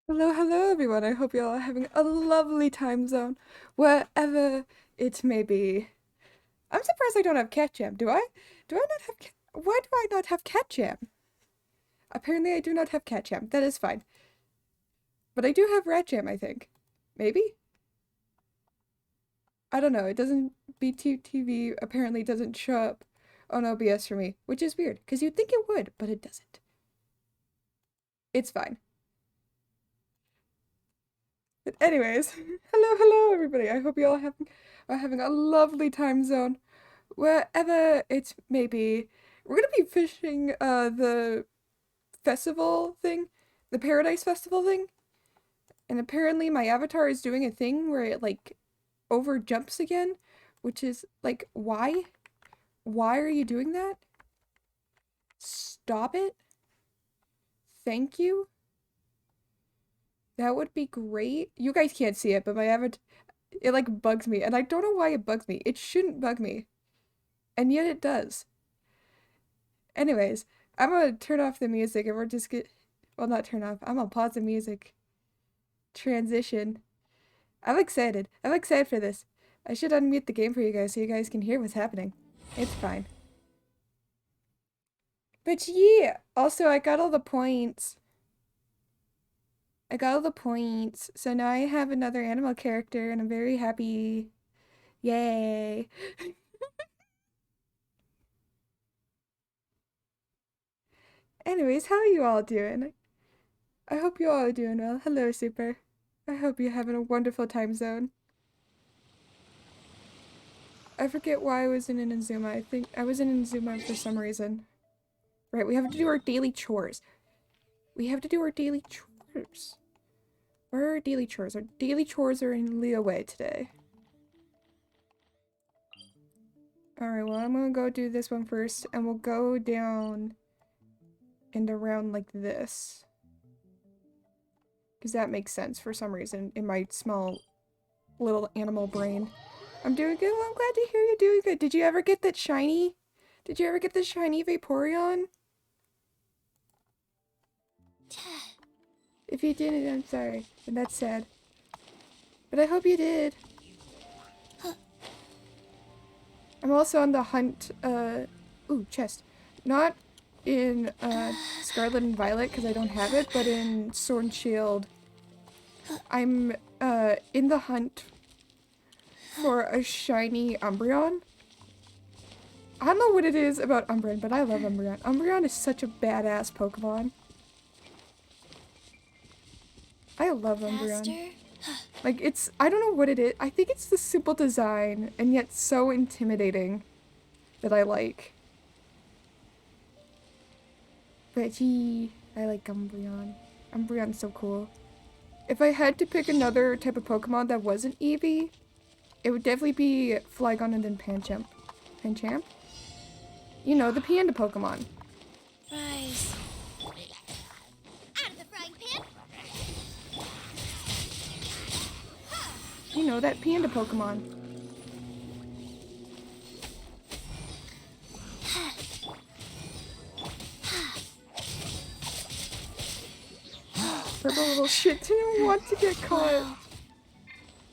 Hello, hello everyone. I hope you're all having a lovely time zone, wherever it may be. I'm surprised I don't have cat jam. Do I? Do I not have Why do I not have cat jam? Apparently I do not have cat jam. That is fine. But I do have rat jam, I think. Maybe? I don't know. It doesn't BTTV apparently doesn't show up on OBS for me, which is weird, because you'd think it would, but it doesn't. It's fine. But anyways, hello everybody. I hope you all are having a lovely time zone. Wherever it may be. We're gonna be fishing the festival thing, the Paradise Festival thing, and apparently my avatar is doing a thing where it like over jumps again, which is like why? Why are you doing that? Stop it. Thank you. That would be great. You guys can't see it, but my avatar it like bugs me, and I don't know why it bugs me. It shouldn't bug me, and yet it does. Anyways, I'm gonna turn off the music and we're just get well, not turn off. I'm gonna pause the music. Transition. I'm excited. I'm excited for this. I should unmute the game for you guys so you guys can hear what's happening. It's fine. But yeah, also I got all the points. I got all the points. So now I have another animal character and I'm very happy. Yay. Anyways, how are you all doing? I hope you all are doing well. Hello, Super. I hope you're having a wonderful time zone. I forget why I was in an Inzuma. I think I was in Inzuma for some reason. Right, we have to do our daily chores. We have to do our daily chores. Where are our daily chores? Our daily chores are in Leeway today. Alright, well I'm gonna go do this one first, and we'll go down and around like this. Because that makes sense for some reason in my small little animal brain. I'm doing good. Well, I'm glad to hear you're doing good. Did you ever get that shiny? Did you ever get the shiny Vaporeon? If you didn't, I'm sorry. And that's sad. But I hope you did. I'm also on the hunt, ooh, chest. Not in, Scarlet and Violet, because I don't have it, but in Sword and Shield. I'm, in the hunt for a shiny Umbreon. I don't know what it is about Umbreon, but I love Umbreon. Umbreon is such a badass Pokemon. I love Umbreon. Like, it's, I don't know what it is. I think it's the simple design, and yet so intimidating that I like. But gee, I like Umbreon. Umbreon's so cool. If I had to pick another type of Pokemon that wasn't Eevee, it would definitely be Flygon and then Pancham. Pancham? You know, the panda Pokemon. Rise. Out of the frying pan. You know, that panda Pokemon. Purple little shit didn't want to get caught.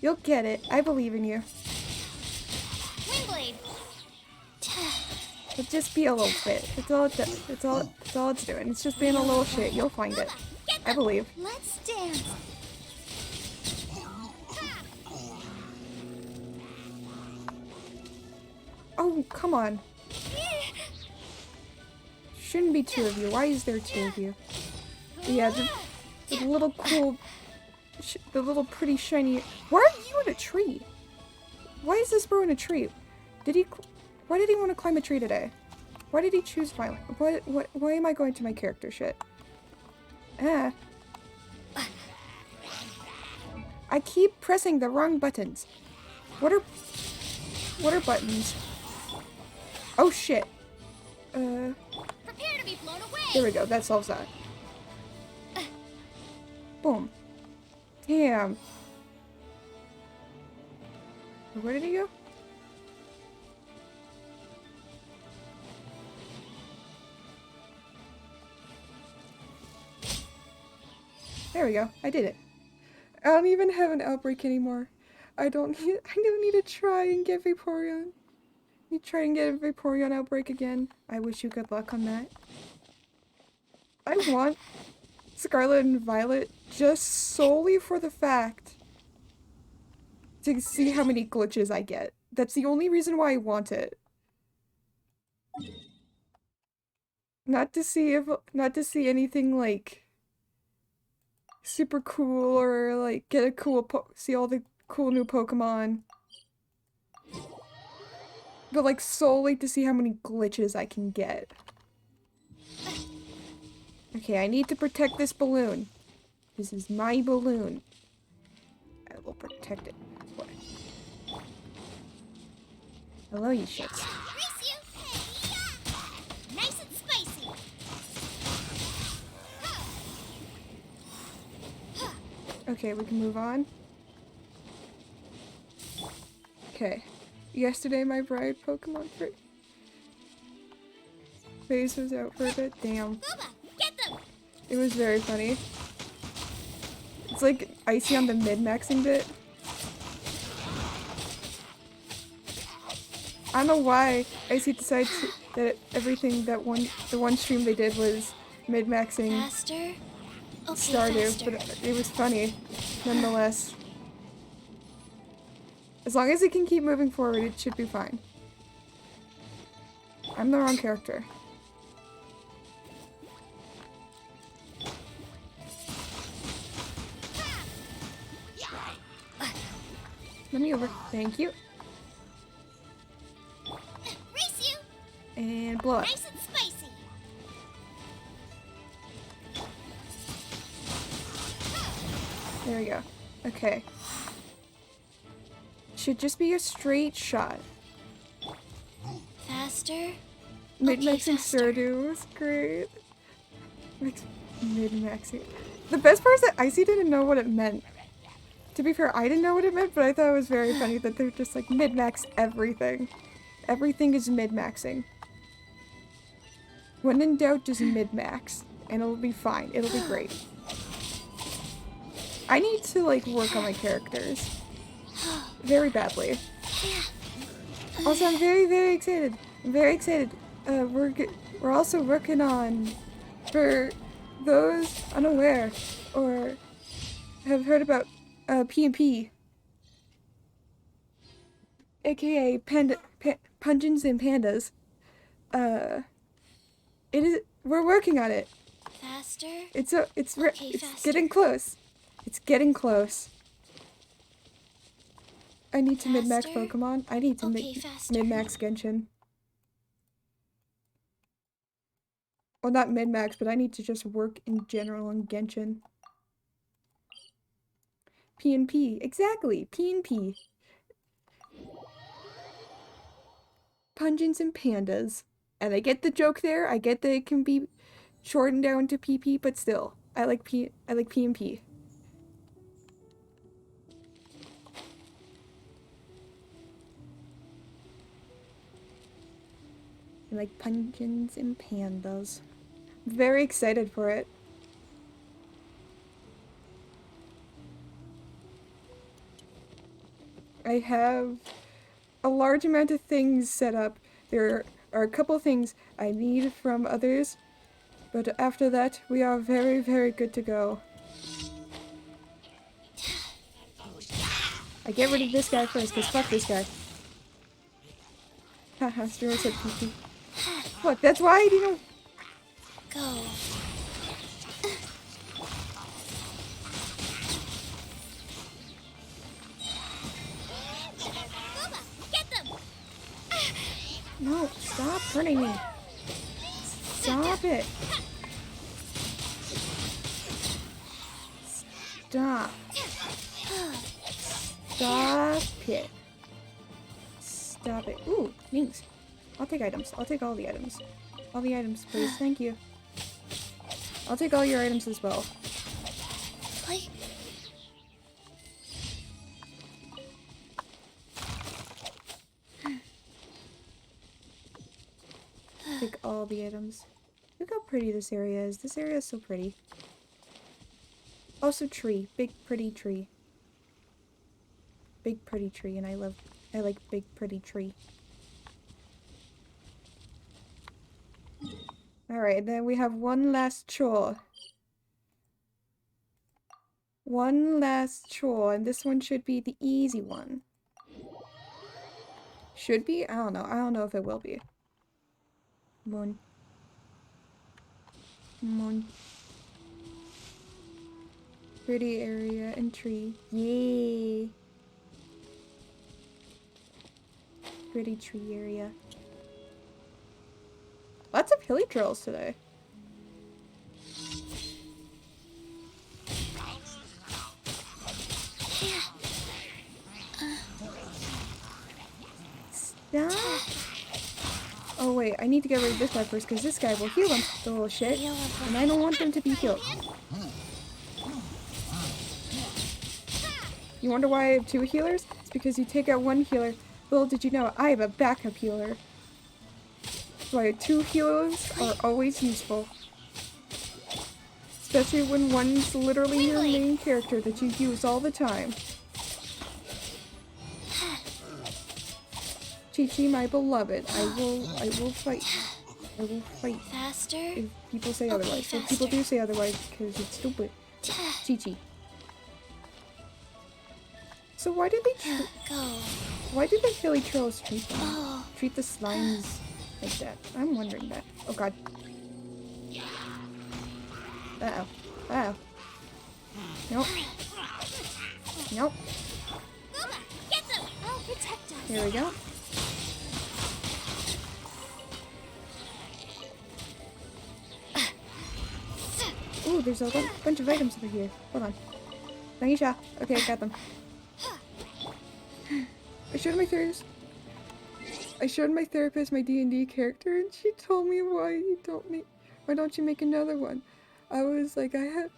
You'll get it. I believe in you. Wingblade. But just be a little bit. That's all it does. That's all it's doing. It's just being a little shit. You'll find it. I believe. Let's dance. Oh, come on. Shouldn't be two of you. Why is there two of you? Yeah, the little cool, the little pretty shiny. Why are you in a tree? Why is this bro in a tree? Why did he want to climb a tree today? Why did he choose violent? Why am I going to my character shit? Ah. I keep pressing the wrong buttons. What are buttons? Oh shit. Prepare to be blown away. There we go. That solves that. Boom. Damn. Where did he go? There we go. I did it. I don't even have an outbreak anymore. I don't need to try and get Vaporeon. You try and get a Vaporeon outbreak again. I wish you good luck on that. I want Scarlet and Violet just solely for the fact to see how many glitches I get. That's the only reason why I want it. Not to see anything like super cool or like get a see all the cool new Pokemon. But like solely to see how many glitches I can get. Okay, I need to protect this balloon. This is my balloon. I will protect it. What? Hello, you shits. Race you! Hey-ya! Nice and spicy! Okay, we can move on. Okay. Yesterday my bride Pokemon phase was out for a bit. Damn. Booba, get them! It was very funny. It's like Icy on the mid-maxing bit. I don't know why Icy decided that everything the one stream they did was mid-maxing Faster? Okay, Stardew, faster. but it was funny nonetheless. As long as it can keep moving forward, it should be fine. I'm the wrong character. Let me over. Thank you. Race you! And blow up. Nice and spicy! There we go. Okay. Should just be a straight shot. Faster? Mid-maxing faster. Stardew was great. Mid-maxing. The best part is that Icy didn't know what it meant. To be fair, I didn't know what it meant, but I thought it was very funny that they're just like mid-max everything. Everything is mid-maxing. When in doubt, just mid-max. And it'll be fine. It'll be great. I need to like work on my characters. Very badly. Also, I'm very, very excited. I'm very excited. We're also working on, for those unaware or have heard about P&P, aka Pungeons and Pandas. We're working on it. Faster? It's Okay, faster. getting close. It's getting close. I need to mid-max Faster? Pokemon. I need to Okay, faster. mid-max Genshin. Well, not mid-max, but I need to just work in general on Genshin. P&P. Exactly. P&P. Pungeons and Pandas. And I get the joke there. I get that it can be shortened down to PP, but still. I like P&P. I like Pungeons and Pandas. Very excited for it. I have a large amount of things set up. There are a couple things I need from others, but after that, we are very, very good to go. I get rid of this guy first, because fuck this guy. Haha, Streamer said PP. Look, that's why I didn't... Go. Booba, get them! No, stop hurting me. Stop it. Stop. Stop it. Stop it. Ooh, thanks. I'll take items. I'll take all the items. All the items, please. Thank you. I'll take all your items as well. Like, Take all the items. Look how pretty this area is. This area is so pretty. Also tree. Big pretty tree. Big pretty tree, and I like big pretty tree. Alright, then we have one last chore. One last chore, and this one should be the easy one. Should be? I don't know. I don't know if it will be. Moon. Moon. Pretty area and tree. Yay! Pretty tree area. Lots of hilly trails today. Stop. Oh wait, I need to get rid of this guy first because this guy will heal him, the little shit. And I don't want them to be healed. You wonder why I have two healers? It's because you take out one healer. Little did you know, I have a backup healer. That's why two healers are always useful. Especially when one's literally your main character that you use all the time. Chi-Chi, my beloved, I will fight. I will fight. Faster? If people say otherwise. Faster. If people do say otherwise, because it's stupid. Chi-Chi. So why do they Go. why do the hilly trails treat them? Oh. Treat the slimes like that? I'm wondering that. Oh god. Uh-oh. Uh-oh. Nope. Nope. Booba, get them! I'll protect us. Here we go. Ooh, there's a bunch of items over here. Hold on. Naisha. Okay, I got them. I showed my therapist my D&D character, and she told me why don't you make another one? I was like, do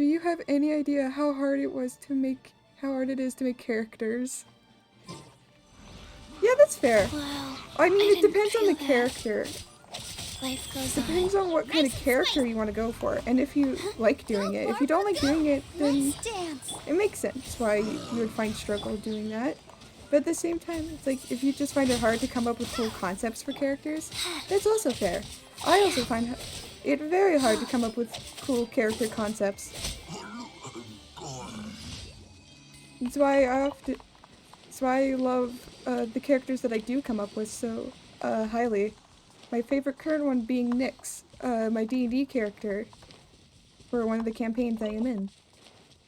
you have any idea how hard it is to make characters? Yeah, that's fair. Wow. I mean, it didn't depends on feel the that. character. Life goes Depends on what kind of character you want to go for, and if you like doing it. If you don't like doing it, then Let's dance. it makes sense why you would find struggle doing that. But at the same time, it's like, if you just find it hard to come up with cool concepts for characters, that's also fair. I also find it very hard to come up with cool character concepts. That's why I love the characters that I do come up with so highly. My favorite current one being Nyx, my D&D character for one of the campaigns I am in.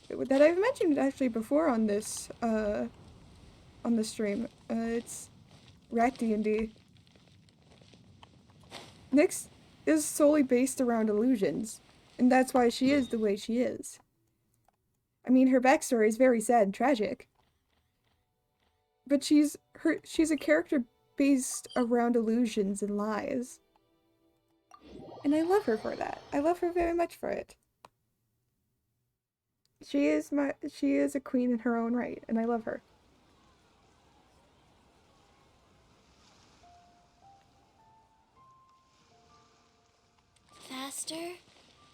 That I've mentioned actually before on this on the stream. It's Rat D&D. Nyx is solely based around illusions, and that's why she is the way she is. I mean, her backstory is very sad and tragic, but she's a character based around illusions and lies. And I love her for that. I love her very much for it. She is a queen in her own right, and I love her. Faster?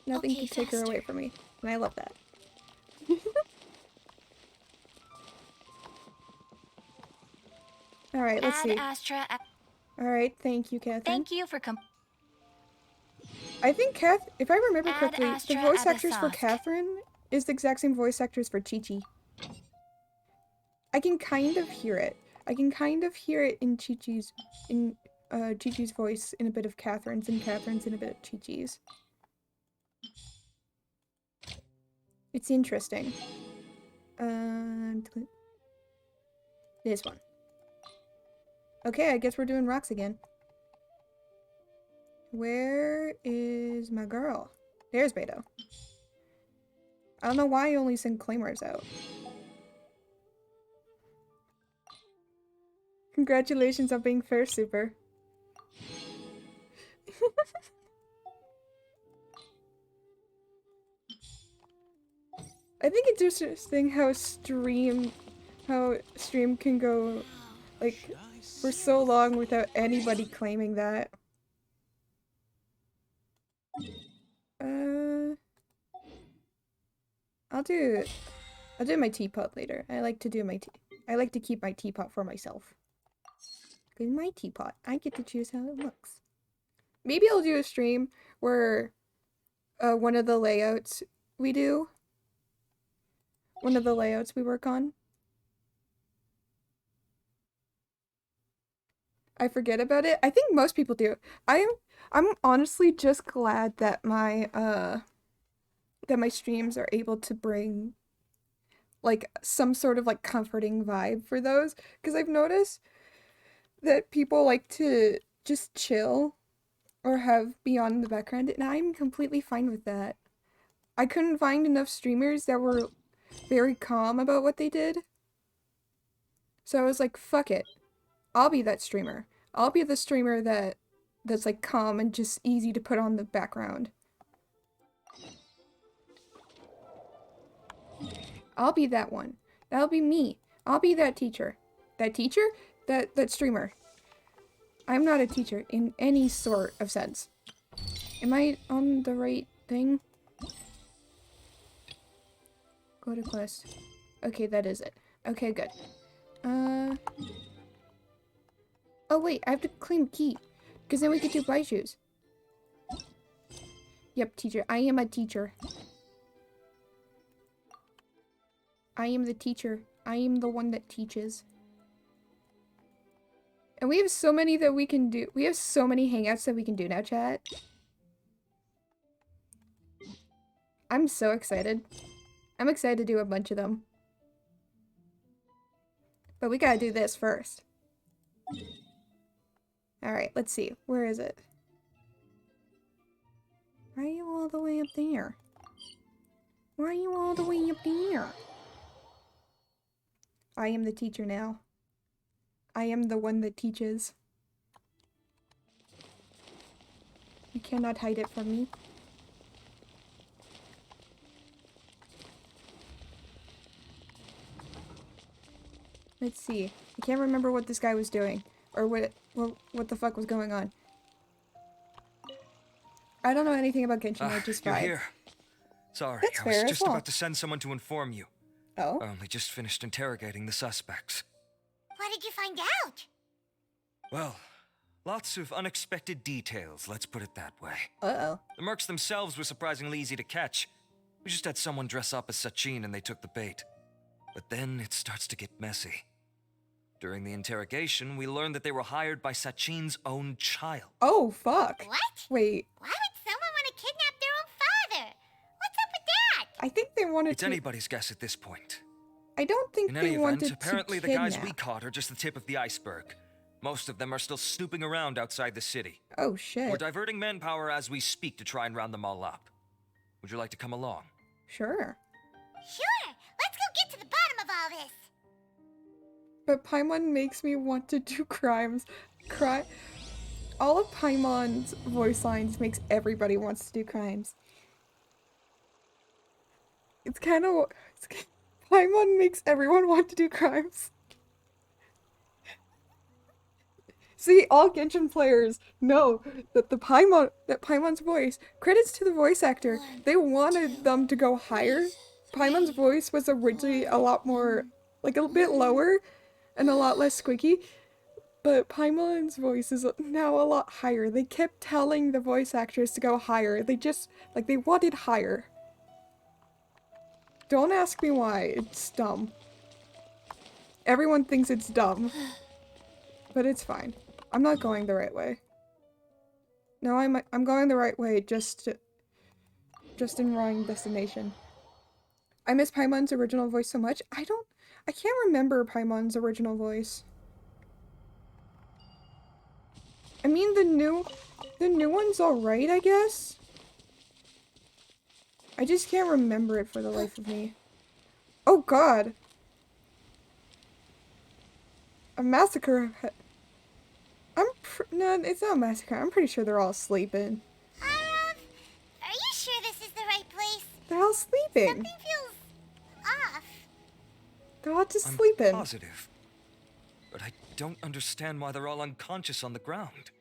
Nothing Okay, can take her faster. away from me, and I love that. Alright, let's see. Astra. Alright, thank you, Catherine. Thank you for I think if I remember Ad correctly, the Astra voice actors for Abasoft. Catherine is the exact same voice actors for Chi-Chi. I can kind of hear it. I can kind of hear it in Chi-Chi's voice in a bit of Catherine's, and Catherine's in a bit of Chi-Chi's. It's interesting. This one. Okay, I guess we're doing rocks again. Where is my girl? There's Beto. I don't know why I only send claimers out. Congratulations on being first, Super. I think it's interesting how stream can go like for so long without anybody claiming that. I'll do my teapot later. I like to do my I like to keep my teapot for myself. In my teapot, I get to choose how it looks. Maybe I'll do a stream where one of the layouts we do, one of the layouts we work on, I forget about it. I think most people do. I'm honestly just glad that my streams are able to bring like some sort of like comforting vibe for those, because I've noticed that people like to just chill or have Beyond in the background, and I'm completely fine with that. I couldn't find enough streamers that were very calm about what they did. So I was like, fuck it. I'll be that streamer. I'll be the streamer that's like calm and just easy to put on the background. I'll be that one. That'll be me. I'll be that teacher. That teacher? That streamer. I'm not a teacher in any sort of sense. Am I on the right thing? Go to quest. Okay, that is it. Okay, good. Oh wait, I have to claim key. Because then we could do Baishu's. Yep, teacher. I am a teacher. I am the teacher. I am the one that teaches. And we have so many that we can do. We have so many hangouts that we can do now, chat. I'm so excited. I'm excited to do a bunch of them. But we gotta do this first. Alright, let's see. Where is it? Why are you all the way up there? Why are you all the way up there? I am the teacher now. I am the one that teaches. You cannot hide it from me. Let's see. I can't remember what this guy was doing. Or what the fuck was going on. I don't know anything about Genshin, I just You're vibe. here. Sorry, That's I fair was as just well. about to send someone to inform you. Oh? I only just finished interrogating the suspects. What did you find out? Well, lots of unexpected details, let's put it that way. Uh-oh. The mercs themselves were surprisingly easy to catch. We just had someone dress up as Sachin and they took the bait. But then it starts to get messy. During the interrogation, we learned that they were hired by Sachin's own child. Oh, fuck. What? Wait, Why would someone want to kidnap their own father? What's up with that? I think they wanted It's to... anybody's guess at this point. I don't think In they any wanted event, apparently to the guys we kidnap. caught are just the tip of the iceberg. Most of them are still snooping around outside the city. Oh, shit. We're diverting manpower as we speak to try and round them all up. Would you like to come along? Sure. Sure. Let's go get to the bottom of all this. But Paimon makes me want to do crimes. All of Paimon's voice lines makes everybody wants to do crimes. It's kind of... Paimon makes everyone want to do crimes. See, all Genshin players know that Paimon's voice, credits to the voice actor, they wanted them to go higher. Paimon's voice was originally a lot more, like a bit lower and a lot less squeaky, but Paimon's voice is now a lot higher. They kept telling the voice actors to go higher. They just, like, they wanted higher. Don't ask me why, it's dumb. Everyone thinks it's dumb. But it's fine. I'm not going the right way. No, I'm going the right way, just in wrong destination. I miss Paimon's original voice so much. I can't remember Paimon's original voice. I mean, the new one's alright, I guess. I just can't remember it for the life of me. Oh god! A massacre. No, it's not a massacre. I'm pretty sure they're all sleeping. Are you sure this is the right place? They're all sleeping. Something feels off. They're all just I'm sleeping. positive. But I don't understand why they're all unconscious on the ground.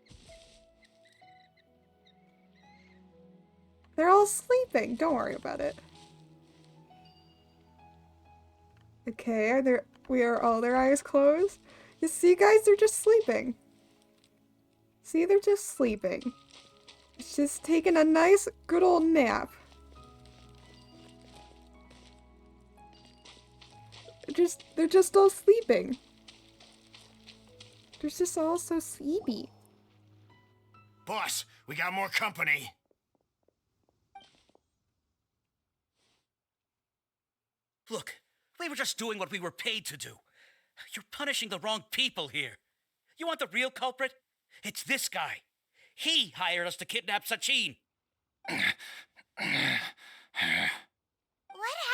They're all sleeping. Don't worry about it. Okay, are all their eyes closed? You see, guys, they're just sleeping. See, they're just sleeping. It's just taking a nice, good old nap. They're just all sleeping. They're just all so sleepy. Boss, we got more company. Look, we were just doing what we were paid to do. You're punishing the wrong people here. You want the real culprit? It's this guy. He hired us to kidnap Sachin. What Being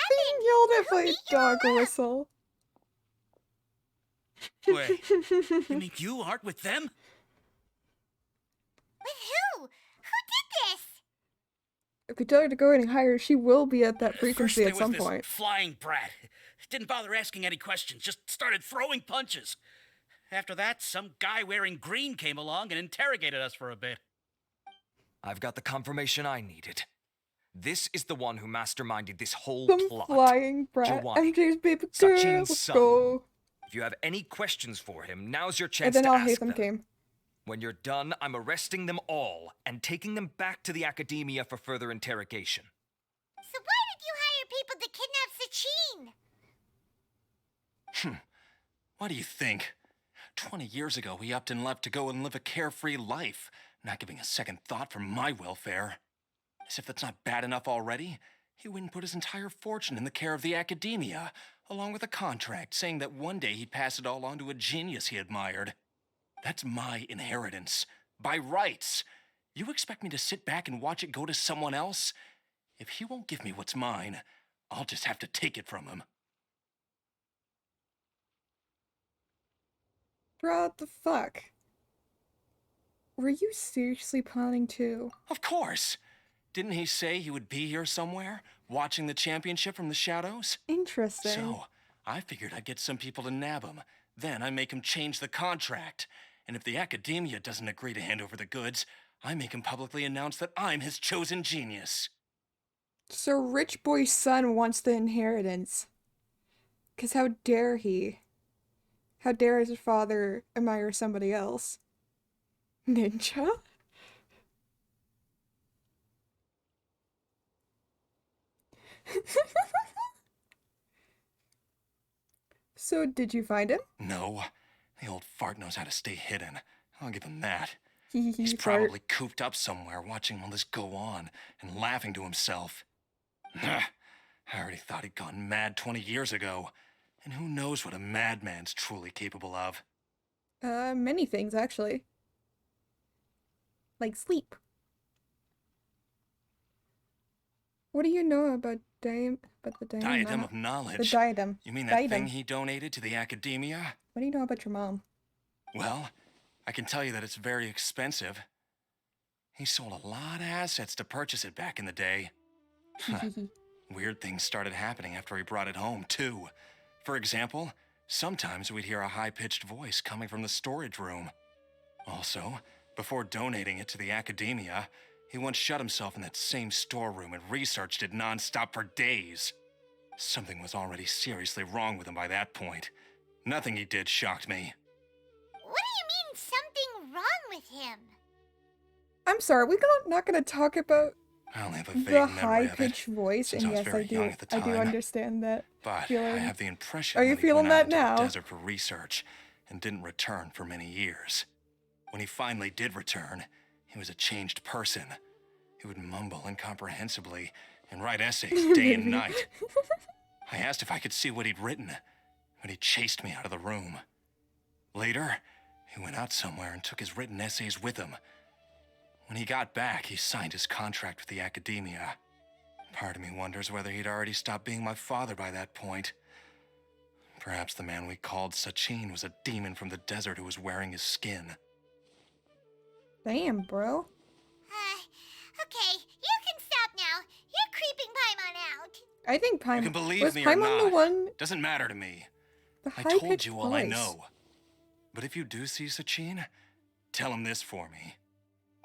happened? yelled at Who by a beat you dog up? whistle. Wait, you mean you aren't with them? With who? Who did this? If we tell her to go any higher, she will be at that First frequency there at was some this point. flying brat. Didn't bother asking any questions, just started throwing punches. After that, some guy wearing green came along and interrogated us for a bit. I've got the confirmation I needed. This is the one who masterminded this whole Some plot. flying brat. Giovanni, MJ's baby girl. Sachin's Let's son. go. If you have any questions for him, now's your And chance then to I'll ask hate them them. came. When you're done, I'm arresting them all and taking them back to the academia for further interrogation. So why did you hire people to kidnap Sachin? What do you think? 20 years ago, he upped and left to go and live a carefree life, not giving a second thought for my welfare. As if that's not bad enough already, he went and put his entire fortune in the care of the academia, along with a contract saying that one day he'd pass it all on to a genius he admired. That's my inheritance, by rights. You expect me to sit back and watch it go to someone else? If he won't give me what's mine, I'll just have to take it from him. Bro, what the fuck? Were you seriously planning to? Of course! Didn't he say he would be here somewhere, watching the championship from the shadows? Interesting. So, I figured I'd get some people to nab him. Then I make him change the contract. And if the academia doesn't agree to hand over the goods, I make him publicly announce that I'm his chosen genius. So rich boy's son wants the inheritance. 'Cause how dare he? How dare his father admire somebody else? Ninja? So did you find him? No, the old fart knows how to stay hidden. I'll give him that. He's He's probably cooped up somewhere watching all this go on and laughing to himself. I already thought he'd gone mad 20 years ago. And who knows what a madman's truly capable of. Many things actually. Like sleep. What do you know about the Diadem of knowledge. The diadem. You mean that Diadem. thing he donated to the academia? What do you know about your mom? Well, I can tell you that it's very expensive. He sold a lot of assets to purchase it back in the day. Weird things started happening after he brought it home, too. For example, sometimes we'd hear a high-pitched voice coming from the storage room. Also, before donating it to the academia, he once shut himself in that same storeroom and researched it non-stop for days. Something was already seriously wrong with him by that point. Nothing he did shocked me. What do you mean something wrong with him? I'm sorry, we're not gonna talk about I only have a vague the memory of it, high-pitched voice, since and I was yes, very young at the I do time. understand that But feeling. I have the impression Are you that he feeling went out that into the now? desert for research and didn't return for many years. When he finally did return, he was a changed person. He would mumble incomprehensibly and write essays day and night. I asked if I could see what he'd written, but he chased me out of the room. Later, he went out somewhere and took his written essays with him. When he got back, he signed his contract with the academia. Part of me wonders whether he'd already stopped being my father by that point. Perhaps the man we called Sachin was a demon from the desert who was wearing his skin. Damn, bro. Okay, you can stop now. You're creeping Paimon out. I think You Paimon can believe was me or Paimon the not. one. Doesn't matter to me. The I high-pitched told you all I voice. know. But if you do see Sachin, tell him this for me.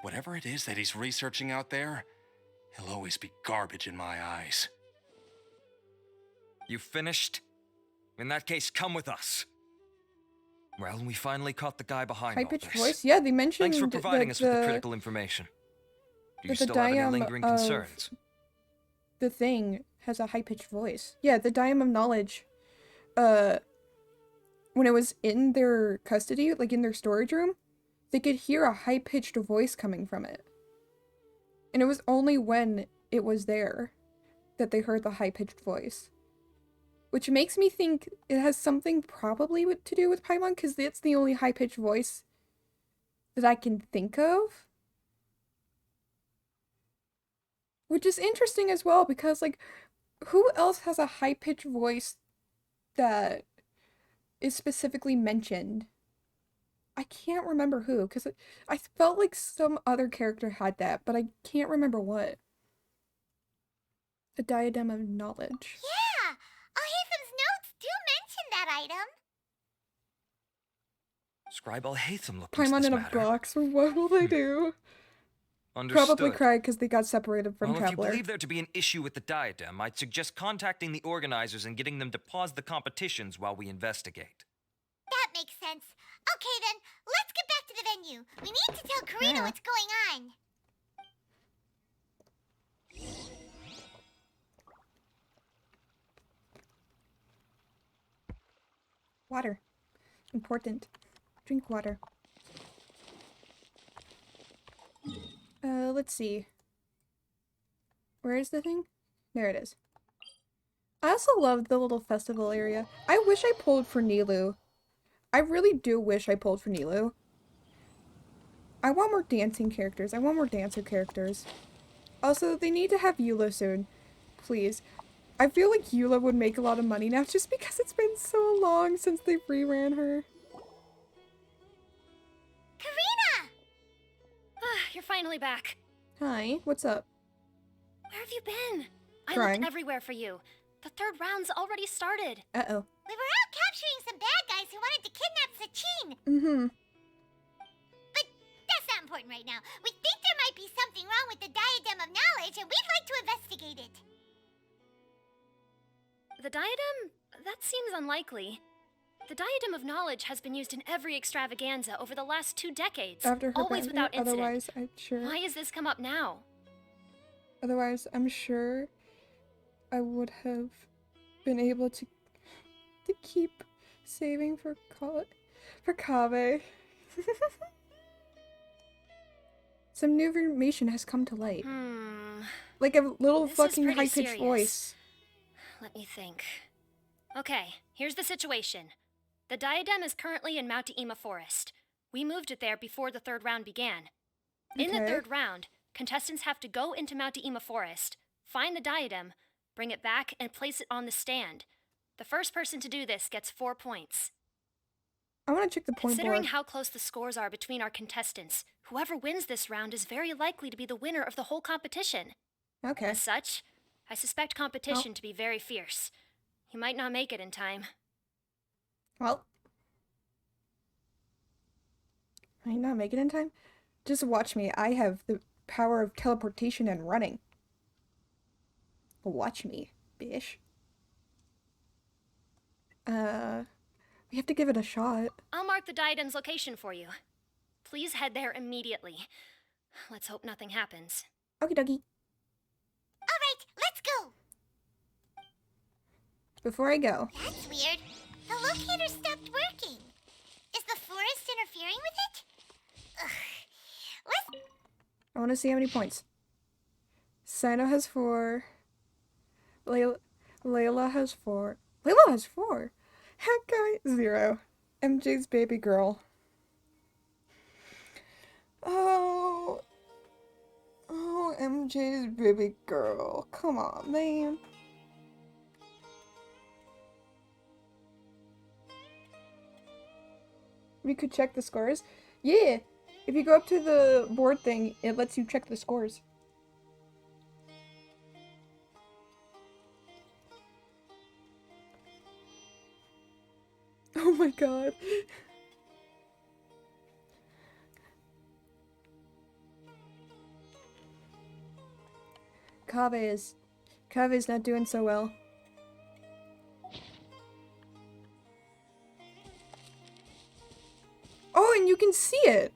Whatever it is that he's researching out there, he'll always be garbage in my eyes. You finished? In that case, come with us. Well, we finally caught the guy behind all High-pitched this. voice? Yeah, they mentioned Thanks for providing that us with the critical information. Do you that the still have any diam lingering of concerns? the thing has a high-pitched voice. Yeah, the diam of knowledge, when it was in their custody, like in their storage room, they could hear a high-pitched voice coming from it. And it was only when it was there that they heard the high-pitched voice. Which makes me think it has something probably to do with Paimon, because it's the only high-pitched voice that I can think of. Which is interesting as well, because, like, who else has a high-pitched voice that is specifically mentioned? I can't remember who, because I felt like some other character had that, but I can't remember what. The Diadem of Knowledge. Yeah, Alhaitham's notes do mention that item. Scribe Alhaitham looked into Paimon this in a matter. box, what will they do? Understood. Probably cry because they got separated from Well, if you Kepler. believe there to be an issue with the diadem, I'd suggest contacting the organizers and getting them to pause the competitions while we investigate. That makes sense. Okay then, let's get back to the venue. We need to tell Karina Yeah. what's going on. Water. Important. Drink water. Let's see. Where is the thing? There it is. I also love the little festival area. I wish I pulled for Nilu. I really do wish I pulled for Nilu. I want more dancing characters. I want more dancer characters. Also, they need to have Eula soon. Please. I feel like Eula would make a lot of money now just because it's been so long since they reran her. Karina! You're finally back. Hi, what's up? Where have you been? I Crying. looked everywhere for you. The third round's already started. Uh-oh. We were out capturing some bad guys who wanted to kidnap Sachin. Mm-hmm. But that's not important right now. We think there might be something wrong with the Diadem of Knowledge, and we'd like to investigate it. The diadem? That seems unlikely. The diadem of knowledge has been used in every extravaganza over the last 2 decades, After her always banter, without incident. otherwise I'm sure. Why has this come up now? Otherwise, I'm sure I would have been able to keep saving for Kaveh. Some new information has come to light. Like a little This is fucking pretty high-pitched serious. voice. Let me think. Okay, here's the situation. The diadem is currently in Mount Deima Forest. We moved it there before the third round began. In the Okay. third round, contestants have to go into Mount Deima Forest, find the diadem, bring it back, and place it on the stand. The first person to do this gets 4 points. I want to check the point Considering board. how close the scores are between our contestants, whoever wins this round is very likely to be the winner of the whole competition. Okay. As such, I suspect competition to be very fierce. You might not make it in time. Well. Might not make it in time. Just watch me. I have the power of teleportation and running. Watch me, bish. We have to give it a shot. I'll mark the diadem's location for you. Please head there immediately. Let's hope nothing happens. Okie dokie. All right, let's go. Before I go, That's weird. The locator stopped working. Is the forest interfering with it? Ugh. Let's... I want to see how many points. Sino has 4. Layla has 4. Layla has 4. Heck guy 0. MJ's baby girl. Oh, MJ's baby girl. Come on, man. We could check the scores. Yeah. If you go up to the board thing, it lets you check the scores. Oh my god. Kave's not doing so well. can. You can see it.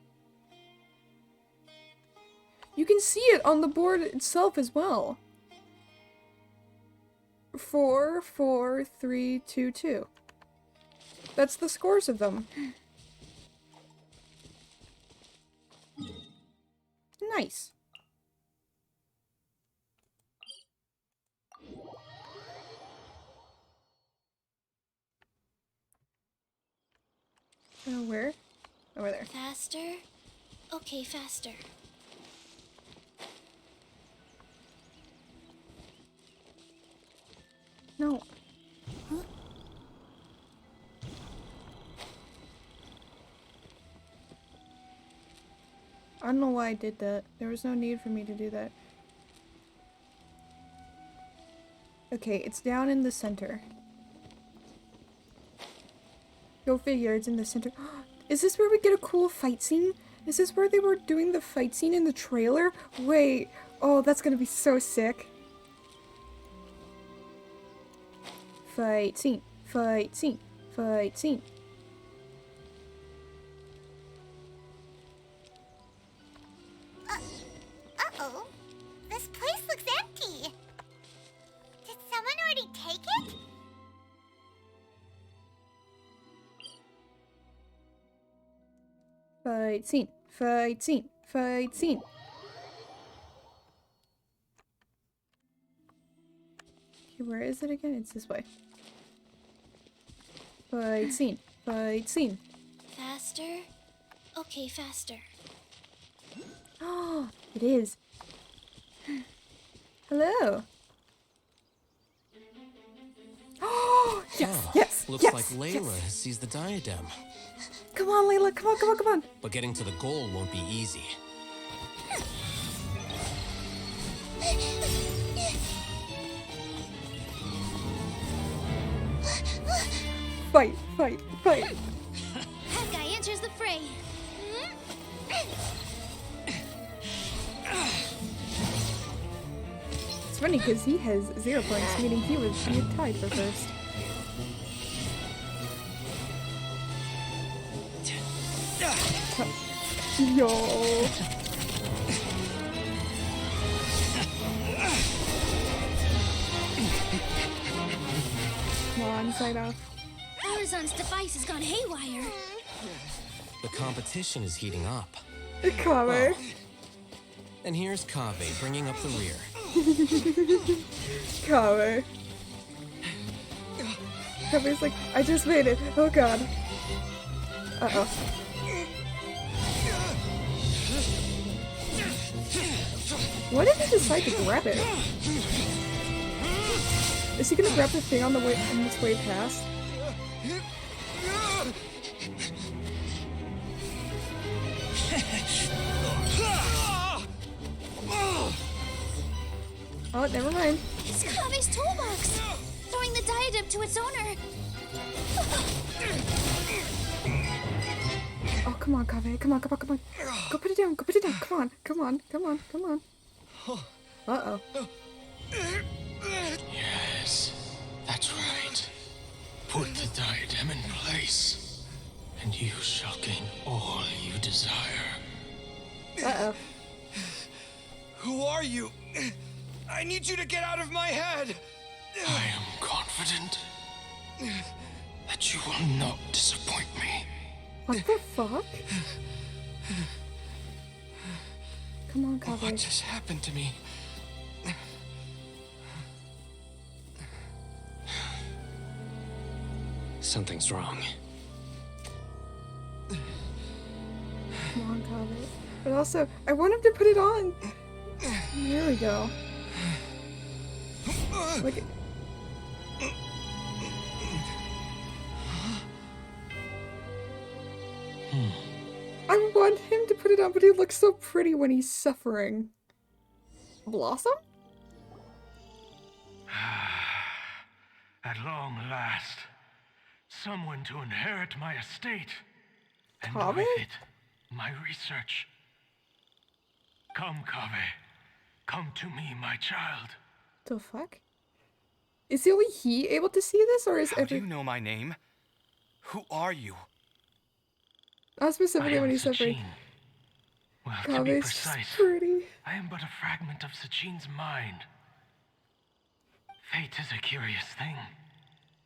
You can see it on the board itself as well. 4, 4, 3, 2, 2. That's the scores of them. Nice. Where? Over there. Faster? Okay, faster. No. I don't know why I did that. There was no need for me to do that. Okay, it's down in the center. Go figure, it's in the center. Is this where we get a cool fight scene? Is this where they were doing the fight scene in the trailer? Wait. Oh, that's gonna be so sick. Fight scene. Fight scene. Fight scene. Uh-oh. This place looks empty. Did someone already take it? Fight scene. Fight scene. Fight scene. Okay, where is it again? It's this way. Fight scene. Fight scene. Faster? Okay, faster. Oh, it is. Hello. Oh, yes, Ah, yes, looks yes, like Layla yes. has seized the diadem. Come on, Layla. Come on, come on, come on. But getting to the goal won't be easy. Fight, fight, fight. That guy enters the fray. It's funny because he has 0 points, meaning he had tied for first. Yo. Come on, side off. Horizon's device has gone haywire. The competition is heating up. Cover. And here's Kaveh bringing up the rear. Cover. Cover's like, I just made it. Oh god. Uh-oh. Why did he decide to grab it? Is he gonna grab the thing on the way on this way past? Oh, never mind. It's Kave's toolbox! Throwing the diadem to its owner! Oh, come on, Kaveh. Come on, come on, come on. Go put it down. Go put it down. Come on. Come on. Come on. Come on. Uh-oh. Yes, that's right. Put the diadem in place, and you shall gain all you desire. Uh-oh. Who are you? I need you to get out of my head! I am confident that you will not disappoint me. What the fuck? Come on, What Kaveh. just happened to me? Something's wrong. Come on, Kaveh. But also, I want him to put it on. There we go. Look at... I want him to put it on, but he looks so pretty when he's suffering. Blossom? At long last, someone to inherit my estate, and Kaveh? with it, my research. Come, Kaveh. Come to me, my child. The fuck? Is only he able to see this, or is How do every... you know my name? Who are you? Specifically I when am he's suffering. Sachin. Well, to be Kave's just precise, pretty. I am but a fragment of Sachin's mind. Fate is a curious thing.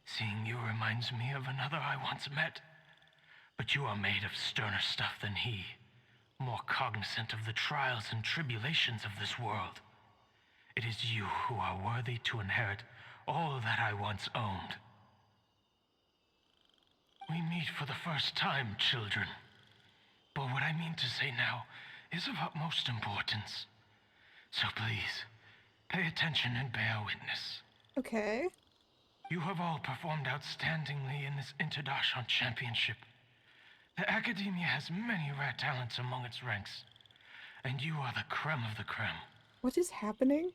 Seeing you reminds me of another I once met. But you are made of sterner stuff than he, more cognizant of the trials and tribulations of this world. It is you who are worthy to inherit all that I once owned. We meet for the first time, children. But what I mean to say now is of utmost importance. So please, pay attention and bear witness. Okay. You have all performed outstandingly in this Interdarshan Championship. The Academia has many rare talents among its ranks, and you are the creme of the creme. What is happening?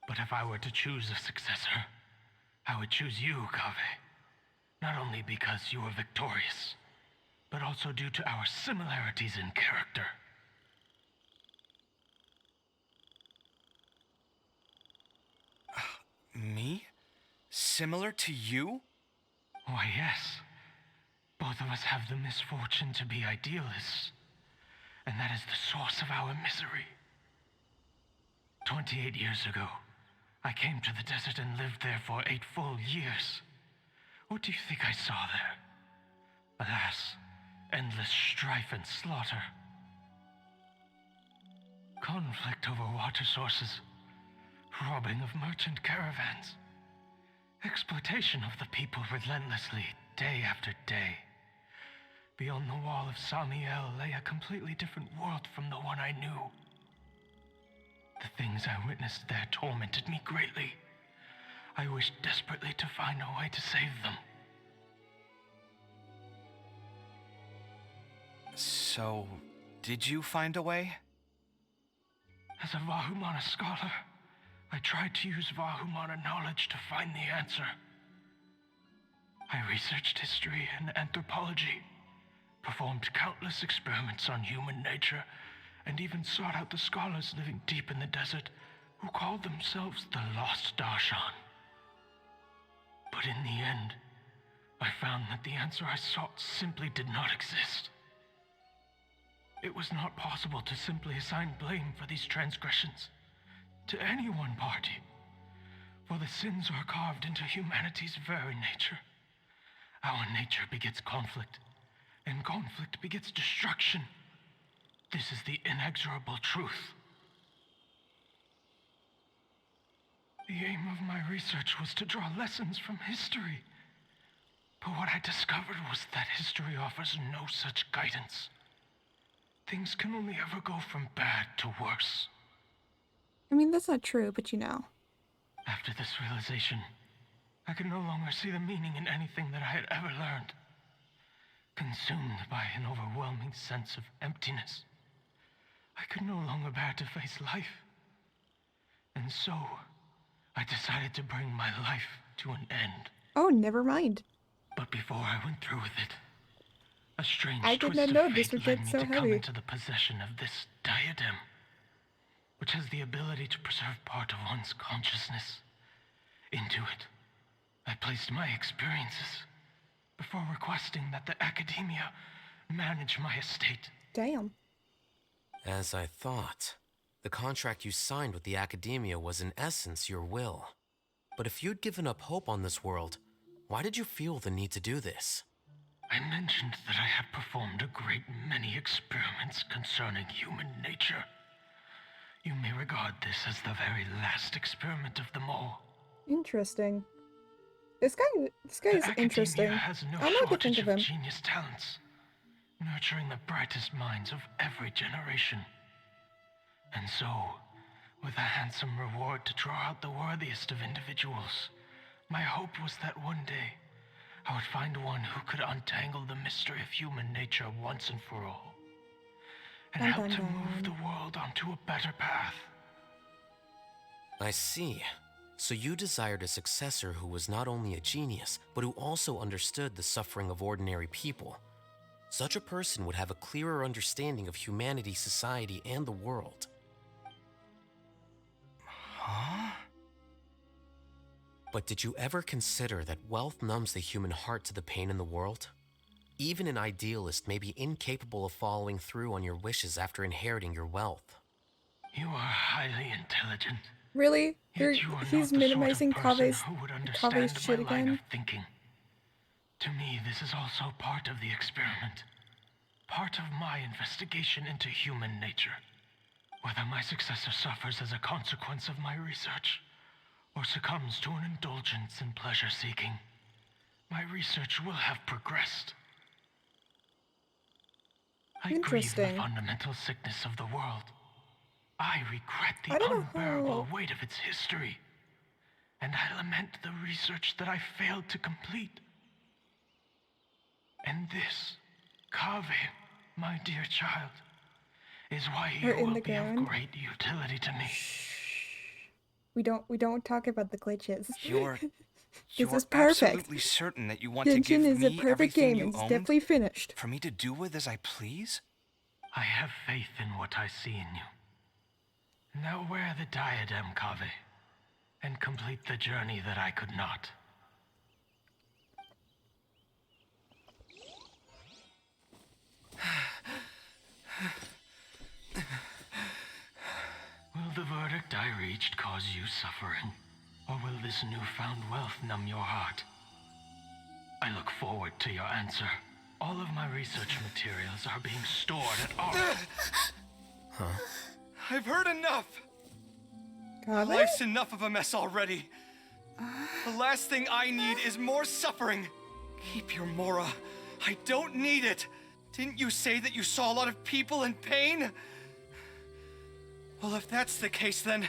But if I were to choose a successor, I would choose you, Kaveh. Not only because you were victorious, but also due to our similarities in character. Me? Similar to you? Why, yes. Both of us have the misfortune to be idealists, and that is the source of our misery. 28 years ago, I came to the desert and lived there for 8 full years. What do you think I saw there? Alas, endless strife and slaughter. Conflict over water sources, robbing of merchant caravans, exploitation of the people relentlessly, day after day. Beyond the wall of Samiel lay a completely different world from the one I knew. The things I witnessed there tormented me greatly. I wished desperately to find a way to save them. So, did you find a way? As a Vahumana scholar, I tried to use Vahumana knowledge to find the answer. I researched history and anthropology, performed countless experiments on human nature, and even sought out the scholars living deep in the desert who called themselves the Lost Darshan. But in the end, I found that the answer I sought simply did not exist. It was not possible to simply assign blame for these transgressions to any one party, for the sins are carved into humanity's very nature. Our nature begets conflict, and conflict begets destruction. This is the inexorable truth. The aim of my research was to draw lessons from history. But what I discovered was that history offers no such guidance. Things can only ever go from bad to worse. I mean, that's not true, but you know. After this realization, I could no longer see the meaning in anything that I had ever learned. Consumed by an overwhelming sense of emptiness, I could no longer bear to face life. And so, I decided to bring my life to an end. Oh, never mind. But before I went through with it, a strange I did twist not of know this fate would led get me so to come heavy. into the possession of this diadem, which has the ability to preserve part of one's consciousness. Into it, I placed my experiences before requesting that the Academia manage my estate. Damn. As I thought, the contract you signed with the Academia was in essence your will. But if you'd given up hope on this world, why did you feel the need to do this? I mentioned that I had performed a great many experiments concerning human nature. You may regard this as the very last experiment of them all. Interesting. This guy is The interesting. Academia has no I don't know what to think shortage of of him. genius talents, nurturing the brightest minds of every generation. And so, with a handsome reward to draw out the worthiest of individuals, my hope was that one day I would find one who could untangle the mystery of human nature once and for all, and Dun, help dun, to move the dun. world onto a better path. I see. So you desired a successor who was not only a genius, but who also understood the suffering of ordinary people. Such a person would have a clearer understanding of humanity, society, and the world. Huh? But did you ever consider that wealth numbs the human heart to the pain in the world? Even an idealist may be incapable of following through on your wishes after inheriting your wealth. You are highly intelligent. Really? Yet you are He's not the sort minimizing of person Kave's who would understand my shit line of again. thinking. To me, this is also part of the experiment. Part of my investigation into human nature. Whether my successor suffers as a consequence of my research, or succumbs to an indulgence in pleasure-seeking, my research will have progressed. I grieve the Interesting. fundamental sickness of the world. I regret the I don't know unbearable how. weight of its history. And I lament the research that I failed to complete. And this, Kaveh, my dear child, is why Or you in will the be of ground. great utility to me. We don't talk about the glitches. You're This you're is perfect. absolutely certain that you want to give Genshin is a me perfect everything game you and it's owned definitely finished. for me to do with as I please? I have faith in what I see in you. Now wear the diadem, Kaveh, and complete the journey that I could not. Will the verdict I reached cause you suffering? Or will this newfound wealth numb your heart? I look forward to your answer. All of my research materials are being stored at our... I've heard enough. Kave? Life's enough of a mess already. The last thing I need is more suffering. Keep your Mora. I don't need it. Didn't you say that you saw a lot of people in pain? Well, if that's the case, then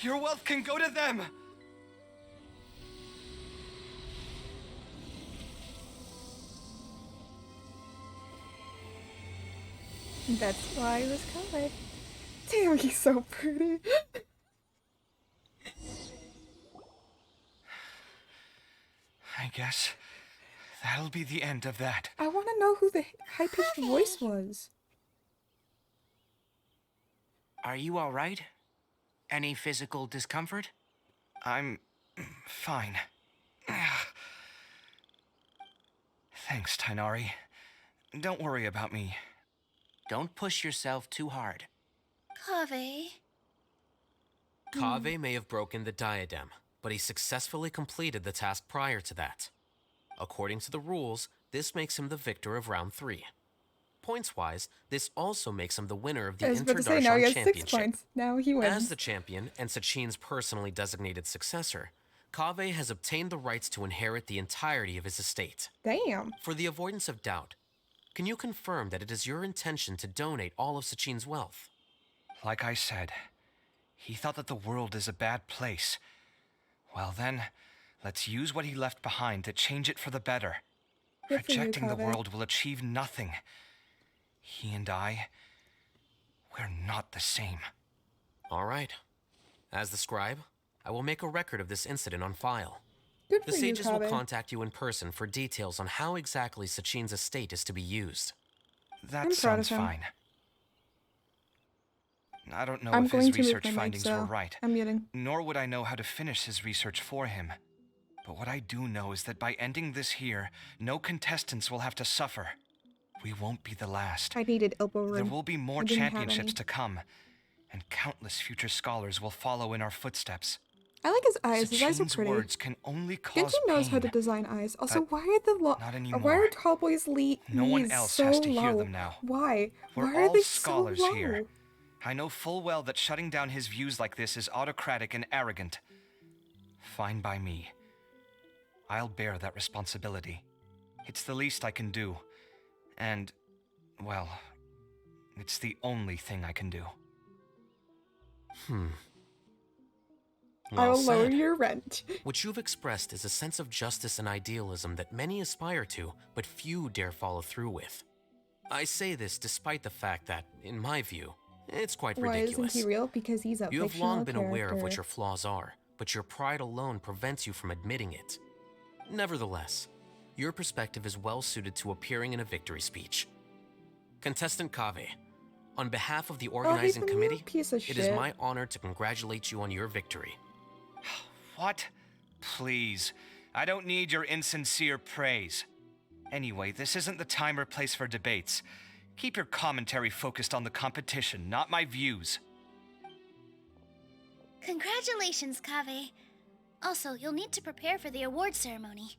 your wealth can go to them. That's why it was Kave. Damn, he's so pretty. I guess that'll be the end of that. I want to know who the high-pitched voice was. Are you all right? Any physical discomfort? I'm fine. Thanks, Tainari. Don't worry about me. Don't push yourself too hard. Kaveh. Kaveh may have broken the diadem, but he successfully completed the task prior to that. According to the rules, this makes him the victor of round 3. Points-wise, this also makes him the winner of the I was about to say, now he Inter-Darshan has 6 Championship. points. Now he wins. As the champion and Sachin's personally designated successor, Kaveh has obtained the rights to inherit the entirety of his estate. Damn. For the avoidance of doubt, can you confirm that it is your intention to donate all of Sachin's wealth? Like I said, he thought that the world is a bad place. Well then, let's use what he left behind to change it for the better. Good for you, Rejecting the Kaveh. world will achieve nothing. He and I, we're not the same. All right. As the scribe, I will make a record of this incident on file. Good The for you, sages will Kaveh. contact you in person for details on how exactly Sachin's estate is to be used. That I'm proud of sounds him. fine. I don't know I'm if going his to move research my mic, findings so were right, I'm muting. nor would I know how to finish his research for him. But what I do know is that by ending this here, no contestants will have to suffer. We won't be the last. I needed elbow room. There will be more I didn't have championships any. to come, and countless future scholars will follow in our footsteps. I like his eyes. His eyes are Sachin's pretty. words can only cause Genshin knows how to pain. design eyes. Also, but why are the not why anymore. are Tallboy's No one knees else so has to low? hear them now. Why? We're Why are all they scholars so low? here. I know full well that shutting down his views like this is autocratic and arrogant. Fine by me. I'll bear that responsibility. It's the least I can do. And, well, it's the only thing I can do. I will Well lower said. your rent. What you've expressed is a sense of justice and idealism that many aspire to, but few dare follow through with. I say this despite the fact that, in my view, it's quite Why ridiculous. isn't he real? Because he's a You have fictional long been aware of what your character. flaws are, but your pride alone prevents you from admitting it. Nevertheless, your perspective is well suited to appearing in a victory speech. Contestant Kaveh, on behalf of the organizing a new committee, piece of it is shit. my honor to congratulate you on your victory. What? Please. I don't need your insincere praise. Anyway, this isn't the time or place for debates. Keep your commentary focused on the competition, not my views. Congratulations, Kaveh. Also, you'll need to prepare for the award ceremony.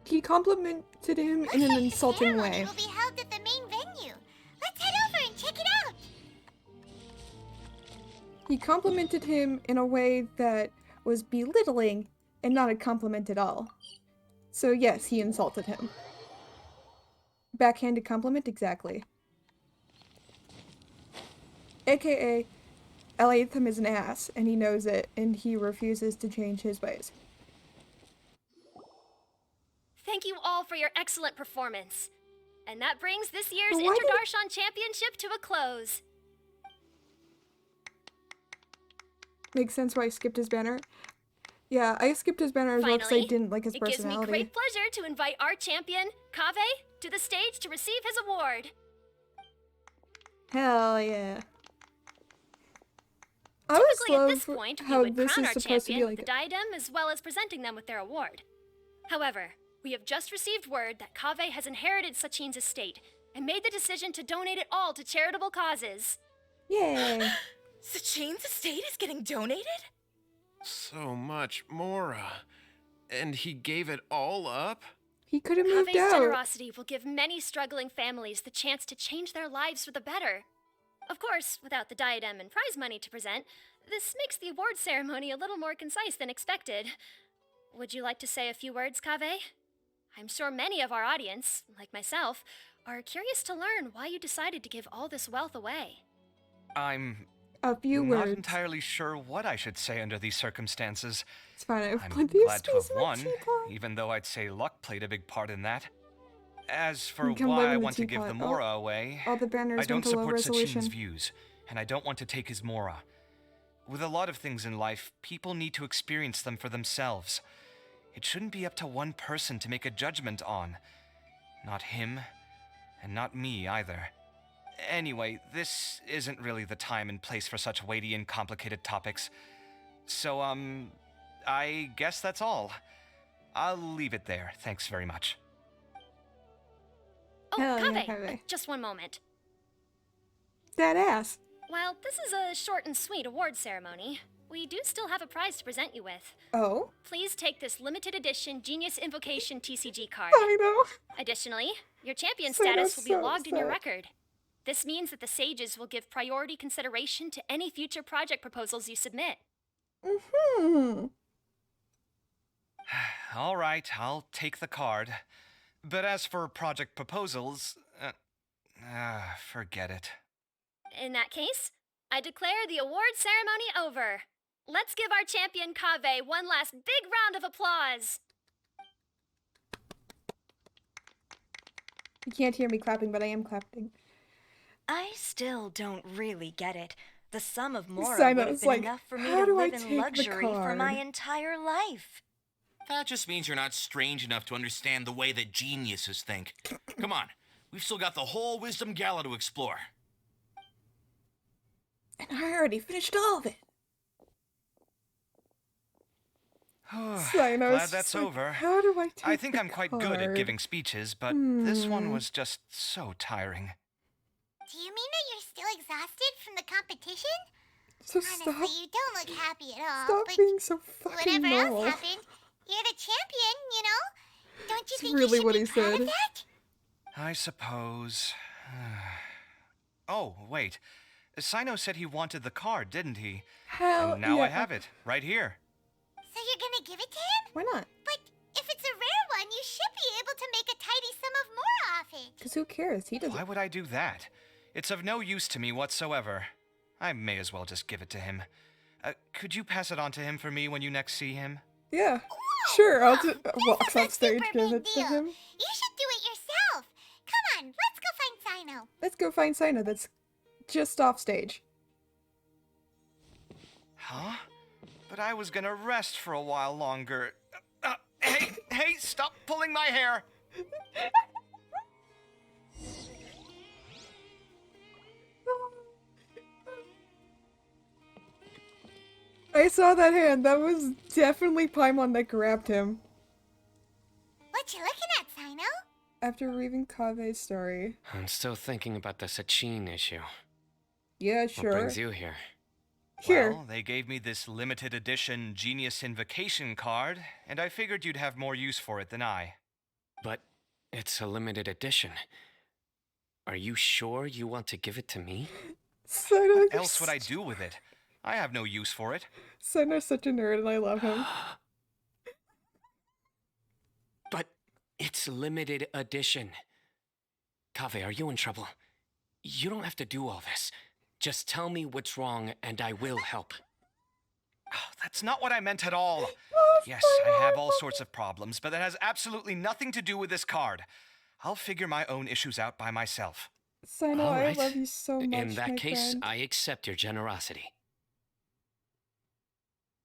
He complimented him in an insulting The way. ceremony will be held at the main venue. Let's head over and check it out. He complimented him in a way that was belittling and not a compliment at all. So yes, he insulted him. Backhanded compliment, exactly. AKA, Elliottham is an ass, and he knows it, and he refuses to change his ways. Thank you all for your excellent performance. And that brings this year's But why did- Interdarshan Championship to a close. Makes sense why I skipped his banner. Yeah, I skipped his banner as well because I Finally, didn't like his it gives me personality. great pleasure to invite our champion, Kaveh, to the stage to receive his award. Hell yeah. I always Typically, at this love point, we how would this crown is our supposed to be champion like with the diadem as well as presenting them with their award. However, we have just received word that Kaveh has inherited Sachin's estate and made the decision to donate it all to charitable causes. Yay. Sachin's estate is getting donated? So much Mora. And he gave it all up? He could have moved Kaveh's out. generosity will give many struggling families the chance to change their lives for the better. Of course, without the diadem and prize money to present, this makes the award ceremony a little more concise than expected. Would you like to say a few words, Kaveh? I'm sure many of our audience, like myself, are curious to learn why you decided to give all this wealth away. I'm A few not words. entirely sure what I should say under these circumstances. It's fine. I've I'm plenty of glad to have space in my won, teapot. even though I'd say luck played a big part in that. As for You can live why I in the want to give the teapot. Mora away, All the banners I don't went to low support resolution. Sachin's views, and I don't want to take his Mora. With a lot of things in life, people need to experience them for themselves. It shouldn't be up to one person to make a judgment on. Not him, and not me either. Anyway, this isn't really the time and place for such weighty and complicated topics. So, I guess that's all. I'll leave it there. Thanks very much. Oh, Hell yeah, Kaveh, Kaveh. just one moment. That ass. While this is a short and sweet award ceremony, we do still have a prize to present you with. Oh? Please take this limited edition Genius Invocation TCG card. I know. Additionally, your champion So status will be so logged in your upset. record. This means that the sages will give priority consideration to any future project proposals you submit. Mm-hmm. All right, I'll take the card. But as for project proposals, forget it. In that case, I declare the award ceremony over. Let's give our champion Kaveh one last big round of applause. You can't hear me clapping, but I am clapping. I still don't really get it. The sum of Mora Simon would have was been like, enough for me "How to do I live take in the luxury for my card?" entire life. That just means you're not strange enough to understand the way that geniuses think. Come on, we've still got the whole Wisdom Gala to explore. And I already finished all of it. Sino's Glad that's just like, over. How do I take I think the I'm quite good at card? giving speeches, but this one was just so tiring. Do you mean that you're still exhausted from the competition? So Honestly, stop. you don't look happy at all. Stop but being so fucking whatever normal. else happened, you're the champion, you know? Don't you It's think really you should what be he proud said. of that? I suppose. Oh, wait. Sino said he wanted the card, didn't he? Hell And now yeah. I have it, right here. So you're gonna give it to him? Why not? But if it's a rare one, you should be able to make a tidy sum of more off it. Because who cares? He doesn't. Why would I do that? It's of no use to me whatsoever. I may as well just give it to him. Could you pass it on to him for me when you next see him? Yeah. Sure, I'll just walk This is a off stage, super give big it to deal. him. You should do it yourself. Come on, let's go find Sino. Let's go find Sino that's just off stage. Huh? But I was gonna rest for a while longer. Hey, stop pulling my hair! I saw that hand. That was definitely Paimon that grabbed him. What you looking at, Sino? after reading Kave's story. I'm still thinking about the Sachin issue. Yeah, What sure. brings you here? Here. Well, they gave me this limited edition Genius Invocation card, and I figured you'd have more use for it than I. But it's a limited edition. Are you sure you want to give it to me? Saino, What else would I do with it? I have no use for it. Saino's such a nerd and I love him. But it's limited edition. Kave, are you in trouble? You don't have to do all this. Just tell me what's wrong and I will help. Oh, that's not what I meant at all. Yes, I have all sorts of problems, but that has absolutely nothing to do with this card. I'll figure my own issues out by myself. Saino, All I right. love you so much, In that my case, friend. I accept your generosity.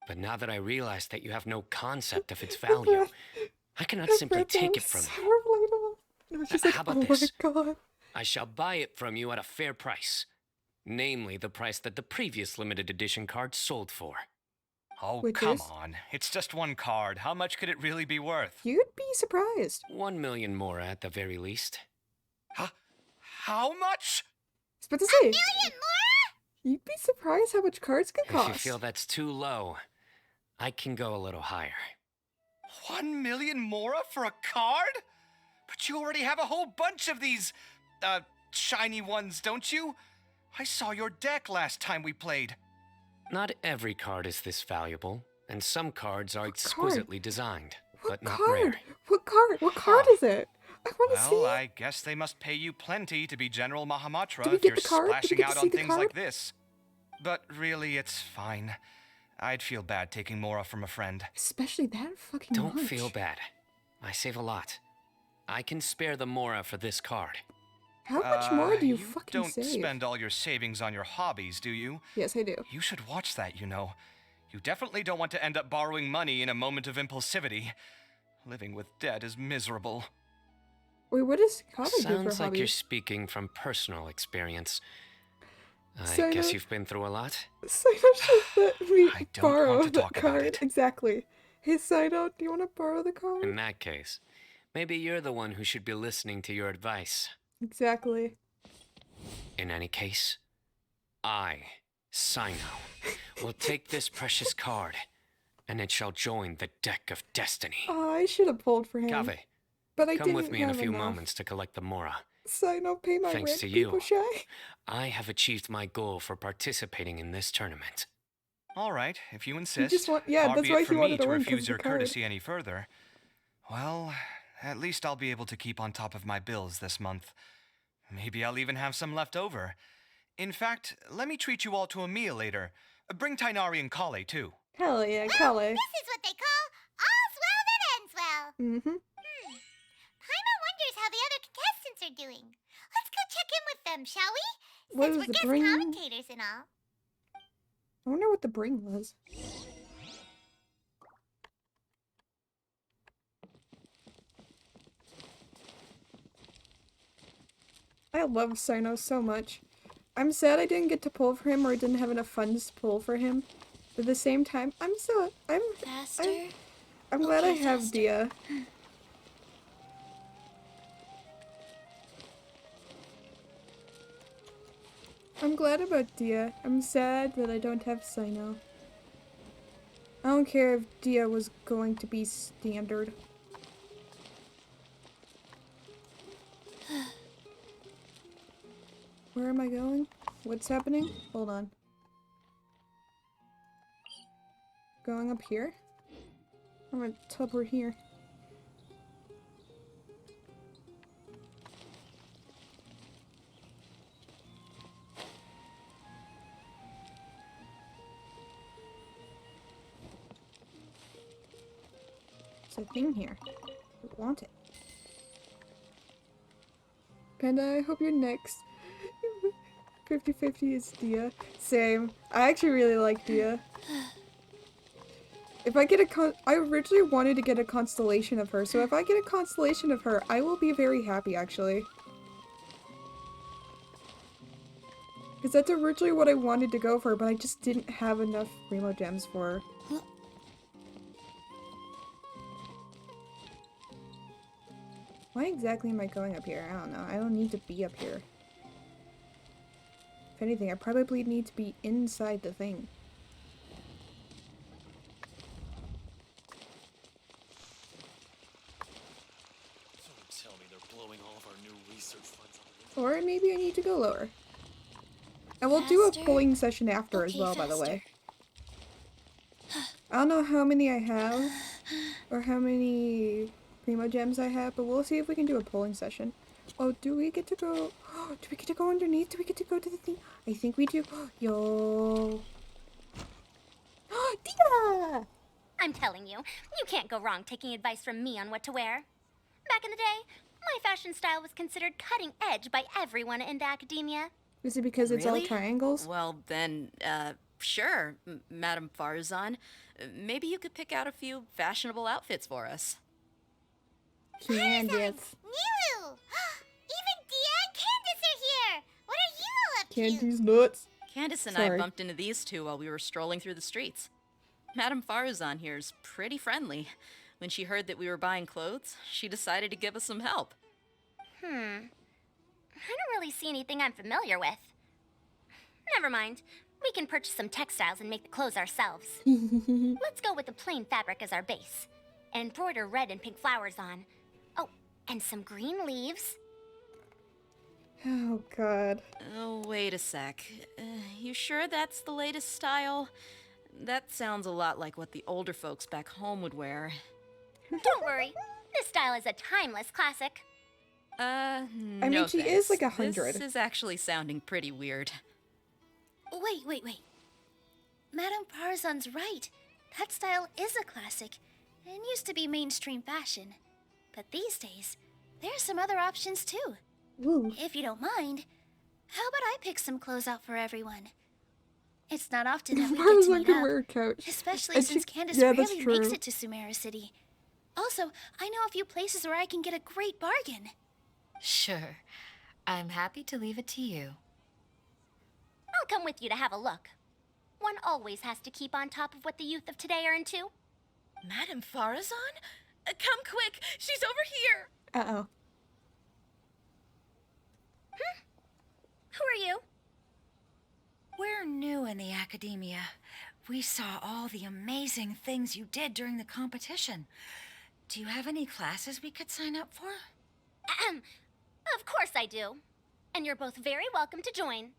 But now that I realize that you have no concept of its value, I cannot simply take it from so you. relatable. No, she's like, How about oh this? my god. I shall buy it from you at a fair price. Namely, the price that the previous limited edition card sold for. Oh, Which come is? on. It's just one card. How much could it really be worth? You'd be surprised. 1 million more at the very least. How much? I was about to say, Million more? you'd be surprised how much cards can If cost. you feel that's too low, I can go a little higher. 1 million mora for a card? But you already have a whole bunch of these, shiny ones, don't you? I saw your deck last time we played. Not every card is this valuable, and some cards are card? exquisitely designed, What but not card? rare. What card? What card is it? I want to see Well, it. I guess they must pay you plenty to be General Mahamatra Did we if get you're the card? Did we splashing get to out see on the things card? like this. But really, it's fine. I'd feel bad taking mora from a friend. Especially that fucking Don't much. feel bad. I save a lot. I can spare the mora for this card. How much more do you You fucking don't save? spend all your savings on your hobbies, do you? Yes, I do. You should watch that, you know. You definitely don't want to end up borrowing money in a moment of impulsivity. Living with debt is miserable. Wait, what does Kava do for Sounds like you're hobbies? speaking from personal experience. I So guess no- you've been through a lot. Saino should let me I don't borrow want to the talk about card. it. Exactly. Hey, Saino, do you want to borrow the card? In that case, maybe you're the one who should be listening to your advice. Exactly. In any case, I, Sino, will take this precious card, and it shall join the deck of destiny. Oh, I should have pulled for him. Kave, But I come didn't with me in a have few enough. moments to collect the mora. Saino, pay my Thanks rent, to you. people shy. I have achieved my goal for participating in this tournament. All right, if you insist. just yeah, far that's be why it for he wanted me to to win, 'cause refuse of your the card. courtesy any further. Well, at least I'll be able to keep on top of my bills this month. Maybe I'll even have some left over. In fact, let me treat you all to a meal later. Bring Tainari and Kale, too. Hell yeah, Kale. This is what they call all's well that ends well. Mm-hmm. Paimon wonders how the other contestants are doing. Let's go check in with them, shall we? What Since is we're the guest bring? commentators and all. I wonder what the bring was. I love Sino so much. I'm sad I didn't get to pull for him or I didn't have enough funds to pull for him. But at the same time, I'm Faster. I'm glad I Okay, have faster. Dia. I'm glad about Dia. I'm sad that I don't have Sino. I don't care if Dia was going to be standard. Where am I going? What's happening? Hold on. Going up here? I'm gonna teleport here. There's a thing here. I want it. Panda, I hope you're next. 50-50 is Dia. Same. I actually really like Dia. If I get I originally wanted to get a constellation of her, so if I get a constellation of her, I will be very happy, actually. Because that's originally what I wanted to go for, but I just didn't have enough Primo Gems for her. Why exactly am I going up here? I don't know. I don't need to be up here. If anything, I probably need to be inside the thing. Don't tell me they're blowing all of our new research funds on it. Or maybe I need to go lower. And we'll do a polling session after as well, by the way. I don't know how many I have, or how many Primo Gems I have, but we'll see if we can do a polling session. Oh, do we get to go? Do we get to go underneath? Do we get to go to the thing? I think we do. Yo. Dia! I'm telling you, you can't go wrong taking advice from me on what to wear. Back in the day, my fashion style was considered cutting edge by everyone in the academia. Is it because it's all Really? triangles? Well, then, sure, Madame Farzan. Maybe you could pick out a few fashionable outfits for us. Candace. Nilu! Even Dia and Candace are here! What are you all up to? Candy's nuts. Candace and Sorry. I bumped into these two while we were strolling through the streets. Madame Farzan here's pretty friendly. When she heard that we were buying clothes, she decided to give us some help. I don't really see anything I'm familiar with. Never mind. We can purchase some textiles and make the clothes ourselves. Let's go with the plain fabric as our base. And embroider red and pink flowers on. Oh, and some green leaves. Oh, God. Oh, wait a sec. You sure that's the latest style? That sounds a lot like what the older folks back home would wear. Don't worry. This style is a timeless classic. I No mean, she thanks. is like 100. This is actually sounding pretty weird. Wait. Madame Farzan's right. That style is a classic and used to be mainstream fashion. But these days, there's some other options too. Ooh. If you don't mind, how about I pick some clothes out for everyone? It's not often that we get to Farzan meet can up, wear a couch. especially And since she- Candace yeah, that's rarely makes true. it to Sumeru City. Also, I know a few places where I can get a great bargain. Sure. I'm happy to leave it to you. I'll come with you to have a look. One always has to keep on top of what the youth of today are into. Madame Farazan? Come quick! She's over here! Uh-oh. Who are you? We're new in the academia. We saw all the amazing things you did during the competition. Do you have any classes we could sign up for? Ahem. Of course I do. And you're both very welcome to join.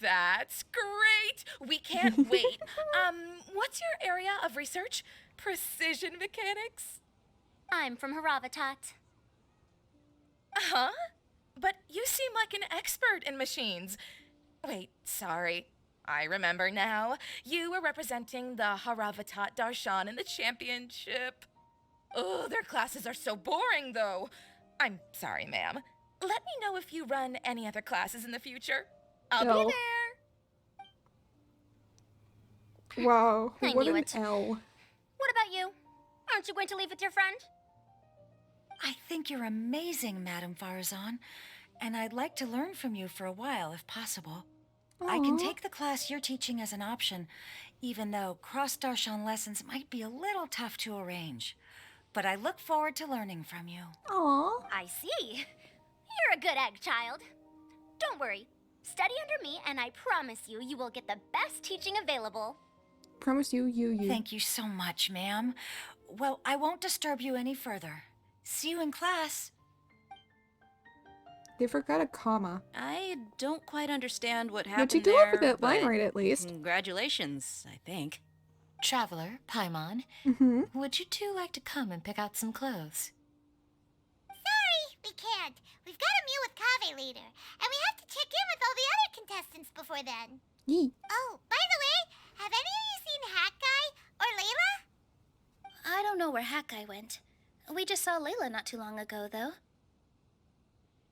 That's great! We can't wait. What's your area of research? Precision mechanics? I'm from Haravatat. Huh? But you seem like an expert in machines. Wait, sorry. I remember now. You were representing the Haravatat Darshan in the championship. Oh, their classes are so boring, though. I'm sorry, ma'am. Let me know if you run any other classes in the future. I'll No. be there. Wow. I What knew an it. L. What about you? Aren't you going to leave with your friend? I think you're amazing, Madame Farazan, and I'd like to learn from you for a while if possible. I can Aw. take the class you're teaching as an option, even though cross-Darshan lessons might be a little tough to arrange. But I look forward to learning from you. Aw. I see. You're a good egg, child. Don't worry. Study under me, and I promise you, you will get the best teaching available. Promise you. Thank you so much, ma'am. Well, I won't disturb you any further. See you in class. They forgot a comma. I don't quite understand what happened But you do there, have that line but right at least. Congratulations, I think. Traveler, Paimon, Mm-hmm. would you two like to come and pick out some clothes? Sorry, we can't. We've got a meal with Kave later, and we have to check in with all the other contestants before then. Yee. Oh, by the way, have any of you seen Hat Guy or Layla? I don't know where Hat Guy went. We just saw Layla not too long ago, though.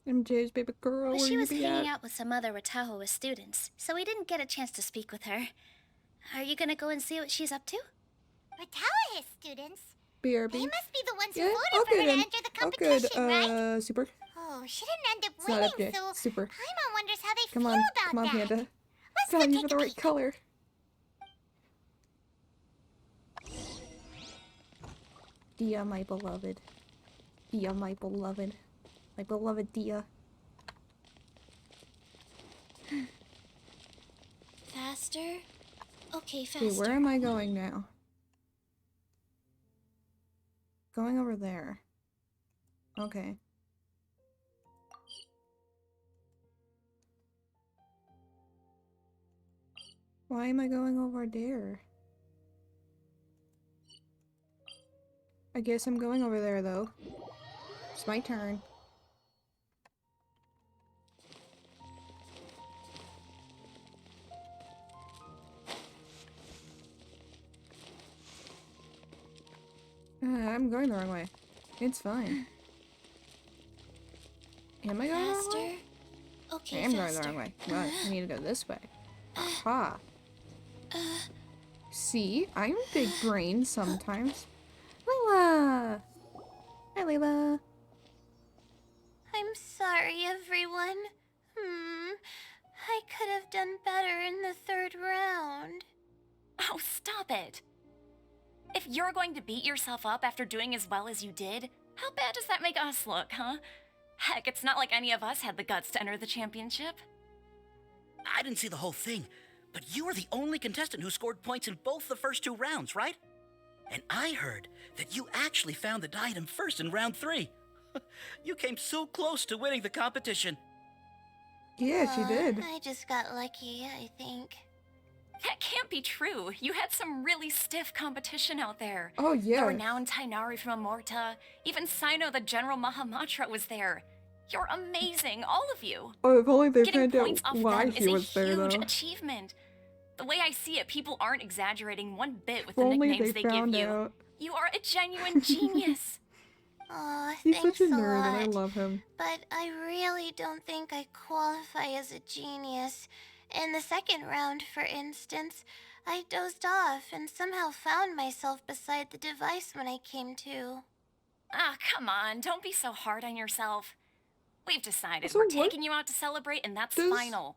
MJ's baby girl. But where she you was be hanging at? out with some other Ratahoa students, so we didn't get a chance to speak with her. Are you gonna go and see what she's up to? Ratawa students? BRB. They must be the ones who Yeah, voted I'll for her get to in. enter the Oh, good. competition, right? Super. Oh, she didn't end up It's not winning, FJ. so Super. Paimon wonders how they Come feel on. about Come on, that. Panda. Let's Got go you take for the a right peek. color. Dia, my beloved. Dia, my beloved. My beloved Dia. Faster? Okay, faster. Okay, where am I going now? Going over there. Okay. Why am I going over there? I guess I'm going over there though. It's my turn. I'm going the wrong way. It's fine. Am I going the wrong way? Okay, I am faster. going the wrong way. Well, I need to go this way. Aha. See? I'm big brain sometimes. Layla! Hi, Layla. I'm sorry, everyone. I could have done better in the 3rd round. Oh, stop it. If you're going to beat yourself up after doing as well as you did, how bad does that make us look, huh? Heck, it's not like any of us had the guts to enter the championship. I didn't see the whole thing, but you were the only contestant who scored points in both the first 2 rounds, right? And I heard that you actually found the diadem first in round 3. You came so close to winning the competition. Yeah, she did. I just got lucky, I think. That can't be true. You had some really stiff competition out there. Oh, yeah. The renowned Tainari from Amorta. Even Sino, the General Mahamatra, was there. You're amazing, all of you. Oh, if only they Getting found out points off why them he is was a there, huge though. achievement. The way I see it, people aren't exaggerating one bit with If the only nicknames they they give found you. out. You are a genuine genius. Aw, He's thanks such a a nerd, and I lot. love him. But I really don't think I qualify as a genius. In the 2nd round, for instance, I dozed off and somehow found myself beside the device when I came to. Ah, come on, don't be so hard on yourself. We've decided So we're what taking you out to celebrate, and that's does- final.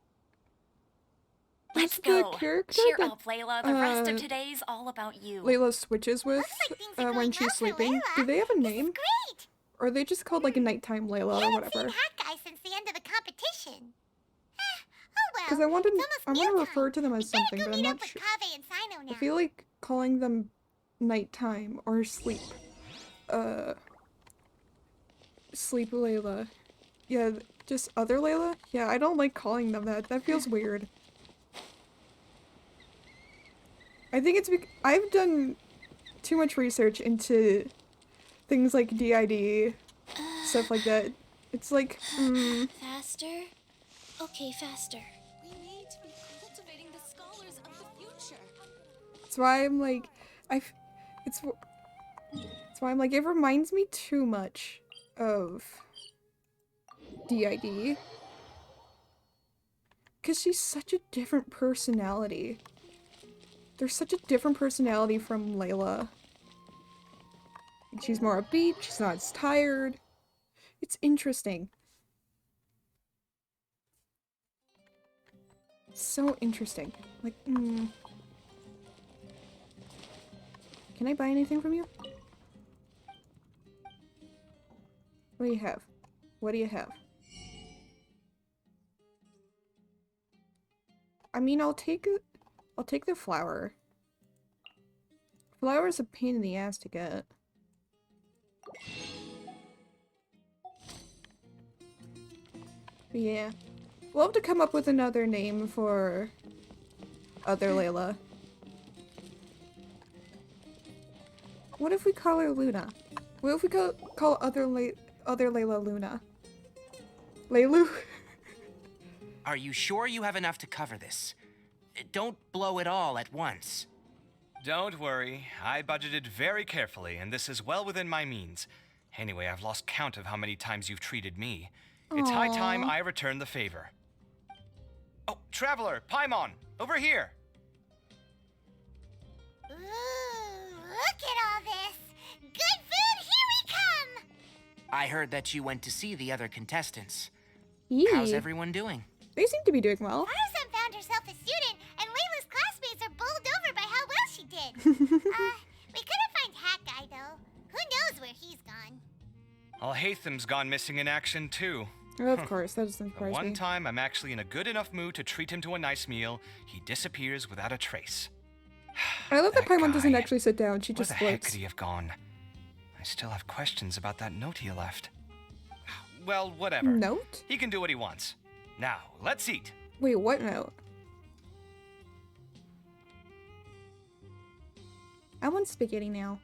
Let's the go. character Cheer that, up, Layla. The rest of today's all about you. Layla switches with when she's sleeping, do they have a name? Great! Or are they just called like a nighttime Layla or whatever? Hat guy since the end of the competition. Oh well. Because I want to mealtime. refer to them as something, but I'm Meet up not with sure. Kaveh and Sino now. I feel like calling them nighttime or sleep. Sleep Layla. Yeah, just other Layla? Yeah, I don't like calling them that. That feels weird. I think it's because I've done too much research into things like DID, stuff like that. It's like, Faster? Okay, faster. We need to be cultivating the scholars of the future. that's why I'm like, that's why I'm like, it reminds me too much of DID. Because she's such a different personality. There's such a different personality from Layla. She's more upbeat, she's not as tired. It's interesting. So interesting. Like, Can I buy anything from you? What do you have? What do you have? I mean, I'll take the flower. Flower's a pain in the ass to get. But yeah. We'll have to come up with another name for other Layla. What if we call her Luna? What if we call other Layla Luna? Laylu? Are you sure you have enough to cover this? Don't blow it all at once. Don't worry, I budgeted very carefully, and this is well within my means. Anyway, I've lost count of how many times you've treated me. It's high time I return the favor. Oh, Traveler, Paimon, over here! Ooh, look at all this! Good food, here we come! I heard that you went to see the other contestants. Yee. How's everyone doing? They seem to be doing well. Faruzan found herself a student, and Layla's classmates are bowled over by how well she did. We couldn't find Hat Guy, though. Who knows where he's gone? Alhatham's gone missing in action too. Of course, that doesn't The surprise one me. time I'm actually in a good enough mood to treat him to a nice meal, he disappears without a trace. I love that That Paimon doesn't guy. actually sit down, she Where just the heck floats. could he have gone? I still have questions about that note he left. Well, whatever. Note? He can do what he wants. Now, let's eat. Wait, what note? I want spaghetti now.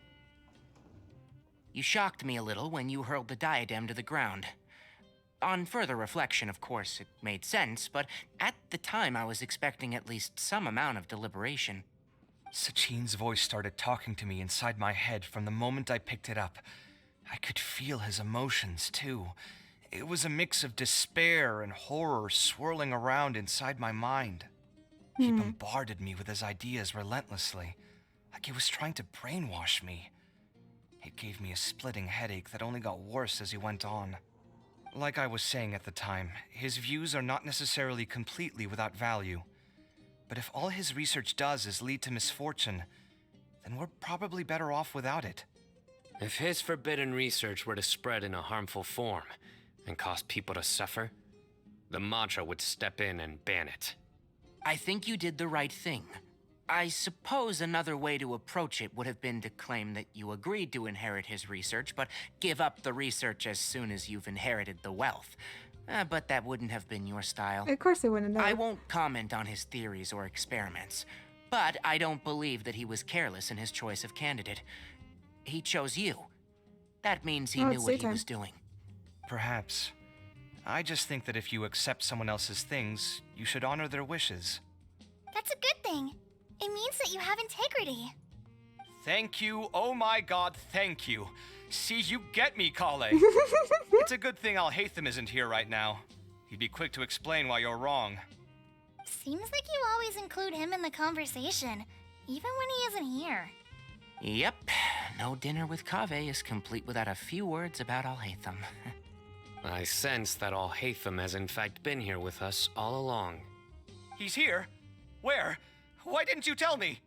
You shocked me a little when you hurled the diadem to the ground. On further reflection, of course, it made sense, but at the time I was expecting at least some amount of deliberation. Sachin's voice started talking to me inside my head from the moment I picked it up. I could feel his emotions, too. It was a mix of despair and horror swirling around inside my mind. He bombarded me with his ideas relentlessly, like he was trying to brainwash me. It gave me a splitting headache that only got worse as he went on. Like I was saying at the time, his views are not necessarily completely without value. But if all his research does is lead to misfortune, then we're probably better off without it. If his forbidden research were to spread in a harmful form and cause people to suffer, the Mantra would step in and ban it. I think you did the right thing. I suppose another way to approach it would have been to claim that you agreed to inherit his research, but give up the research as soon as you've inherited the wealth. But that wouldn't have been your style. Of course they wouldn't know. I won't comment on his theories or experiments, but I don't believe that he was careless in his choice of candidate. He chose you. That means he knew what he was doing. Perhaps. I just think that if you accept someone else's things, you should honor their wishes. That's a good thing. It means that you have integrity. Thank you, oh my god, thank you. See, you get me, Kale. It's a good thing Alhaitham isn't here right now. He'd be quick to explain why you're wrong. Seems like you always include him in the conversation, even when he isn't here. Yep, no dinner with Kaveh is complete without a few words about Alhaitham. I sense that Alhaitham has in fact been here with us all along. He's here? Where? Why didn't you tell me?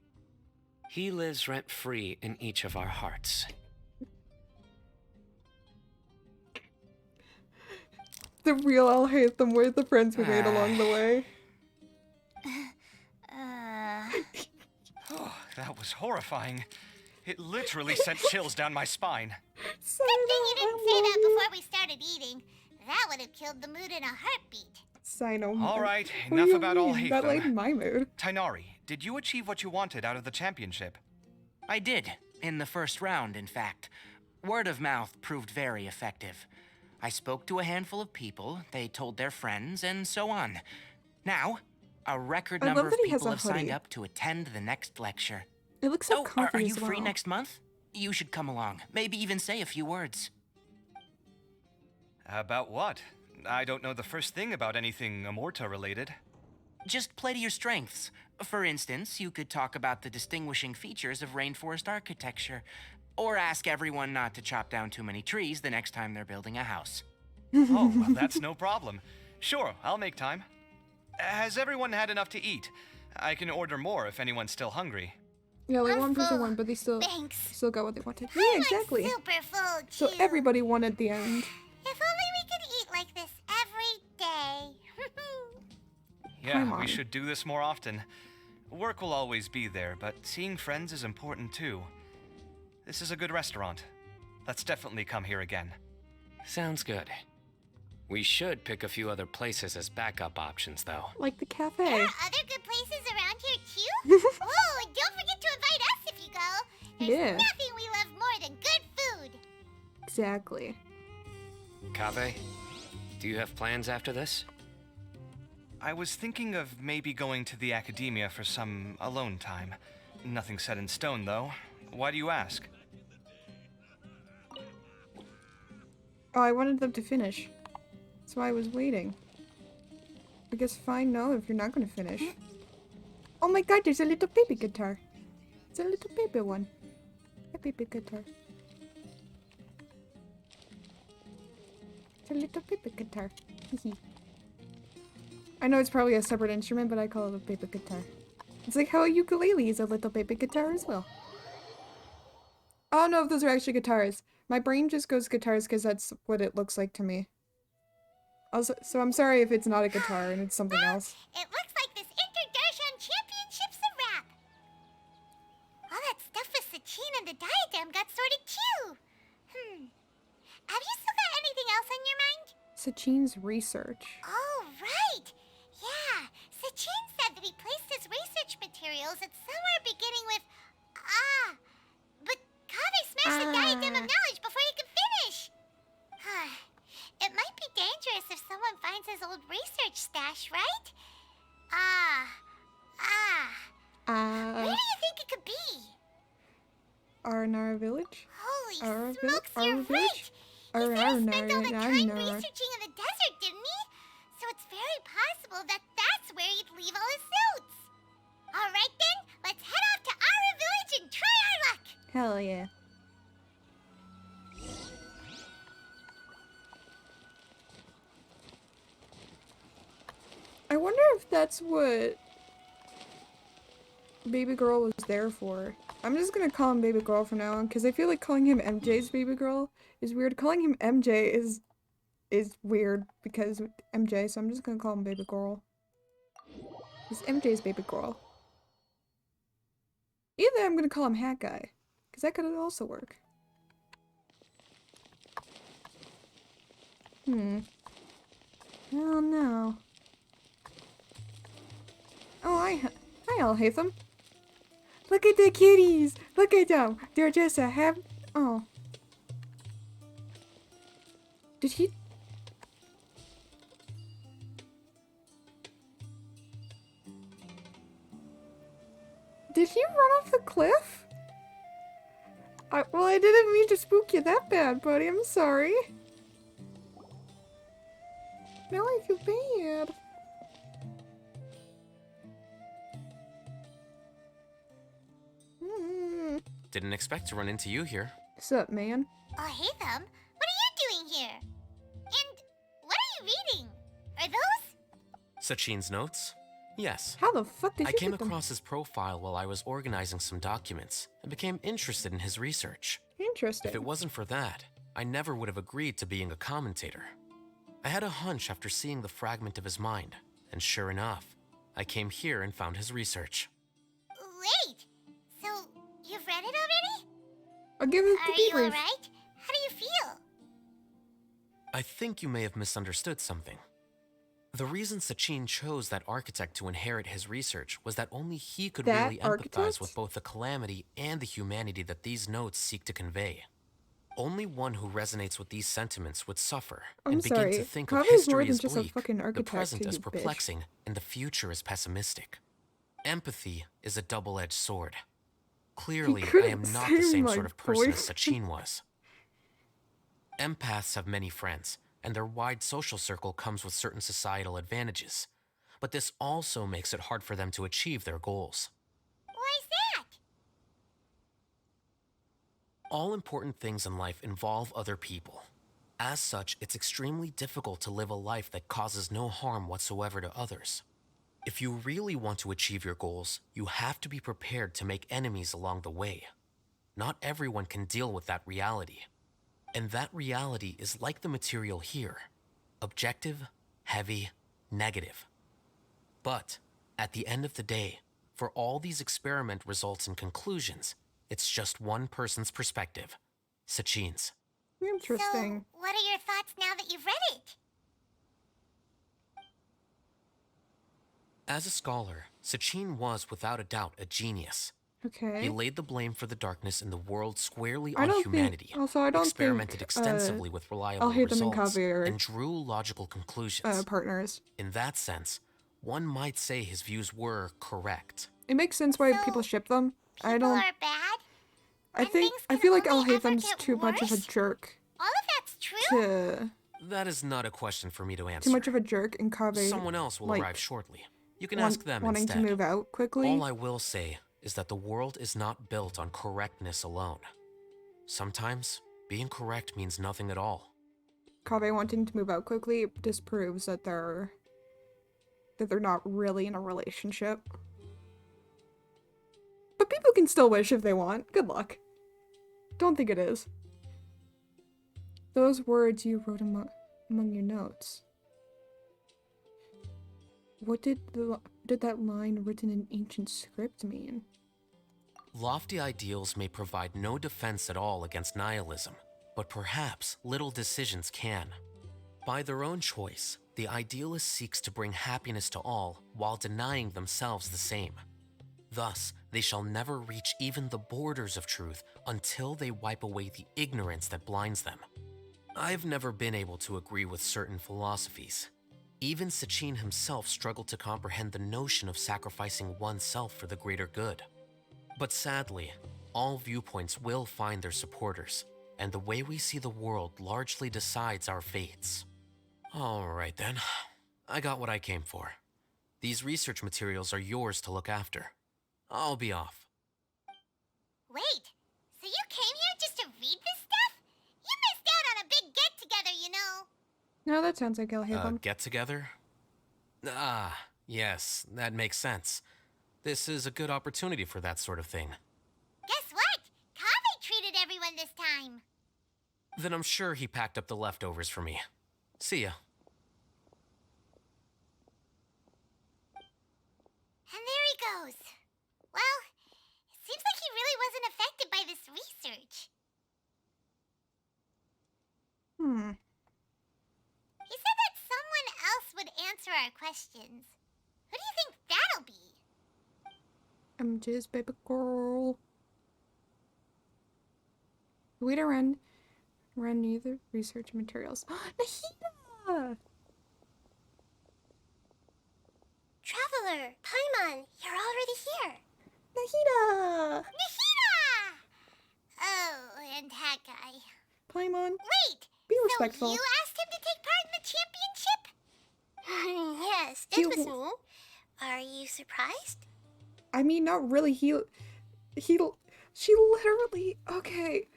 He lives rent-free in each of our hearts. The real Alhaitham, where the friends we made along the way. Oh, that was horrifying. It literally sent chills down my spine. Good thing you didn't say that before we started eating. That would have killed the mood in a heartbeat. Sino. All right, What enough do you about mean? That Alhaitham. lightened my mood. Tainari, did you achieve what you wanted out of the championship? I did, in the first round, in fact. Word of mouth proved very effective. I spoke to a handful of people, they told their friends, and so on. Now, a record number of people have signed up to attend the next lecture. It looks so are comfy you as free well. next month? You should come along. Maybe even say a few words. About what? I don't know the first thing about anything Amorta related. Just play to your strengths. For instance, you could talk about the distinguishing features of rainforest architecture, or ask everyone not to chop down too many trees the next time they're building a house. Oh, well, that's no problem. Sure, I'll make time. Has everyone had enough to eat? I can order more if anyone's still hungry. Yeah, like I'm one person full. won, but they still got what they wanted. Yeah, I'm exactly. Like super full, So too. everybody won at the end. If only we could eat like this every day. Yeah, Come we on. should do this more often. Work will always be there, but seeing friends is important too. This is a good restaurant. Let's definitely come here again. Sounds good. We should pick a few other places as backup options, though. Like the There cafe. are other good places around here too. Oh, and don't forget to invite us if you go. There's Yeah. nothing we love more than good food. Exactly. Kaveh, do you have plans after this? I was thinking of maybe going to the academia for some alone time. Nothing set in stone, though. Why do you ask? Oh, I wanted them to finish. That's why I was waiting. I guess fine, no, if you're not gonna finish. Oh my god, there's a little baby guitar. It's a little baby one. A baby guitar. It's a little baby guitar. Hehe. I know it's probably a separate instrument, but I call it a baby guitar. It's like how a ukulele is a little baby guitar as well. I don't know if those are actually guitars. My brain just goes guitars because that's what it looks like to me. Also, so I'm sorry if it's not a guitar and it's something else. It looks like this Inter-Darshan Championship's a wrap. All that stuff with Sachin and the diadem got sorted too. Have you still got anything else on your mind? Sachin's research. Oh, right. Yeah, Sachin said that he placed his research materials at somewhere beginning with but Kave smashed the diadem of knowledge before he could finish. It might be dangerous if someone finds his old research stash, right? Where do you think it could be? Arnara village? Holy smokes, you're right! He said he spent all the time researching in the desert, didn't he? So it's very possible that that's where he'd leave all his suits. Alright then, let's head off to Ara village and try our luck! Hell yeah. I wonder if that's what baby girl was there for. I'm just gonna call him baby girl from now on because I feel like calling him MJ's baby girl is weird. Calling him MJ is weird because MJ, so I'm just gonna call him baby girl. It's MJ's baby girl. Either I'm gonna call him hat guy because that could also work. Oh no. Oh, hi Alhaitham. Look at the kitties! Look at them! They're just a happy. Oh. Did he? Did he run off the cliff? Well, I didn't mean to spook you that bad, buddy. I'm sorry. Now I feel bad. Didn't expect to run into you here. What's up, man? Oh, hey, Thumb. What are you doing here? And what are you reading? Are those? Sachin's notes? Yes. How the fuck did I you came get them? across his profile while I was organizing some documents and became interested in his research. Interesting. If it wasn't for that, I never would have agreed to being a commentator. I had a hunch after seeing the fragment of his mind, and sure enough, I came here and found his research. Wait! So, you've read it already? I'll give it the Are you debrief. alright? How do you feel? I think you may have misunderstood something. The reason Sachin chose that architect to inherit his research was that only he could That really architect? empathize with both the calamity and the humanity that these notes seek to convey. Only one who resonates with these sentiments would suffer I'm and begin sorry. to think of Kaveh's more history than as just a bleak, fucking the architect, present you as bitch. perplexing, and the future as pessimistic. Empathy is a double-edged sword. Clearly, I am not the same sort of person as Sachin was. Empaths have many friends, and their wide social circle comes with certain societal advantages. But this also makes it hard for them to achieve their goals. Why's that? All important things in life involve other people. As such, it's extremely difficult to live a life that causes no harm whatsoever to others. If you really want to achieve your goals, you have to be prepared to make enemies along the way. Not everyone can deal with that reality. And that reality is like the material here. Objective, heavy, negative. But, at the end of the day, for all these experiment results and conclusions, it's just one person's perspective. Sachin's. Interesting. So, what are your thoughts now that you've read it? As a scholar, Sachin was without a doubt a genius. Okay. He laid the blame for the darkness in the world squarely I on don't humanity, think. Also, I don't experimented think. extensively with reliable Alhaitham and results, Kaveh are and drew logical conclusions. partners. In that sense, one might say his views were correct. It makes sense why people ship them. I don't. Are bad? I feel like Alhaitham's too much of a jerk All of that's true? to. That is not a question for me to answer. Too much of a jerk, and Kaveh. Someone else will like, arrive shortly. You can ask them wanting instead. to move out quickly. All I will say is that the world is not built on correctness alone. Sometimes, being correct means nothing at all. Kaveh wanting to move out quickly disproves that they're not really in a relationship. But people can still wish if they want. Good luck. Don't think it is. those words you wrote among your notes. What did that line written in ancient script mean? Lofty ideals may provide no defense at all against nihilism, but perhaps little decisions can. By their own choice, the idealist seeks to bring happiness to all while denying themselves the same. Thus, they shall never reach even the borders of truth until they wipe away the ignorance that blinds them. I've never been able to agree with certain philosophies. Even Sachin himself struggled to comprehend the notion of sacrificing oneself for the greater good. But sadly, all viewpoints will find their supporters, and the way we see the world largely decides our fates. All right then, I got what I came for. These research materials are yours to look after. I'll be off. Wait, so you came here just to read this stuff? You missed out on a big get-together, you know. No, that sounds like I'll hate them. Get together? Ah, yes, that makes sense. This is a good opportunity for that sort of thing. Guess what? Kaveh treated everyone this time. Then I'm sure he packed up the leftovers for me. See ya. And there he goes. Well, it seems like he really wasn't affected by this research. He said that someone else would answer our questions. Who do you think that'll be? MJ's baby girl. Way to run neither research materials. Nahida! Traveler, Paimon, you're already here. Nahida! Nahida! Oh, and that guy. Paimon, Wait! be respectful. So you asked him to take part in the championship? Yes, it was me. Are you surprised? I mean, not really. She literally, okay.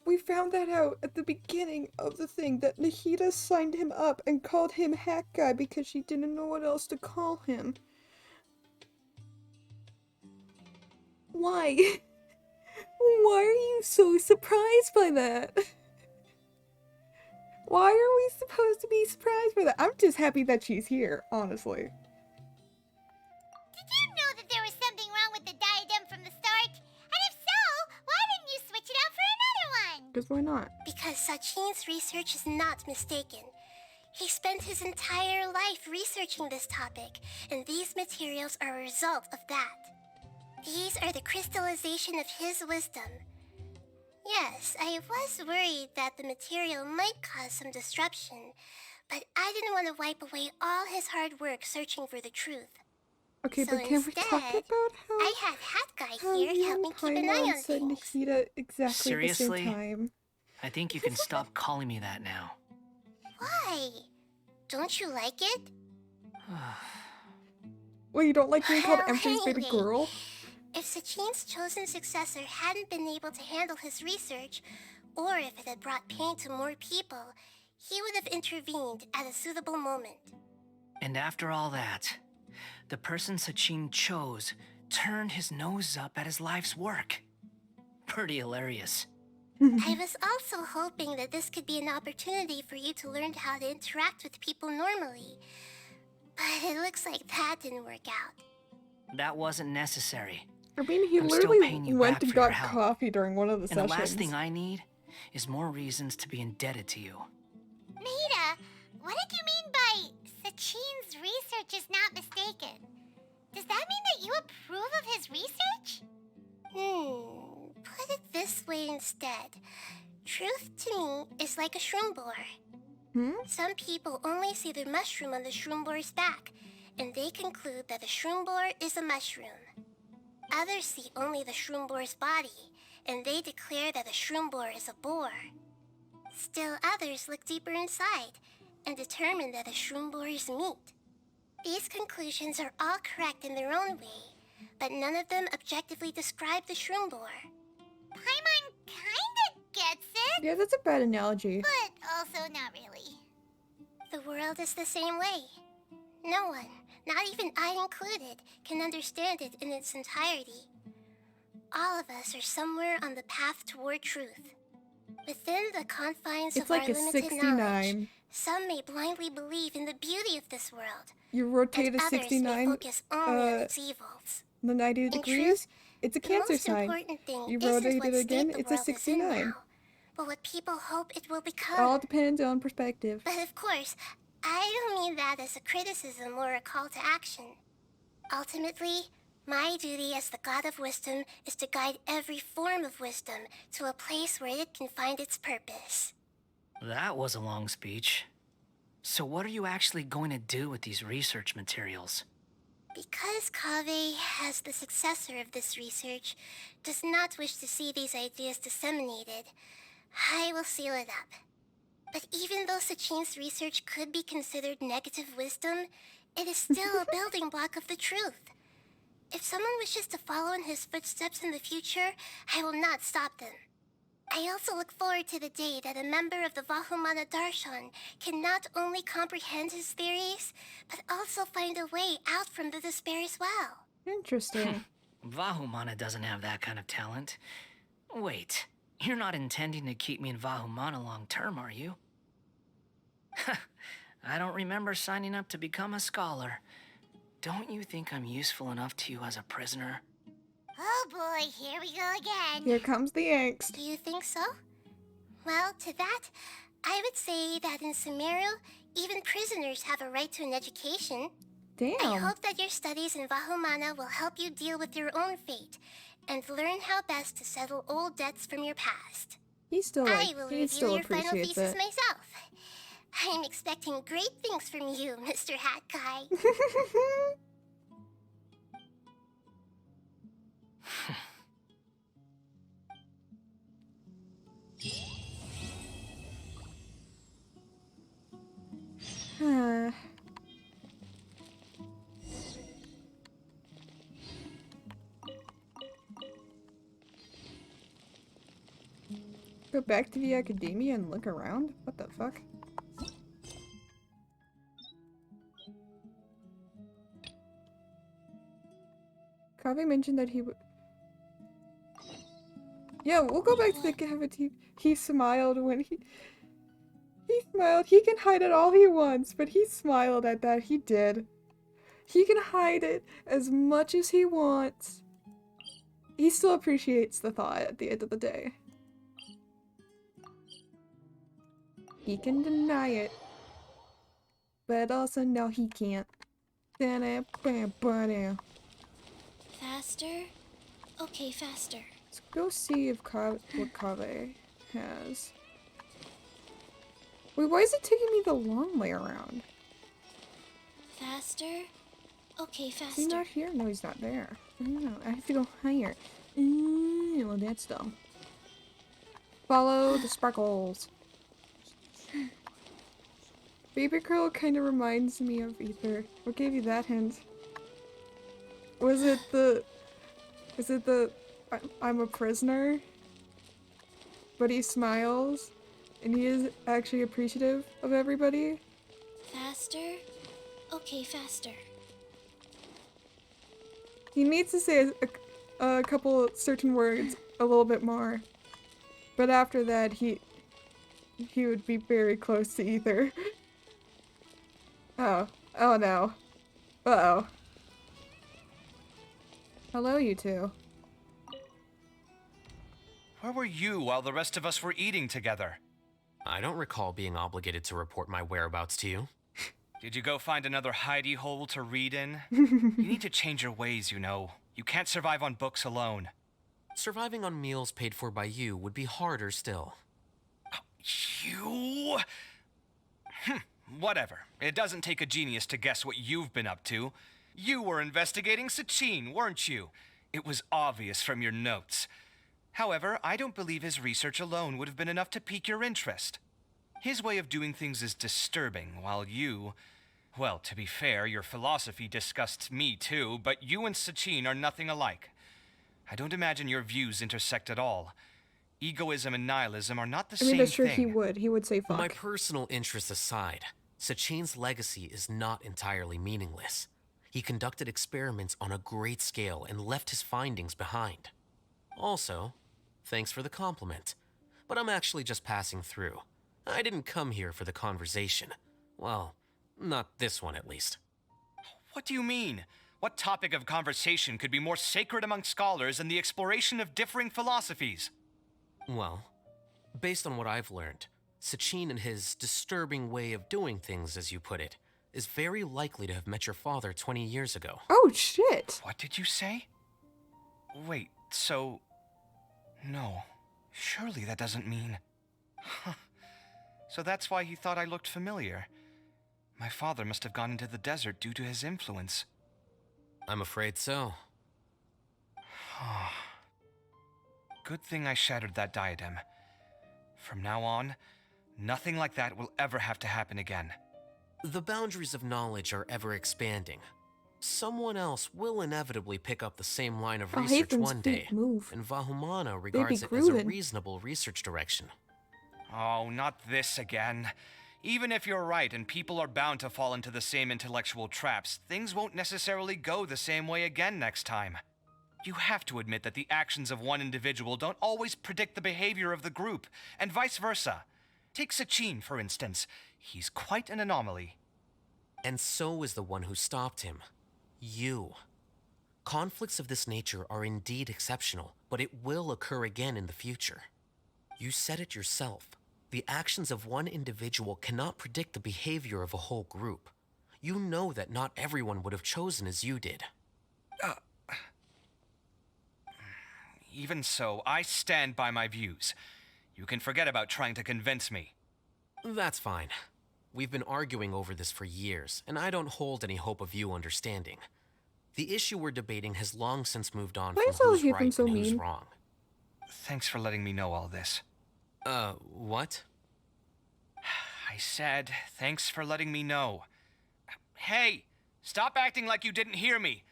We found that out at the beginning of the thing, that Nahida signed him up and called him Hack Guy because she didn't know what else to call him. Why? Why are you so surprised by that? Why are we supposed to be surprised by that? I'm just happy that she's here, honestly. Did you know that there was something wrong with the diadem from the start? And if so, why didn't you switch it out for another one? Because why not? Because Sachin's research is not mistaken. He spent his entire life researching this topic, and these materials are a result of that. These are the crystallization of his wisdom. Yes, I was worried that the material might cause some disruption, but I didn't want to wipe away all his hard work searching for the truth. Okay, So but can we talk instead, about how I had Hat Guy how here you help and me keep an eye Paimon on said things. Nahida exactly at the Seriously? same time? I think you can stop calling me that now. Why? Don't you like it? Well, you don't like being called Well, MJ's baby anyway, girl? If Sachin's chosen successor hadn't been able to handle his research, or if it had brought pain to more people, he would have intervened at a suitable moment. And after all that, the person Sachin chose turned his nose up at his life's work. Pretty hilarious. I was also hoping that this could be an opportunity for you to learn how to interact with people normally. But it looks like that didn't work out. That wasn't necessary. I mean, he I'm still literally paying you went back and for your got help. coffee during one of the And sessions. the last thing I need is more reasons to be indebted to you. Nahida, what did you mean by Sachin's research is not mistaken? Does that mean that you approve of his research? Put it this way instead. Truth to me is like a shroom boar. Some people only see the mushroom on the shroom boar's back, and they conclude that the shroom boar is a mushroom. Others see only the shroom boar's body, and they declare that the shroom boar is a boar. Still others look deeper inside, and determine that the shroom boar is meat. These conclusions are all correct in their own way, but none of them objectively describe the shroom boar. Paimon kinda gets it. Yeah, that's a bad analogy. But also not really. The world is the same way. No one, not even I included, can understand it in its entirety. All of us are somewhere on the path toward truth. Within the confines It's of like our a limited knowledge, 69. some may blindly believe in the beauty of this world, You rotate and a others may 69 focus only on its evils. the 90 In degrees, truth, it's a the Cancer most sign. important thing You isn't rotate what it again, state the it's a world is in 69. now, but what people hope it will become. All depends on perspective. But of course, I don't mean that as a criticism or a call to action. Ultimately, my duty as the God of Wisdom is to guide every form of wisdom to a place where it can find its purpose. That was a long speech. So what are you actually going to do with these research materials? Because Kaveh, as the successor of this research, does not wish to see these ideas disseminated, I will seal it up. But even though Sachin's research could be considered negative wisdom, it is still a building block of the truth. If someone wishes to follow in his footsteps in the future, I will not stop them. I also look forward to the day that a member of the Vahumana Darshan can not only comprehend his theories, but also find a way out from the despair as well. Interesting. Vahumana doesn't have that kind of talent. Wait, you're not intending to keep me in Vahumana long term, are you? I don't remember signing up to become a scholar. Don't you think I'm useful enough to you as a prisoner? Oh boy, here we go again. Here comes the angst. Do you think so? Well, to that, I would say that in Sumeru, even prisoners have a right to an education. Damn. I hope that your studies in Vahumana will help you deal with your own fate and learn how best to settle old debts from your past. He still I will review still your final appreciates thesis it. myself. I'm expecting great things from you, Mr. Hat Guy. Go back to the academia and look around? What the fuck? Kaveh mentioned that he would. Yeah, we'll go back to the cavity. He smiled when he smiled. He can hide it all he wants, but he smiled at that. He did. He can hide it as much as he wants. He still appreciates the thought at the end of the day. He can deny it, but also no, he can't. Faster? Okay, faster. Let's go see if what Kaveh has. Wait, why is it taking me the long way around? Faster? Okay, faster. Is he not here? No, he's not there. No, I have to go higher. Well, that's dumb. Follow the sparkles. Baby Girl kind of reminds me of Ether. What gave you that hint? Was it the I'm a prisoner? But he smiles, and he is actually appreciative of everybody. Faster? Okay, faster. He needs to say a couple certain words a little bit more. But after that, he would be very close to Ether. Oh. Oh no. Uh-oh. Hello, you two. Where were you while the rest of us were eating together? I don't recall being obligated to report my whereabouts to you. Did you go find another hidey hole to read in? You need to change your ways, you know. You can't survive on books alone. Surviving on meals paid for by you would be harder still. You? Whatever. It doesn't take a genius to guess what you've been up to. You were investigating Sachin, weren't you? It was obvious from your notes. However, I don't believe his research alone would have been enough to pique your interest. His way of doing things is disturbing, while you... Well, to be fair, your philosophy disgusts me too, but you and Sachin are nothing alike. I don't imagine your views intersect at all. Egoism and nihilism are not the same thing. that's true, he would. He would say fuck. My personal interests aside, Sachin's legacy is not entirely meaningless. He conducted experiments on a great scale and left his findings behind. Also, thanks for the compliment, but I'm actually just passing through. I didn't come here for the conversation. Well, not this one at least. What do you mean? What topic of conversation could be more sacred among scholars than the exploration of differing philosophies? Well, based on what I've learned, Sachin and his disturbing way of doing things, as you put it, is very likely to have met your father 20 years ago. Oh, shit! What did you say? Wait, so... No. Surely that doesn't mean... So that's why he thought I looked familiar. My father must have gone into the desert due to his influence. I'm afraid so. Good thing I shattered that diadem. From now on, nothing like that will ever have to happen again. The boundaries of knowledge are ever expanding. Someone else will inevitably pick up the same line of research one day, and Vahumana regards it as a reasonable research direction. Oh, not this again. Even if you're right and people are bound to fall into the same intellectual traps, things won't necessarily go the same way again next time. You have to admit that the actions of one individual don't always predict the behavior of the group, and vice versa. Take Sachin, for instance. He's quite an anomaly. And so is the one who stopped him. You. Conflicts of this nature are indeed exceptional, but it will occur again in the future. You said it yourself. The actions of one individual cannot predict the behavior of a whole group. You know that not everyone would have chosen as you did. Even so, I stand by my views. You can forget about trying to convince me. That's fine. We've been arguing over this for years, and I don't hold any hope of you understanding. The issue we're debating has long since moved on from who's right and who's wrong. Thanks for letting me know all this. What? I said, thanks for letting me know. Hey, stop acting like you didn't hear me.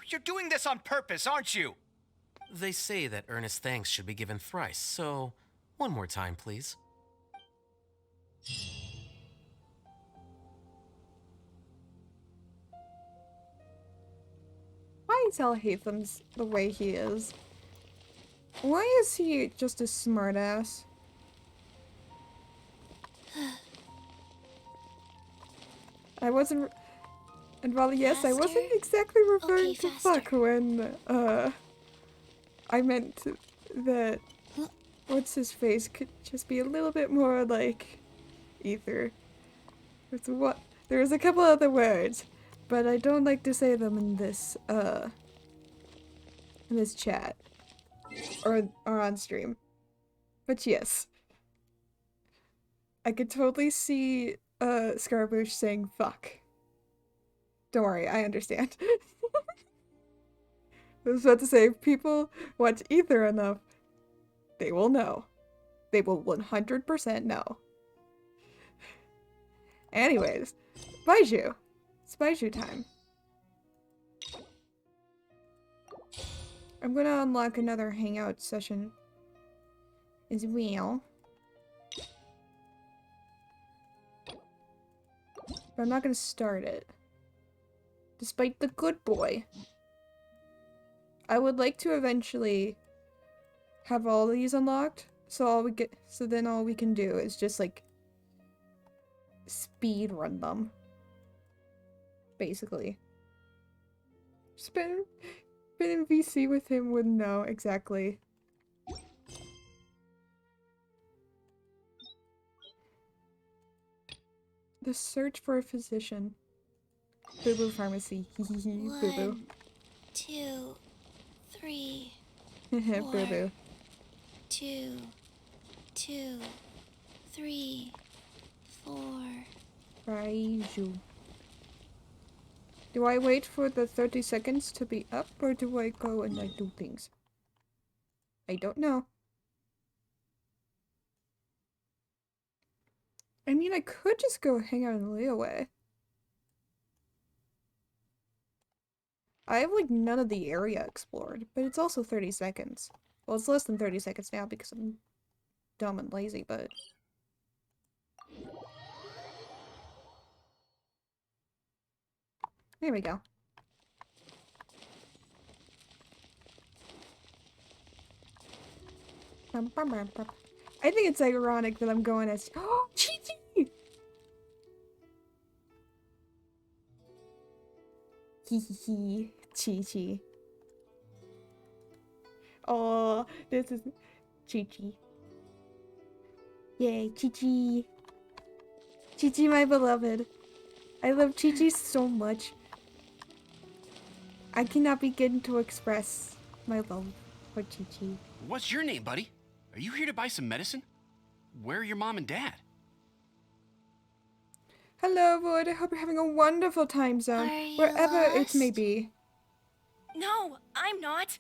You're doing this on purpose, aren't you? They say that earnest thanks should be given thrice, so one more time, please. Why is Alhatham's the way he is? Why is he just a smartass? I wasn't... And while yes, I wasn't exactly referring to fuck when, I meant that what's-his-face could just be a little bit more like Ether. There's a couple other words, but I don't like to say them in this chat. Or on stream. But yes. I could totally see Scaramouche saying fuck. Don't worry, I understand. I was about to say, if people watch Ether enough, they will know. They will 100% know. Anyways, Baiju. It's Baiju time. I'm gonna unlock another hangout session as well. But I'm not gonna start it. Despite the good boy. I would like to eventually have all these unlocked, so then all we can do is just like speed run them. Basically. Just been in VC with him would know exactly. The search for a physician. Boo Boo Pharmacy. Boo Boo. 1, 2, 3, Boo 4. Boo. 2, 2, 3, 4. Baiju. Do I wait for the 30 seconds to be up, or do I go and I do things? I don't know. I mean, I could just go hang out in Leeway. I have, like, none of the area explored, but it's also 30 seconds. Well, it's less than 30 seconds now because I'm dumb and lazy, but... There we go. I think it's ironic that I'm going as Chi-Chi! Hee hee hee. Chi-Chi. Oh, this is Chi-Chi. Yay, Chi-Chi. Chi-Chi, my beloved. I love Chi-Chi so much. I cannot begin to express my love for Chi-Chi. What's your name, buddy? Are you here to buy some medicine? Where are your mom and dad? Hello, Wood. I hope you're having a wonderful time zone, wherever it may be. No, I'm not.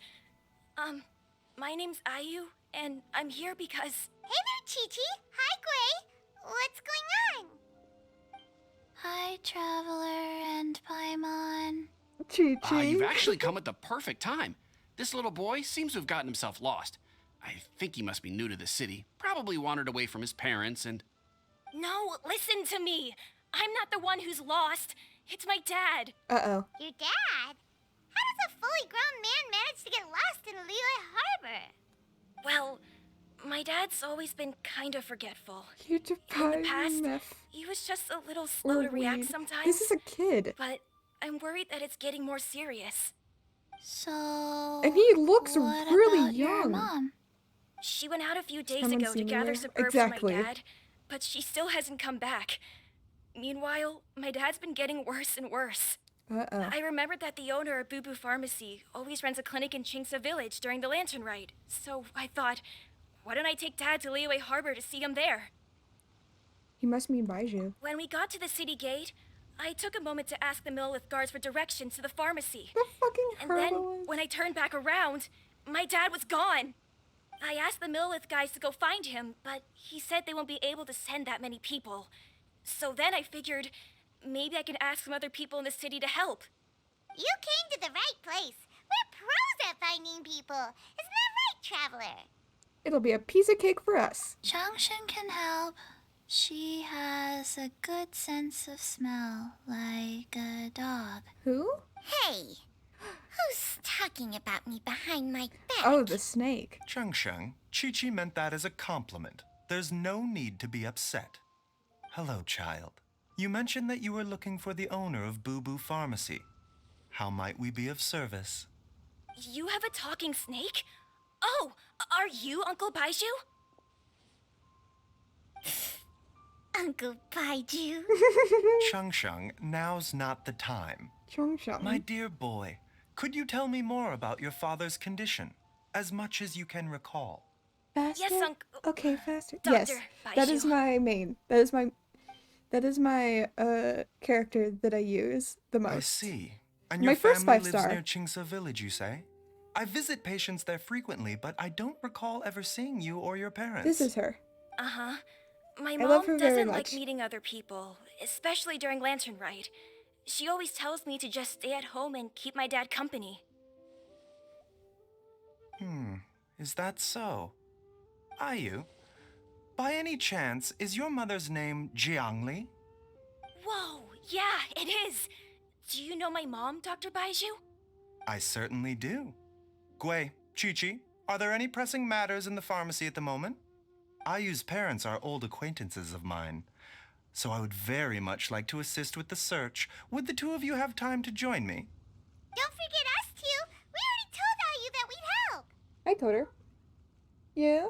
My name's Ayu, and I'm here because... Hey there, Chi-Chi. Hi, Gray. What's going on? Hi, Traveler and Paimon. Chi-Chi. You've actually come at the perfect time. This little boy seems to have gotten himself lost. I think he must be new to the city. Probably wandered away from his parents and... No, listen to me. I'm not the one who's lost. It's my dad. Uh-oh. Your dad? How does a fully grown man manage to get lost in Liyue Harbor? Well, my dad's always been kind of forgetful. You In the past, he was just a little slow to react sometimes. This is a kid. But I'm worried that it's getting more serious. So... And he looks what really about your young. mom? She went out a few days Someone ago to seen gather her? some herbs Exactly. for my dad, but she still hasn't come back. Meanwhile, my dad's been getting worse and worse. Uh-oh. I remembered that the owner of Boo Boo Pharmacy always runs a clinic in Chingsa Village during the Lantern Ride, so I thought, why don't I take Dad to Liyue Harbor to see him there? He must mean Baiju. When we got to the city gate, I took a moment to ask the Millith guards for directions to the pharmacy. The fucking And then, herbalists. when I turned back around, my dad was gone. I asked the Millith guys to go find him, but he said they won't be able to send that many people. So then I figured, maybe I can ask some other people in the city to help. You came to the right place. We're pros at finding people. Isn't that right, Traveler? It'll be a piece of cake for us. Changshan can help. She has a good sense of smell, like a dog. Who? Hey, who's talking about me behind my back? Oh, the snake. Cheng, Chi-Chi meant that as a compliment. There's no need to be upset. Hello, child. You mentioned that you were looking for the owner of Boo Boo Pharmacy. How might we be of service? You have a talking snake? Oh, are you Uncle Baiju? Uncle Baiju. Cheng, now's not the time. Cheng. My dear boy, could you tell me more about your father's condition? As much as you can recall. Faster? Yes, Uncle. Okay, faster. Dr. Yes, that is Baiju. my main. That is my character that I use the most. I see. And My your first family 5 lives star. near Chingsa Village, you say? I visit patients there frequently, but I don't recall ever seeing you or your parents. This is her. Uh-huh. My I mom love her very doesn't much. like meeting other people, especially during Lantern Ride. She always tells me to just stay at home and keep my dad company. Is that so? Ayu, by any chance, is your mother's name Jiangli? Whoa, yeah, it is. Do you know my mom, Dr. Baiju? I certainly do. Gui, Chi-Chi, are there any pressing matters in the pharmacy at the moment? Ayu's parents are old acquaintances of mine, so I would very much like to assist with the search. Would the two of you have time to join me? Don't forget us two. We already told Ayu that we'd help. I told her. Yeah?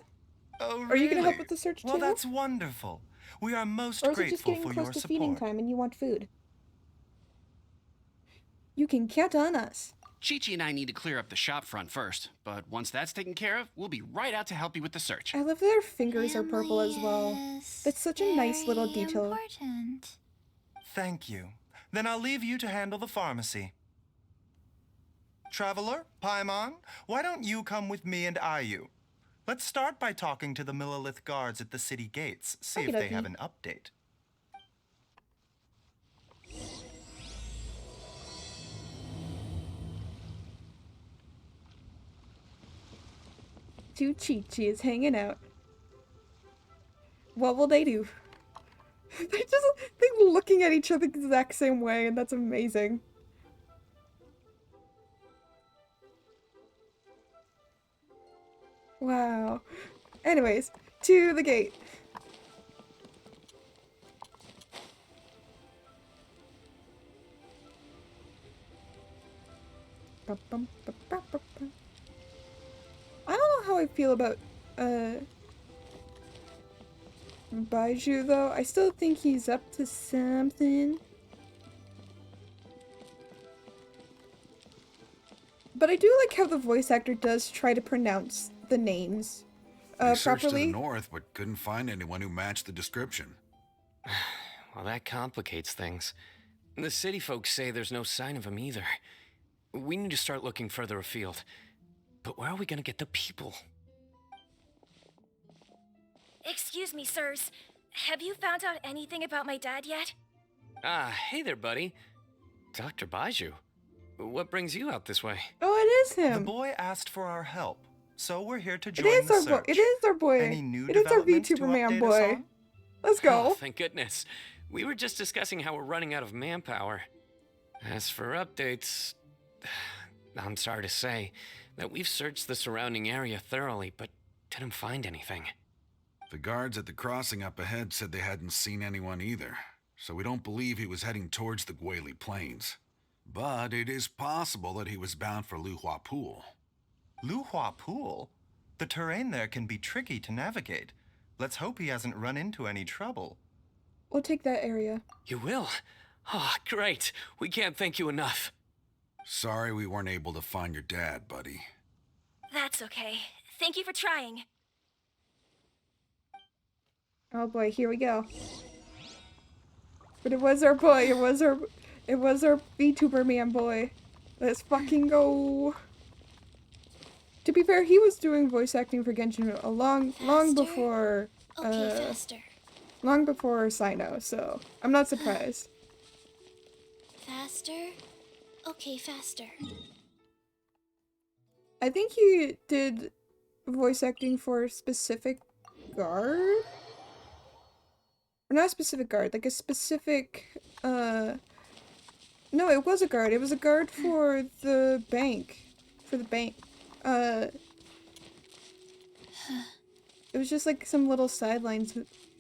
Oh, Are you gonna help really? with the search Well, too? that's wonderful. We are most Or is it just grateful getting for close your to feeding support. time and you want food? You can count on us. Chi-Chi and I need to clear up the shop front first, but once that's taken care of, we'll be right out to help you with the search. I love that her fingers are purple as well. That's such a nice little Very detail. important. Thank you. Then I'll leave you to handle the pharmacy. Traveler, Paimon, why don't you come with me and Ayu? Let's start by talking to the Millilith guards at the city gates, see if they Okey-dokey. have an update. Two Chi-Chis hanging out. What will they do? They're looking at each other the exact same way, and that's amazing. Wow. Anyways, to the gate. I don't know how I feel about Baiju though. I still think he's up to something. But I do like how the voice actor does try to pronounce the names They searched to the properly. north, but couldn't find anyone who matched the description. Well, that complicates things. The city folks say there's no sign of him either. We need to start looking further afield. But where are we gonna get the people? Excuse me, sirs. Have you found out anything about my dad yet? Ah, hey there, buddy. Dr. Baiju. What brings you out this way? Oh, it is The him. boy asked for our help, so we're here to It join is the our boy. search. It is our boy. Any new It is our developments to VTuber man update us boy. on? Let's go. Oh, thank goodness. We were just discussing how we're running out of manpower. As for updates, I'm sorry to say that we've searched the surrounding area thoroughly, but didn't find anything. The guards at the crossing up ahead said they hadn't seen anyone either, so we don't believe he was heading towards the Guili Plains. But it is possible that he was bound for Luhua Pool. Luhua Pool? The terrain there can be tricky to navigate. Let's hope he hasn't run into any trouble. We'll take that area. You will? Oh, great. We can't thank you enough. Sorry we weren't able to find your dad, buddy. That's okay. Thank you for trying. Oh boy, here we go. But it was our boy. It was our VTuber man boy. Let's fucking go. To be fair, he was doing voice acting for Genshin long before faster. long before Sino, so I'm not surprised. Faster? Okay, faster. I think he did voice acting for a specific guard? Or not a specific guard, like a specific, no, it was a guard. It was a guard for the bank. It was just like some little sidelines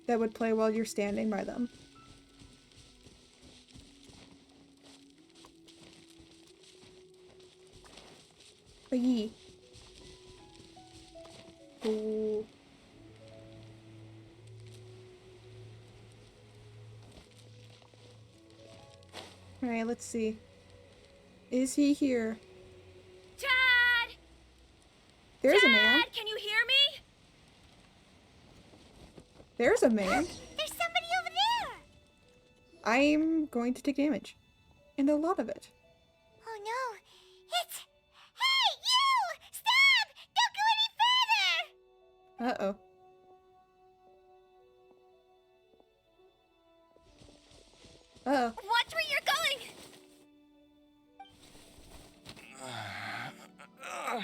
that would play while you're standing by them. Yee. Oh. Alright, let's see. Is he here? Dad! There's Dad, a man. Can you hear me? There's a man. There's somebody over there! I'm going to take damage. And a lot of it. Oh no! It's... Hey, you! Stop! Don't go any further! Uh-oh. Uh-oh. Watch where you're going! Oh,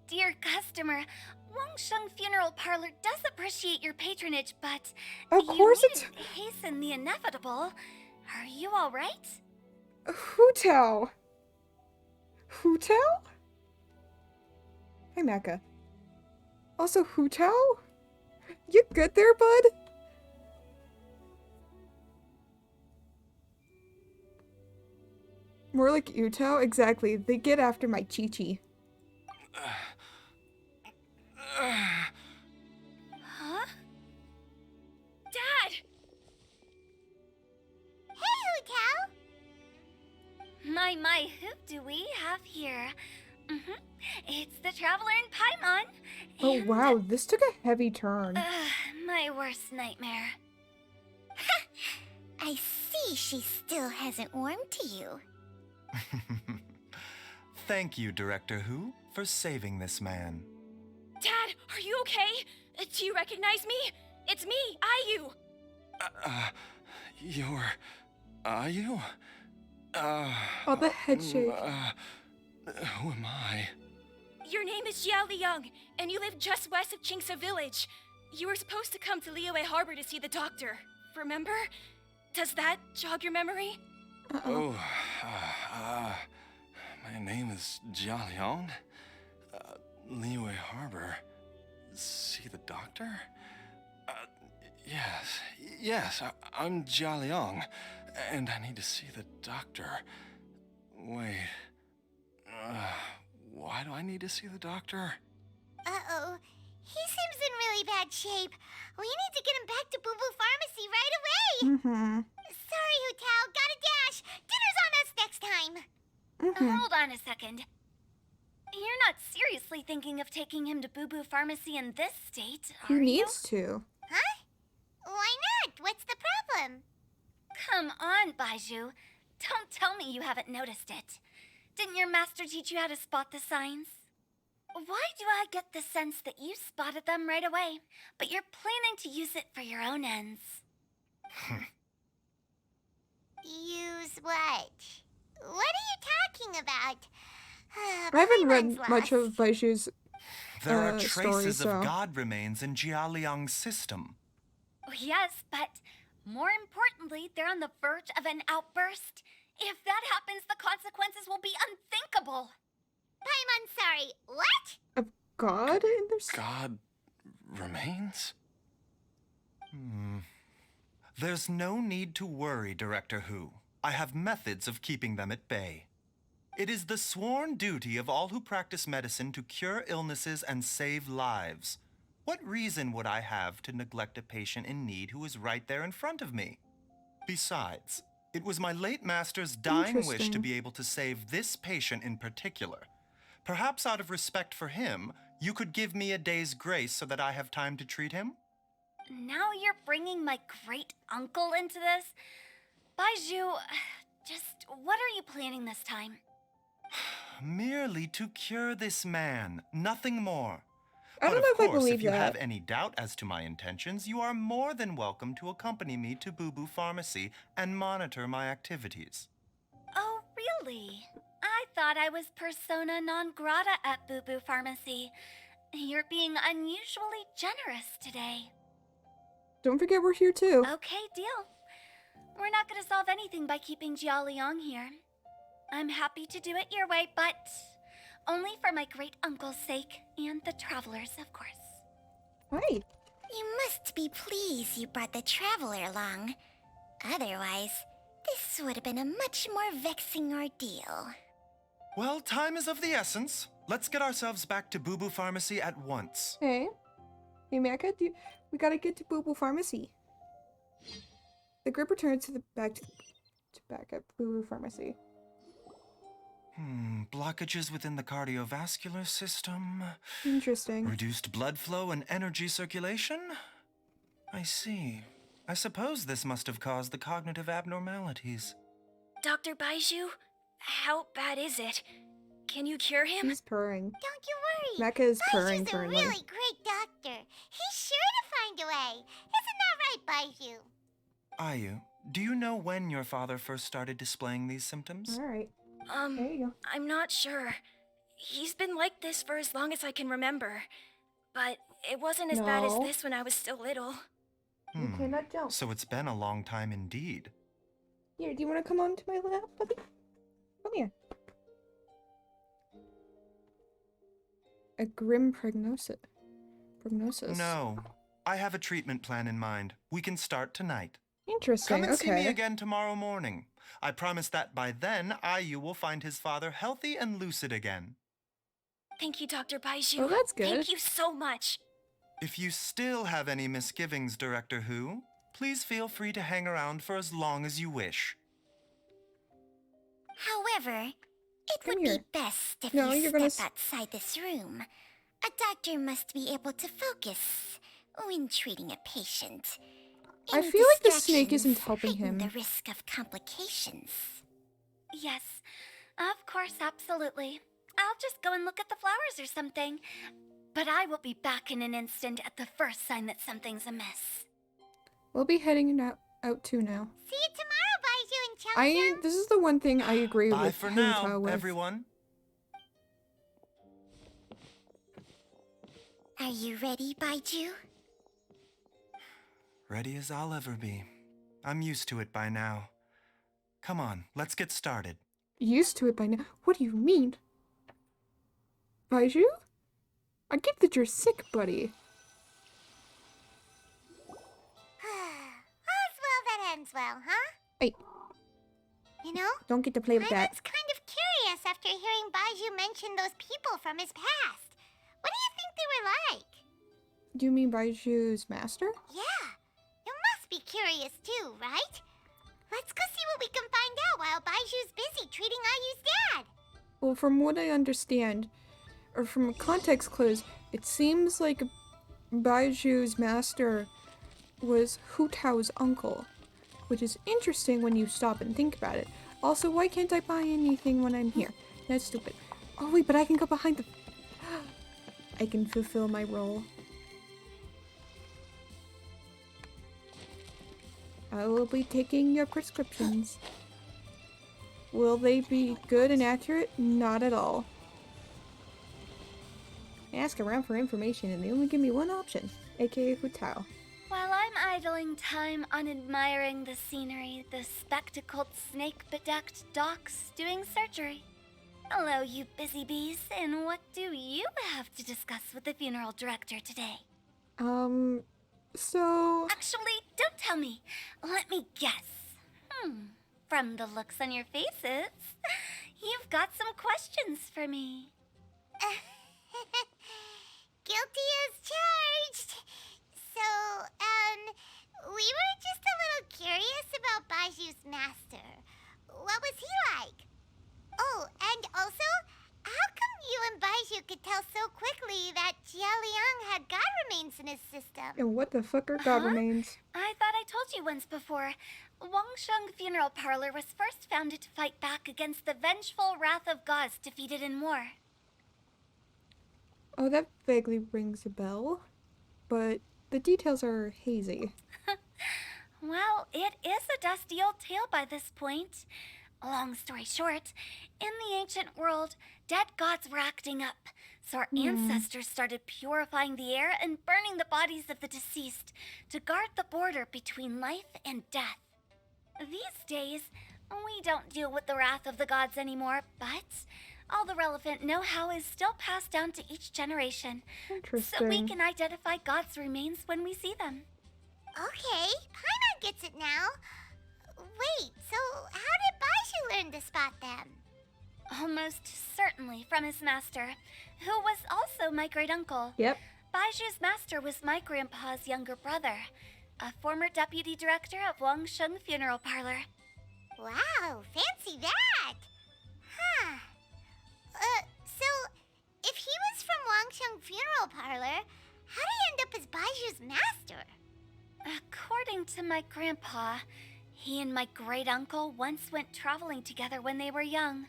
dear customer, Wangsheng Funeral Parlor does appreciate your patronage, but Of course you it's... needn't hasten the inevitable. Are you all right? Hu Tao. Hu Tao? Hey, Maka. Also, Hu Tao? You good there, bud? More like Utao? Exactly. They get after my Chi-Chi. Huh? Dad! Hey, Hu Tao! My, who do we have here? It's the Traveler in Paimon. Oh wow, this took a heavy turn. My worst nightmare. I see she still hasn't warmed to you. Thank you, Director Who, for saving this man. Dad, are you okay? Do you recognize me? It's me, Ayu. Are you? Oh, the head shake. Who am I? Your name is Jia Liang, and you live just west of Qingse Village. You were supposed to come to Liyue Harbor to see the doctor. Remember? Does that jog your memory? Oh, my name is Jia Liang. Liyue Harbor. see the doctor? Yes, yes, I'm Jia Liang, and I need to see the doctor. Wait, why do I need to see the doctor? Uh-oh. He seems in really bad shape. We need to get him back to Boo Boo Pharmacy right away. Mm-hmm. Sorry, Hu Tao. Gotta dash. Dinner's on us next time. Hold on a second. You're not seriously thinking of taking him to Boo Boo Pharmacy in this state, He are you? needs to. Huh? Why not? What's the problem? Come on, Baiju. Don't tell me you haven't noticed it. Didn't your master teach you how to spot the signs? Why do I get the sense that you spotted them right away, but you're planning to use it for your own ends? Use what? What are you talking about? I haven't Paimon's read much of lost. Baiju's There are story, traces so. of God remains in Jia Liang's system. Yes, but more importantly, they're on the verge of an outburst. If that happens, the consequences will be unthinkable. Paimon, sorry. What? Of God in their God remains? There's no need to worry, Director Hu. I have methods of keeping them at bay. It is the sworn duty of all who practice medicine to cure illnesses and save lives. What reason would I have to neglect a patient in need who is right there in front of me? Besides, it was my late master's dying wish to Interesting. be able to save this patient in particular. Perhaps out of respect for him, you could give me a day's grace so that I have time to treat him? Now you're bringing my great uncle into this? Baiju, just what are you planning this time? Merely to cure this man, nothing more. I don't But know of if I course, believe if you that. have any doubt as to my intentions, you are more than welcome to accompany me to Boo Boo Pharmacy and monitor my activities. Oh, really? I thought I was persona non grata at Boo Boo Pharmacy. You're being unusually generous today. Don't forget we're here too. Okay, deal. We're not gonna solve anything by keeping Jia Liang here. I'm happy to do it your way, but only for my great uncle's sake and the travelers, of course. Hi. You must be pleased you brought the traveler along. Otherwise, this would have been a much more vexing ordeal. Well, time is of the essence. Let's get ourselves back to Boo Boo Pharmacy at once. Hey. Hey, Maka, we gotta get to Boo Boo Pharmacy. The group returns to the back at Boo Boo Pharmacy. Blockages within the cardiovascular system. Interesting. Reduced blood flow and energy circulation? I see. I suppose this must have caused the cognitive abnormalities. Dr. Baiju, how bad is it? Can you cure him? He's purring. Don't you worry. Mecca is purring Baiju's a currently. really great doctor. He's sure to find a way. Isn't that right, Baiju? Ayu, do you know when your father first started displaying these symptoms? Alright. There you go. I'm not sure. He's been like this for as long as I can remember. But it wasn't as bad as No. this when I was still little. You cannot jump. So it's been a long time indeed. Here, do you want to come onto my lap, buddy? Come here. A grim prognosis. No, I have a treatment plan in mind. We can start tonight. Interesting. Come and see me Okay. again tomorrow morning. I promise that by then, Ayu will find his father healthy and lucid again. Thank you, Dr. Baiju. Oh, that's good. Thank you so much. If you still have any misgivings, Director Hu, please feel free to hang around for as long as you wish. However, it Come would here. be best if No, you you're gonna step outside this room. A doctor must be able to focus when treating a patient. I Any feel like the snake distractions isn't helping heighten him. the risk of complications. Yes, of course, absolutely. I'll just go and look at the flowers or something. But I will be back in an instant at the first sign that something's amiss. We'll be heading out too now. See you tomorrow, Baiju and Chelsea. This is the one thing I agree Bye with for Hu now, Tao with. everyone. Are you ready, Baiju? Ready as I'll ever be. I'm used to it by now. Come on, let's get started. Used to it by now. What do you mean? Baiju? I get that you're sick, buddy. ends well, huh? Hey, You know, don't get to play with that. Paimon's kind of curious after hearing Baiju mention those people from his past. What do you think they were like? Do you mean Baiju's master? Yeah, you must be curious too, right? Let's go see what we can find out while Baiju's busy treating Ayu's dad. Well, from what I understand, or from context clues, it seems like Baiju's master was Hu Tao's uncle, which is interesting when you stop and think about it. Also, why can't I buy anything when I'm here? That's stupid. Oh wait, but I can go behind the... I can fulfill my role. I will be taking your prescriptions. Will they be good and accurate? Not at all. I ask around for information and they only give me one option, aka Hu Tao. While I'm idling time on admiring the scenery, the spectacled snake-bedecked docs doing surgery. Hello, you busy bees, and what do you have to discuss with the funeral director today? So... Actually, don't tell me. Let me guess. From the looks on your faces, you've got some questions for me. Guilty as charged. So, we were just a little curious about Baiju's master. What was he like? Oh, and also, how come you and Baiju could tell so quickly that Jia Liang had god remains in his system? And what the fuck are god remains? I thought I told you once before. Wangsheng Funeral Parlor was first founded to fight back against the vengeful wrath of gods defeated in war. Oh, that vaguely rings a bell, but the details are hazy. Well, it is a dusty old tale by this point. Long story short, in the ancient world, dead gods were acting up, so our ancestors started purifying the air and burning the bodies of the deceased to guard the border between life and death. These days, we don't deal with the wrath of the gods anymore, but all the relevant know-how is still passed down to each generation, so we can identify gods' remains when we see them. Okay, Paimon gets it now. Wait, so how did Baiju learn to spot them? Almost certainly from his master, who was also my great-uncle. Yep. Baiju's master was my grandpa's younger brother, a former deputy director of Wangsheng Funeral Parlor. Wow, fancy that! Huh. So, if he was from Wangsheng Funeral Parlor, how did he end up as Baiju's master? According to my grandpa, he and my great-uncle once went traveling together when they were young.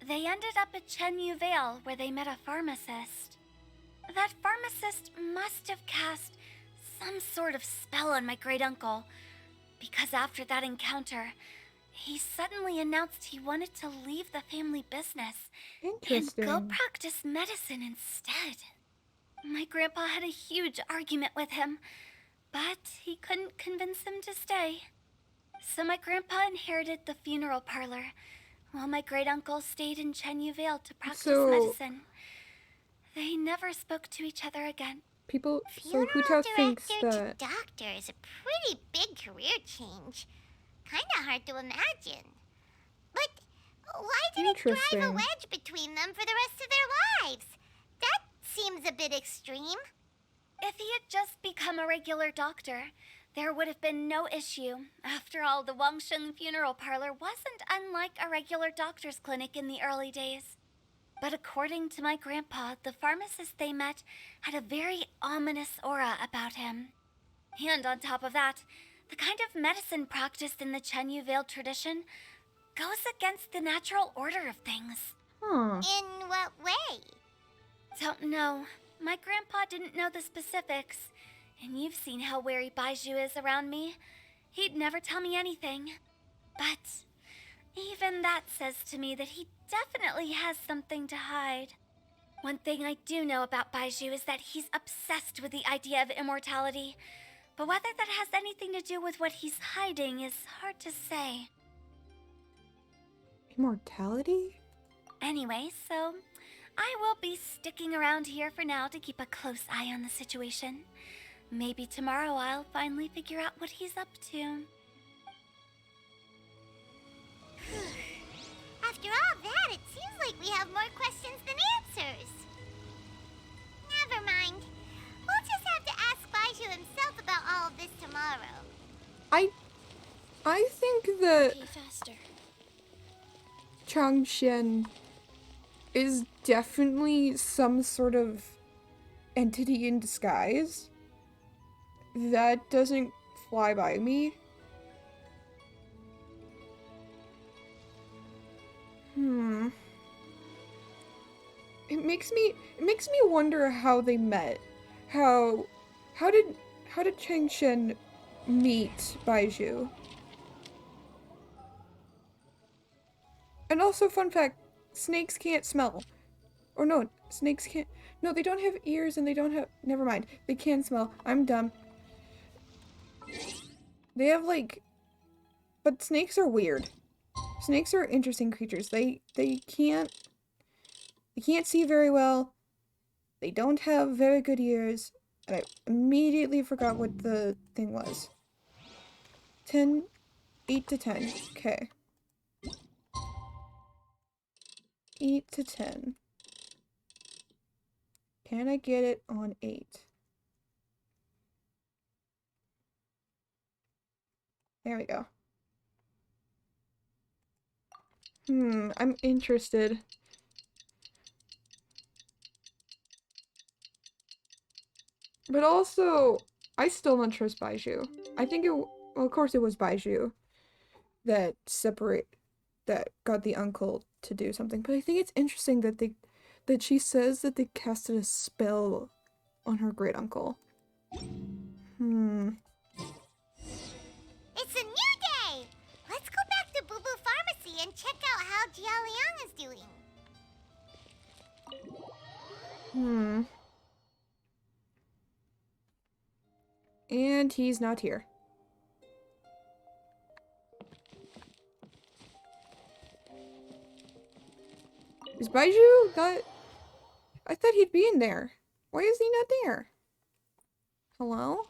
They ended up at Chenyu Vale, where they met a pharmacist. That pharmacist must have cast some sort of spell on my great-uncle, because after that encounter, he suddenly announced he wanted to leave the family business and go practice medicine instead. My grandpa had a huge argument with him, but he couldn't convince him to stay. So my grandpa inherited the funeral parlor, while my great-uncle stayed in Chenyu Vale to practice medicine. They never spoke to each other again. People, so Hu Tao thinks that... Doctor is a pretty big career change. Kinda hard to imagine. But why did it drive a wedge between them for the rest of their lives? That seems a bit extreme. If he had just become a regular doctor, there would have been no issue. After all, the Wangsheng Funeral Parlor wasn't unlike a regular doctor's clinic in the early days. But according to my grandpa, the pharmacist they met had a very ominous aura about him. And on top of that, the kind of medicine practiced in the Chenyu Vale tradition goes against the natural order of things. In what way? Don't know. My grandpa didn't know the specifics, and you've seen how wary Baiju is around me. He'd never tell me anything. But even that says to me that he definitely has something to hide. One thing I do know about Baiju is that he's obsessed with the idea of immortality. But whether that has anything to do with what he's hiding is hard to say. Immortality? Anyway, so I will be sticking around here for now to keep a close eye on the situation. Maybe tomorrow I'll finally figure out what he's up to. After all that, it seems like we have more questions than answers. Never mind. We'll just have to ask Baiju himself about all of this tomorrow. I think that Okay, faster. Changshan is definitely some sort of entity in disguise. That doesn't fly by me. It makes me wonder how they met. How did Changshan meet Baiju? And also, fun fact, snakes can't smell. Or no, snakes can't. No, they don't have ears and they don't have. Never mind. They can smell. I'm dumb. They have like. But snakes are weird. Snakes are interesting creatures. They can't see very well. They don't have very good ears. And I immediately forgot what the thing was. 10, 8 to 10. Okay. 8 to 10. Can I get it on 8? There we go. I'm interested. But also, I still don't trust Baiju. I think well, of course it was Baiju that got the uncle to do something. But I think it's interesting that she says that they casted a spell on her great uncle. It's a new day! Let's go back to Boo Boo Pharmacy and check out how Jia Liang is doing. And he's not here. Is Baiju not... I thought he'd be in there. Why is he not there? Hello?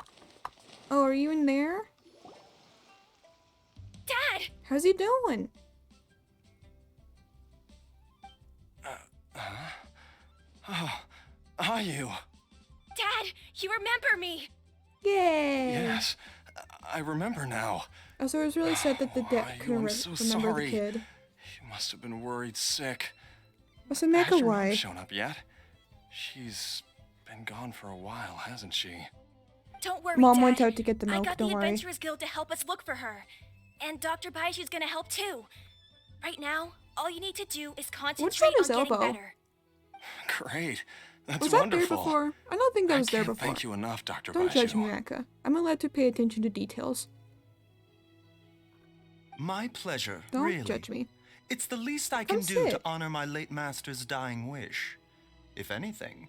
Oh, are you in there? Dad! How's he doing? Oh, are you? Dad, you remember me! Yay! Yes, I remember now. Oh, so it was really sad that the dad couldn't I'm remember so the sorry. kid. You must have been worried sick. So Mecca, Has your why? mom shown up yet? She's been gone for a while, hasn't she? Don't worry, Mom Dad. went out to get the milk, I got don't the worry. Adventurers Guild to help us look for her. And Dr. Baiju's gonna help too. Right now, all you need to do is concentrate on his getting elbow? better. Great. That's Was that wonderful. there before? I don't think that was there can't before. Thank you enough, Dr. Don't judge Baiju. me, Mecca. I'm allowed to pay attention to details. My pleasure, Don't really. judge me. It's the least I Come can do to sit. honor my late master's dying wish. If anything,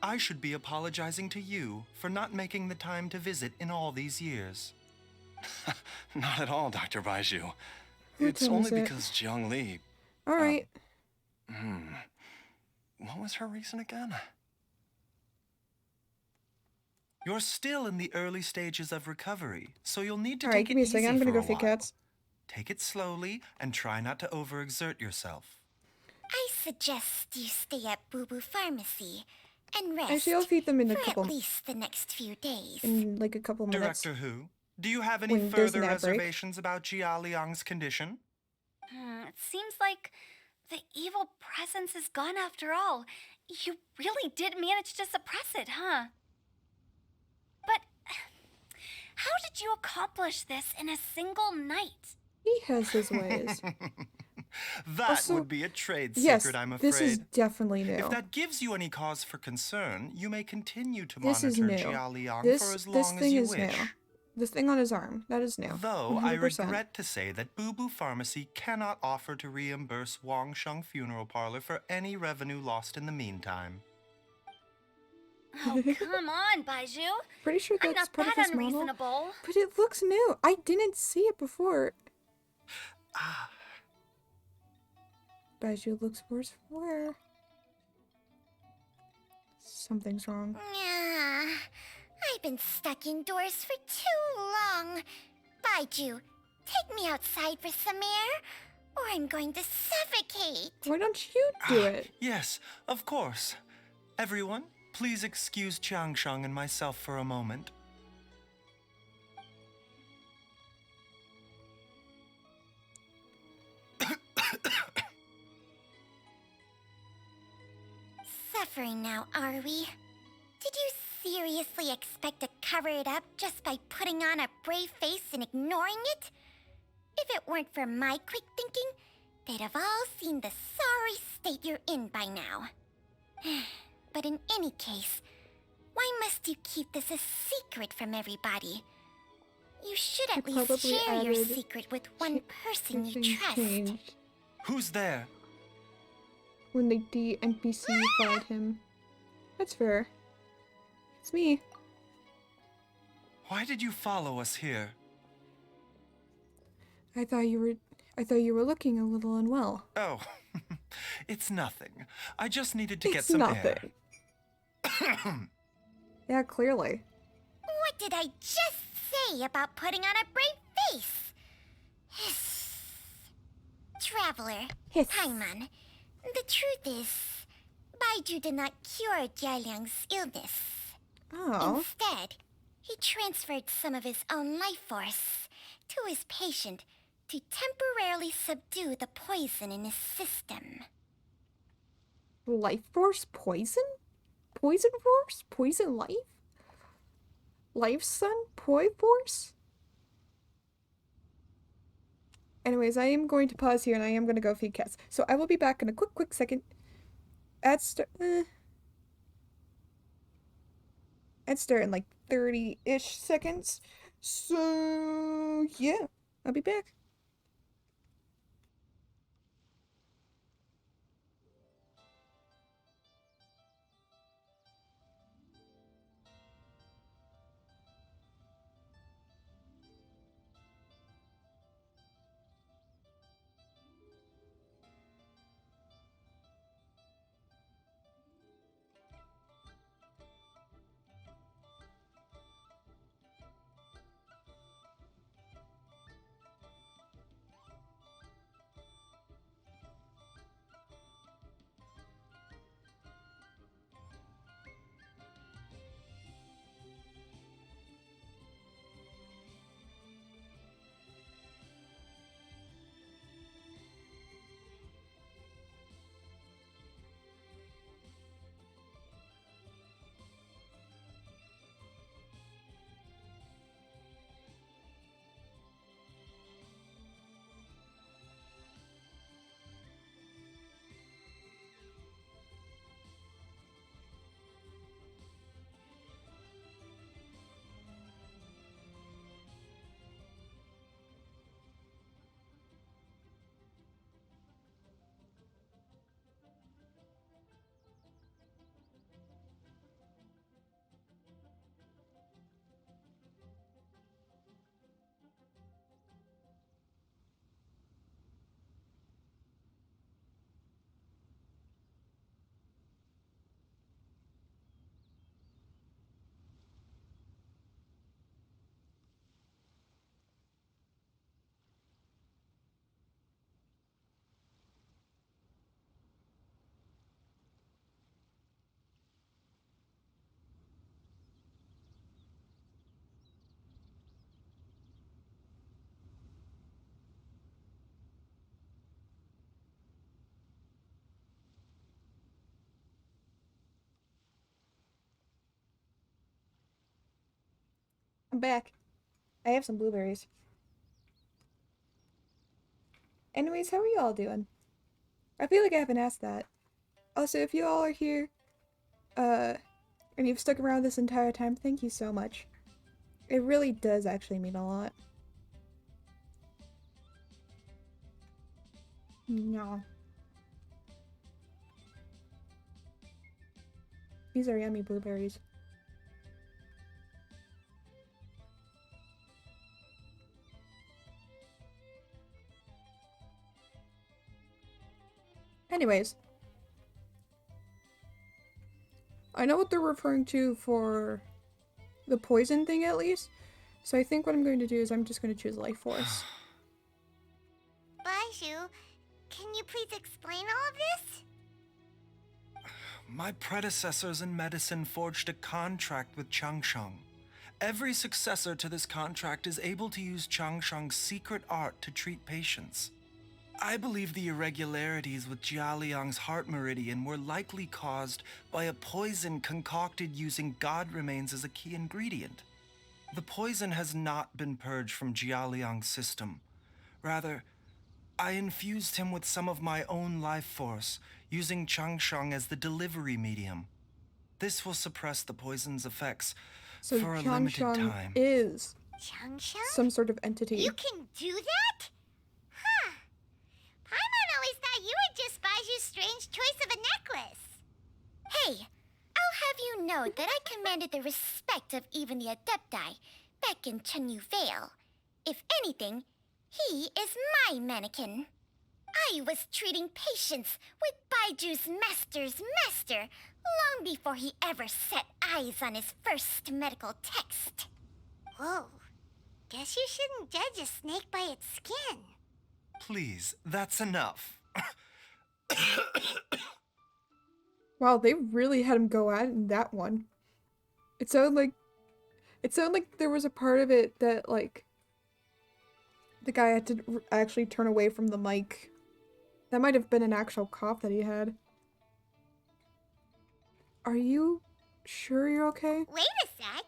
I should be apologizing to you for not making the time to visit in all these years. Not at all, Dr. Baiju. Who It's told us only it? because Jiang Li... Alright. What was her reason again? You're still in the early stages of recovery, so you'll need to Alright, take give it me a easy second. I'm gonna for go a feed while. cats. Take it slowly and try not to overexert yourself. I suggest you stay at Boo Boo Pharmacy and rest Actually, I'll feed them in a for couple... at least the next few days. in like a couple minutes. Director Who, do you have any When there's further an ad break. reservations about Jia Liang's condition? It seems like the evil presence is gone after all. You really did manage to suppress it, huh? But how did you accomplish this in a single night? He has his ways. That Also, would be a trade yes, secret, I'm afraid. this is definitely new. If that gives you any cause for concern, you may continue to This is monitor new. Jia Liang This for as this long as thing you is wish. new. This thing on his arm, that is new. Though I 100%. regret to say that Boo Boo Pharmacy cannot offer to reimburse Wang Sheng Funeral Parlor for any revenue lost in the meantime. Oh, come on, Baiju. Pretty sure I'm that's not part of that his model. unreasonable. But it looks new. I didn't see it before. Baiju looks worse for wear. Something's wrong. Yeah, I've been stuck indoors for too long. Baiju, take me outside for some air. or I'm going to suffocate. Why don't you do it? Yes, of course. Everyone, please excuse Chiangshang and myself for a moment. Suffering now, are we? Did you seriously expect to cover it up just by putting on a brave face and ignoring it? If it weren't for my quick thinking, they'd have all seen the sorry state you're in by now. But in any case, why must you keep this a secret from everybody? You should at least share your secret with one person you trust. Who's there? When the NPC-fied him. That's fair. It's me. Why did you follow us here? I thought you were looking a little unwell. Oh, it's nothing. I just needed to get It's some nothing. air. Yeah, clearly. What did I just say about putting on a brave face? Hiss. Traveler, Paimon, the truth is, Baiju did not cure Jialiang's illness. Oh. Instead, he transferred some of his own life force to his patient to temporarily subdue the poison in his system. Life force poison? Poison force? Poison life? Life sun? Poi force? Anyways, I am going to pause here and I am going to go feed cats. So I will be back in a quick second. At start in like 30-ish seconds. So yeah, I'll be back. I'm back. I have some blueberries. Anyways, how are you all doing? I feel like I haven't asked that. Also, if you all are here, and you've stuck around this entire time, thank you so much. It really does actually mean a lot. No. These are yummy blueberries. Anyways. I know what they're referring to for the poison thing at least. So I think what I'm going to do is I'm just going to choose Life Force. Baiju, Can you please explain all of this? My predecessors in medicine forged a contract with Changsheng. Every successor to this contract is able to use Changsheng's secret art to treat patients. I believe the irregularities with Jialiang's heart meridian were likely caused by a poison concocted using god remains as a key ingredient. The poison has not been purged from Jialiang's system. Rather, I infused him with some of my own life force, using Changsheng as the delivery medium. This will suppress the poison's effects So for a limited Changsheng time. is Changsheng? some sort of entity. You can do that? Huh. Paimon always thought you were just Baiju's strange choice of a necklace. Hey, I'll have you know that I commanded the respect of even the Adepti back in Chenyu Vale. If anything, he is my mannequin. I was treating patients with Baiju's master's master long before he ever set eyes on his first medical text. Whoa. Guess you shouldn't judge a snake by its skin. Please, that's enough. Wow, they really had him go at it in that one. It sounded like there was a part of it that, like, the guy had to actually turn away from the mic. That might have been an actual cough that he had. Are you sure you're okay? Wait a sec.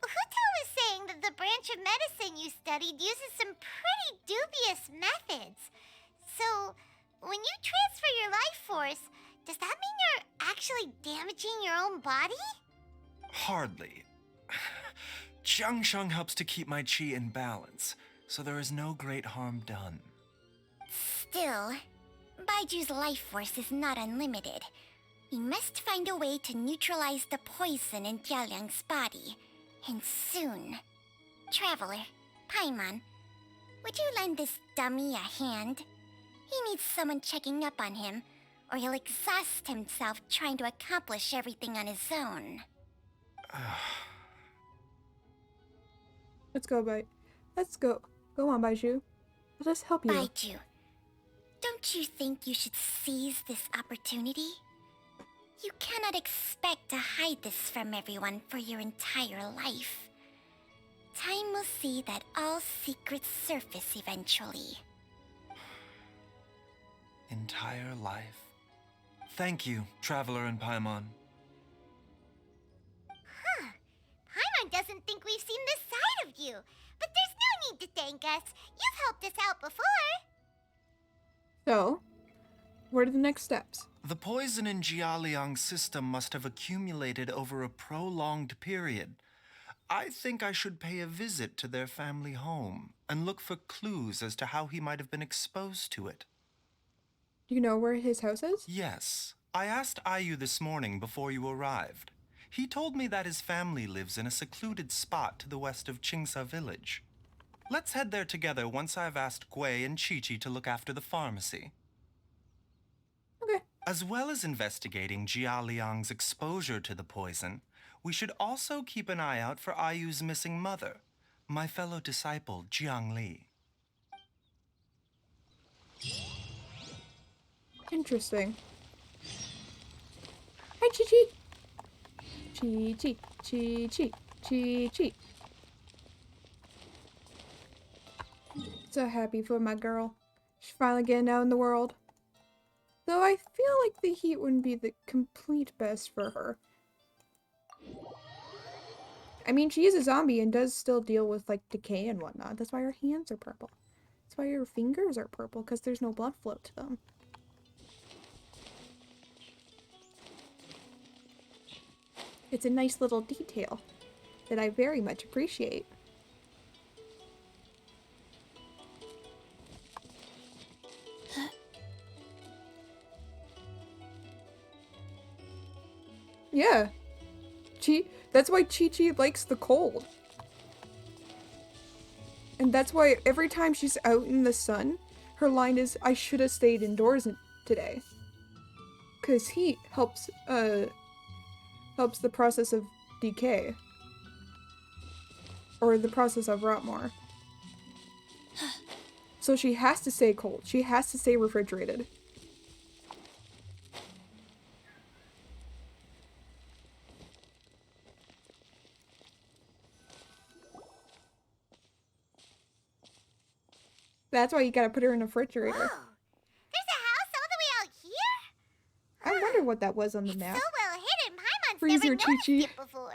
Huto was saying that the branch of medicine you studied uses some pretty dubious methods. So, when you transfer your life force, does that mean you're actually damaging your own body? Hardly. Changsheng helps to keep my chi in balance, so there is no great harm done. Still, Baiju's life force is not unlimited. We must find a way to neutralize the poison in Jialiang's body. And soon. Traveler, Paimon, would you lend this dummy a hand? He needs someone checking up on him, or he'll exhaust himself trying to accomplish everything on his own. Let's go, Let's go. Go on, Baiju. Let us help you. Baiju, don't you think you should seize this opportunity? You cannot expect to hide this from everyone for your entire life. Time will see that all secrets surface eventually. Entire life. Thank you, Traveler and Paimon. Huh. Paimon doesn't think we've seen this side of you. But there's no need to thank us. You've helped us out before. So, what are the next steps? The poison in Jialiang's system must have accumulated over a prolonged period. I think I should pay a visit to their family home and look for clues as to how he might have been exposed to it. Do you know where his house is? Yes. I asked Ayu this morning before you arrived. He told me that his family lives in a secluded spot to the west of Qingsa village. Let's head there together once I've asked Gui and Chi-Chi to look after the pharmacy. Okay. As well as investigating Jialiang's exposure to the poison, we should also keep an eye out for Ayu's missing mother, my fellow disciple Jiang Li. Interesting. Hi, Chi-Chi. Chi-Chi. Chi-Chi. Chi-Chi. So happy for my girl. She's finally getting out in the world. Though I feel like the heat wouldn't be the complete best for her. I mean, she is a zombie and does still deal with, like, decay and whatnot. That's why her hands are purple. That's why her fingers are purple, because there's no blood flow to them. It's a nice little detail that I very much appreciate. Yeah. That's why Chi-Chi likes the cold. And that's why every time she's out in the sun, her line is, I should have stayed indoors today. Because heat helps the process of decay. Or the process of rot more. So she has to stay cold. She has to stay refrigerated. That's why you gotta put her in a refrigerator. Whoa! There's a house all the way out here? I wonder what that was on the map. So well hidden, Paimon's Freezer never noticed Chi-Chi. it before.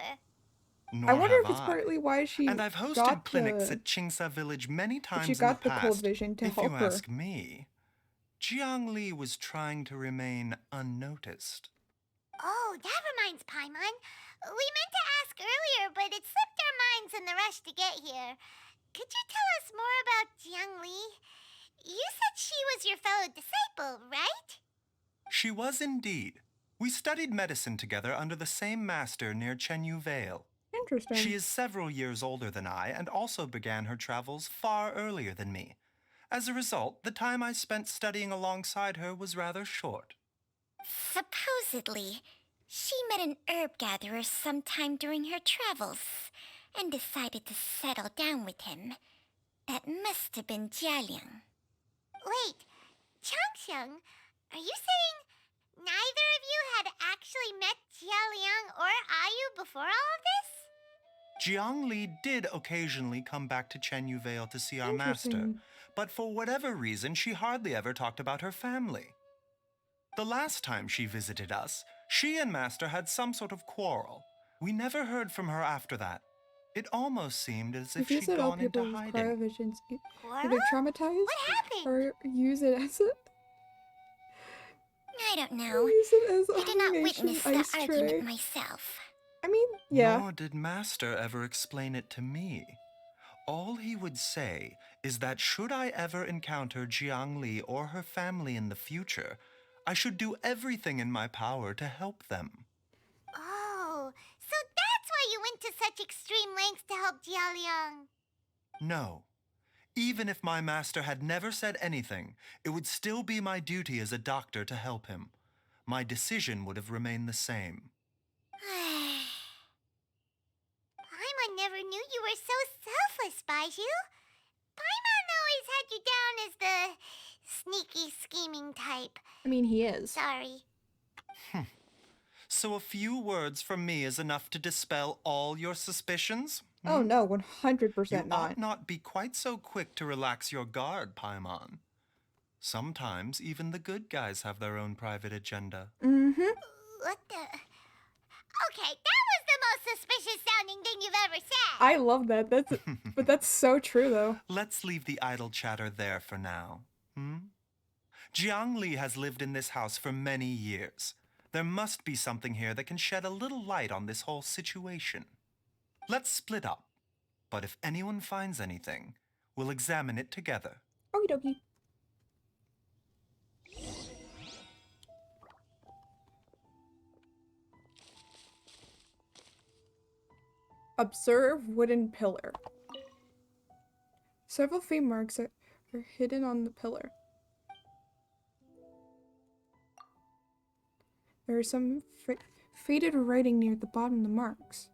Nor I wonder have if it's I. partly why she And I've hosted got clinics the, at Qingsa Village many if times she in got the the past. cold vision to If help you her. ask me, Jiang Li was trying to remain unnoticed. Oh, that reminds Paimon. We meant to ask earlier, but it slipped our minds in the rush to get here. Could you tell us more about Jiang Li? You said she was your fellow disciple, right? She was indeed. We studied medicine together under the same master near Chenyu Vale. Interesting. She is several years older than I and also began her travels far earlier than me. As a result, the time I spent studying alongside her was rather short. Supposedly, she met an herb gatherer sometime during her travels and decided to settle down with him. That must have been Jialiang. Wait, Changsheng, are you saying neither of you had actually met Jialiang or Ayu before all of this? Jiang Li did occasionally come back to Chenyu Vale to see our master, Interesting. but for whatever reason, she hardly ever talked about her family. The last time she visited us, she and Master had some sort of quarrel. We never heard from her after that. It almost seemed as if If you she'd said all gone into people with hiding. cryovisions Quarrel? either traumatized What happened? or use it as a I don't know. use it as I a did not hibernation witness ice the argument tray. myself. I mean, yeah. Nor did Master ever explain it to me. All he would say is that should I ever encounter Jiang Li or her family in the future, I should do everything in my power to help them. Oh, so that's why you went to such extreme lengths to help Jialiang. No. Even if my master had never said anything, it would still be my duty as a doctor to help him. My decision would have remained the same. Paimon never knew you were so selfless, Baiju. Paimon always had you down as the sneaky, scheming type. I mean, he is. Sorry. So a few words from me is enough to dispel all your suspicions? Oh no, You 100% not. ought not be quite so quick to relax your guard, Paimon. Sometimes even the good guys have their own private agenda. Mm-hmm. What the? Okay, that was the most suspicious sounding thing you've ever said. I love that. But that's so true though. Let's leave the idle chatter there for now. Jiang Li has lived in this house for many years. There must be something here that can shed a little light on this whole situation. Let's split up. But if anyone finds anything, we'll examine it together. Okie dokie. Observe wooden pillar. Several faint marks are hidden on the pillar. There is some faded writing near the bottom of the marks.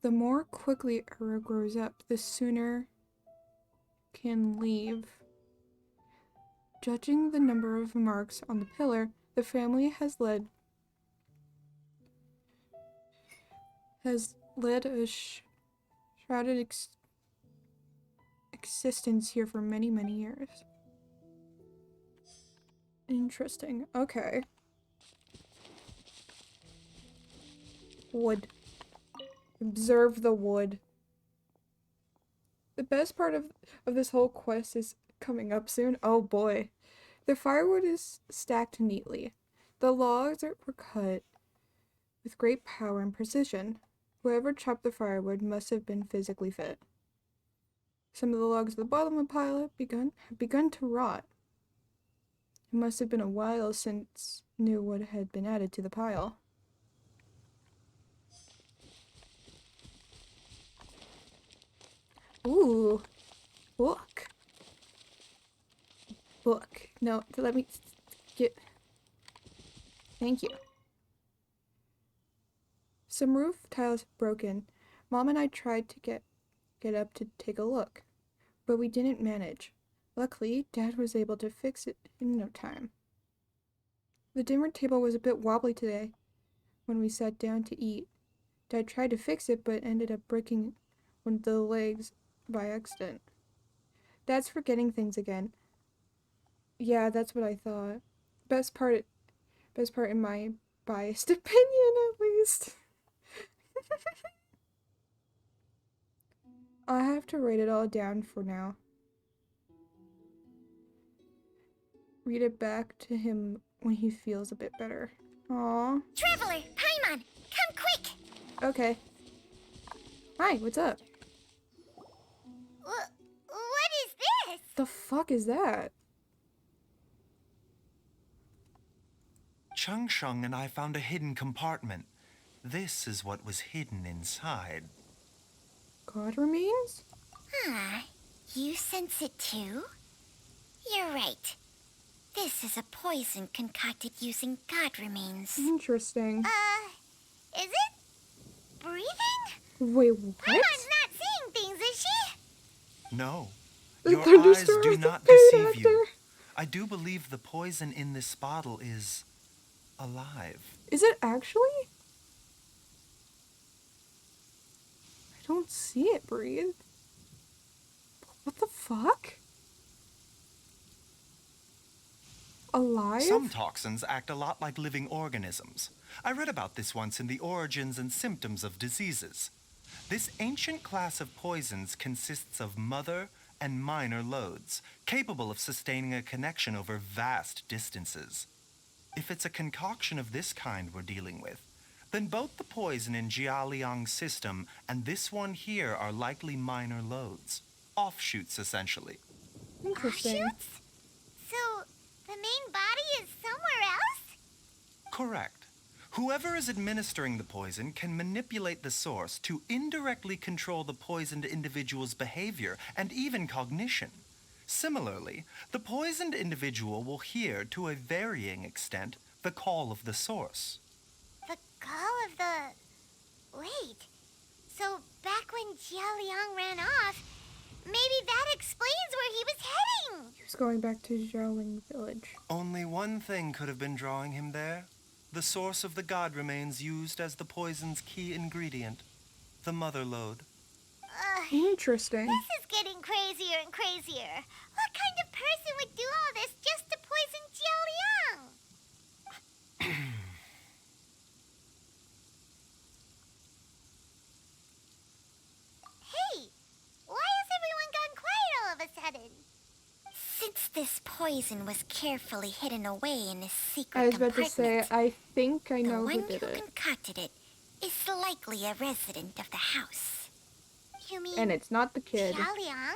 The more quickly Ura grows up, the sooner can leave. Judging the number of marks on the pillar, the family has led a shrouded existence here for many, many years. Interesting. Okay. Wood. Observe the wood. The best part of this whole quest is coming up soon. Oh boy. The firewood is stacked neatly. The logs were cut with great power and precision. Whoever chopped the firewood must have been physically fit. Some of the logs at the bottom of the pile have begun to rot. It must have been a while since new wood had been added to the pile. Ooh, book. Book. No, let me get. Thank you. Some roof tiles broken. Mom and I tried to get get up to take a look, but we didn't manage. Luckily, Dad was able to fix it in no time. The dinner table was a bit wobbly today when we sat down to eat. Dad tried to fix it, but ended up breaking one of the legs by accident. Dad's forgetting things again. Yeah, that's what I thought. Best part in my biased opinion, at least. I have to write it all down for now. Read it back to him when he feels a bit better. Aww. Traveler, Paimon, come quick! Okay. Hi, what's up? What is this? The fuck is that? Chung Shung and I found a hidden compartment. This is what was hidden inside. God remains? Huh. You sense it too? You're right. This is a poison concocted using god remains. Interesting. Is it? Breathing? Wait, what? Paimon's not seeing things, is she? No. The Your eyes thunderstorm do is the not pain deceive actor. you. I do believe the poison in this bottle is alive. Is it actually? I don't see it breathe. What the fuck? Alive? Some toxins act a lot like living organisms. I read about this once in the Origins and Symptoms of Diseases. This ancient class of poisons consists of mother and minor loads, capable of sustaining a connection over vast distances. If it's a concoction of this kind we're dealing with, then both the poison in Jialiang's system and this one here are likely minor loads. Offshoots, essentially. Interesting. Offshoots? So, the main body is somewhere else? Correct. Whoever is administering the poison can manipulate the source to indirectly control the poisoned individual's behavior and even cognition. Similarly, the poisoned individual will hear, to a varying extent, the call of the source. The call of the... Wait. So, back when Jiao Liang ran off, maybe that explains where he was heading! He was going back to Zhaoling village. Only one thing could have been drawing him there. The source of the god remains used as the poison's key ingredient, the mother lode. Interesting. This is getting crazier and crazier. What kind of person would do all this just to poison Jiao Liang? Hey, why has everyone gone quiet all of a sudden? Since this poison was carefully hidden away in a secret I was about to compartment, say, I think I know the who one did who it. concocted it is likely a resident of the house. You mean And it's not the kid. Jiao Liang?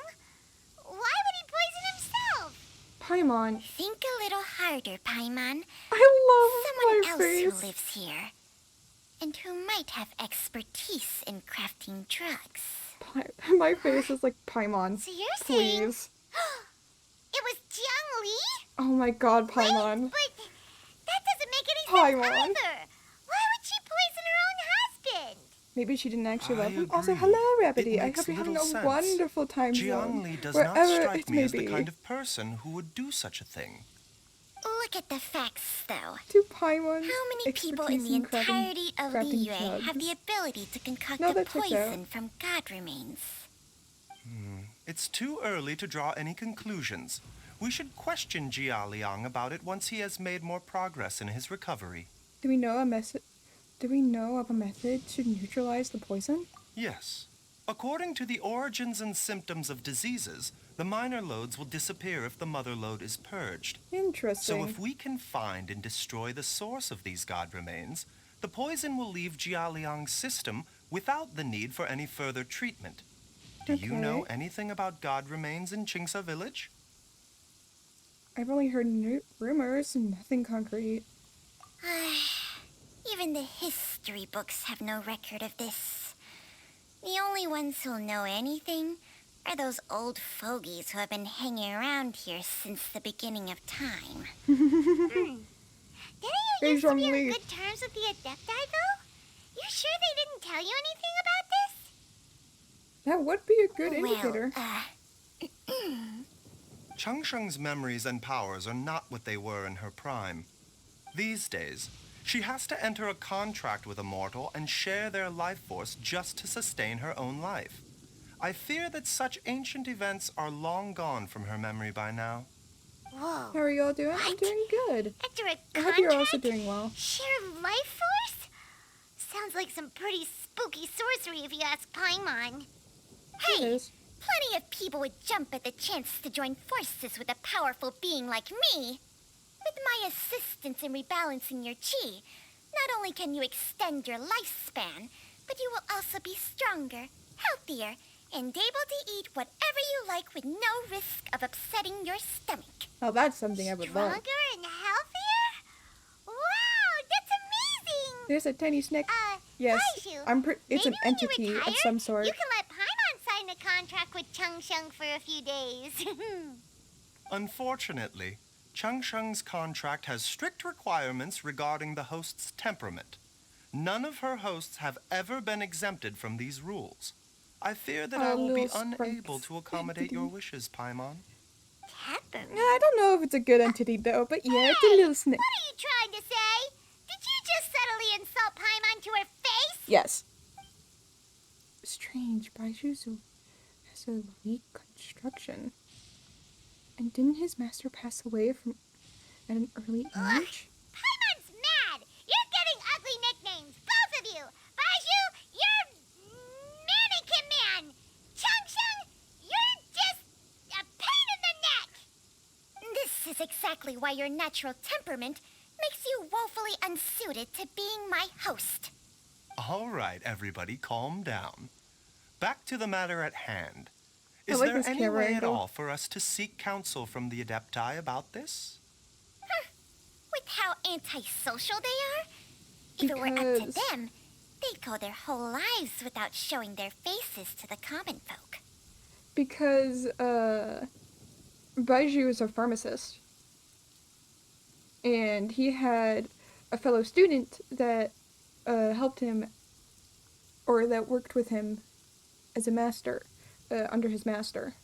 Why would he poison himself? Paimon. Think a little harder, Paimon. I love Someone my else face. who lives here, and who might have expertise in crafting drugs. My face is like, Paimon. So you're saying Please. it was Jiang Li? Oh my god, Paimon. But that doesn't make any sense Paimon. either. Why would she poison her own husband? Maybe she didn't actually love him. agree. Also, hello, Rabbity. It I makes hope you're having little a sense. wonderful time Jiang Li zone. does not Wherever strike it me may as the be. kind of person who would do such a thing. Look at the facts, though. To Paimon's How many people in the entirety of crafting Liyue have drugs. the ability to concoct No, a that checks out. poison from god remains? It's too early to draw any conclusions. We should question Jia Liang about it once he has made more progress in his recovery. Do we know of a method to neutralize the poison? Yes. According to the Origins and Symptoms of Diseases, the minor loads will disappear if the mother lode is purged. Interesting. So if we can find and destroy the source of these god remains, the poison will leave Jia Liang's system without the need for any further treatment. Do you know anything about god remains in Qingsa village? I've only heard rumors, nothing concrete. Even the history books have no record of this. The only ones who'll know anything are those old fogies who have been hanging around here since the beginning of time. Didn't you used to be on good terms with the Adepti, though? You sure they didn't tell you anything about this? That would be a good indicator. Changsheng's memories and powers are not what they were in her prime. These days, she has to enter a contract with a mortal and share their life force just to sustain her own life. I fear that such ancient events are long gone from her memory by now. Whoa. How are you all doing? I'm doing good. Enter a I hope you're also contract? doing well. Share life force? Sounds like some pretty spooky sorcery if you ask Paimon. Hey, plenty of people would jump at the chance to join forces with a powerful being like me. With my assistance in rebalancing your chi, not only can you extend your lifespan, but you will also be stronger, healthier, and able to eat whatever you like with no risk of upsetting your stomach. Oh, that's something I would love. Stronger and healthier? Wow, that's amazing! There's a tiny snake. Yes, Baizhu, it's an maybe when you entity retire, of some sort. You can let Paimon sign a contract with Changsheng for a few days. Unfortunately, Changsheng's contract has strict requirements regarding the host's temperament. None of her hosts have ever been exempted from these rules. I fear that I will be unable to accommodate your wishes, Paimon. Yeah, I don't know if it's a good entity though, but yeah, it's a little snake. What are you trying to say? Did you just subtly insult Paimon to her face? Yes. Strange, Baizhu has a weak construction. And didn't his master pass away from at an early age? Paimon's mad! You're getting ugly nicknames, both of you! Baizhu, you're Mannequin Man! Changsheng, you're just a pain in the neck! This is exactly why your natural temperament makes you woefully unsuited to being my host. All right, everybody, calm down. Back to the matter at hand. I Is like there this any camera way at angle. all for us to seek counsel from the Adepti about this? With how antisocial they are? If it were up to them, they'd go their whole lives without showing their faces to the common folk. Because, Baizhu is a pharmacist. And he had a fellow student that, helped him, or that worked with him as a master, under his master.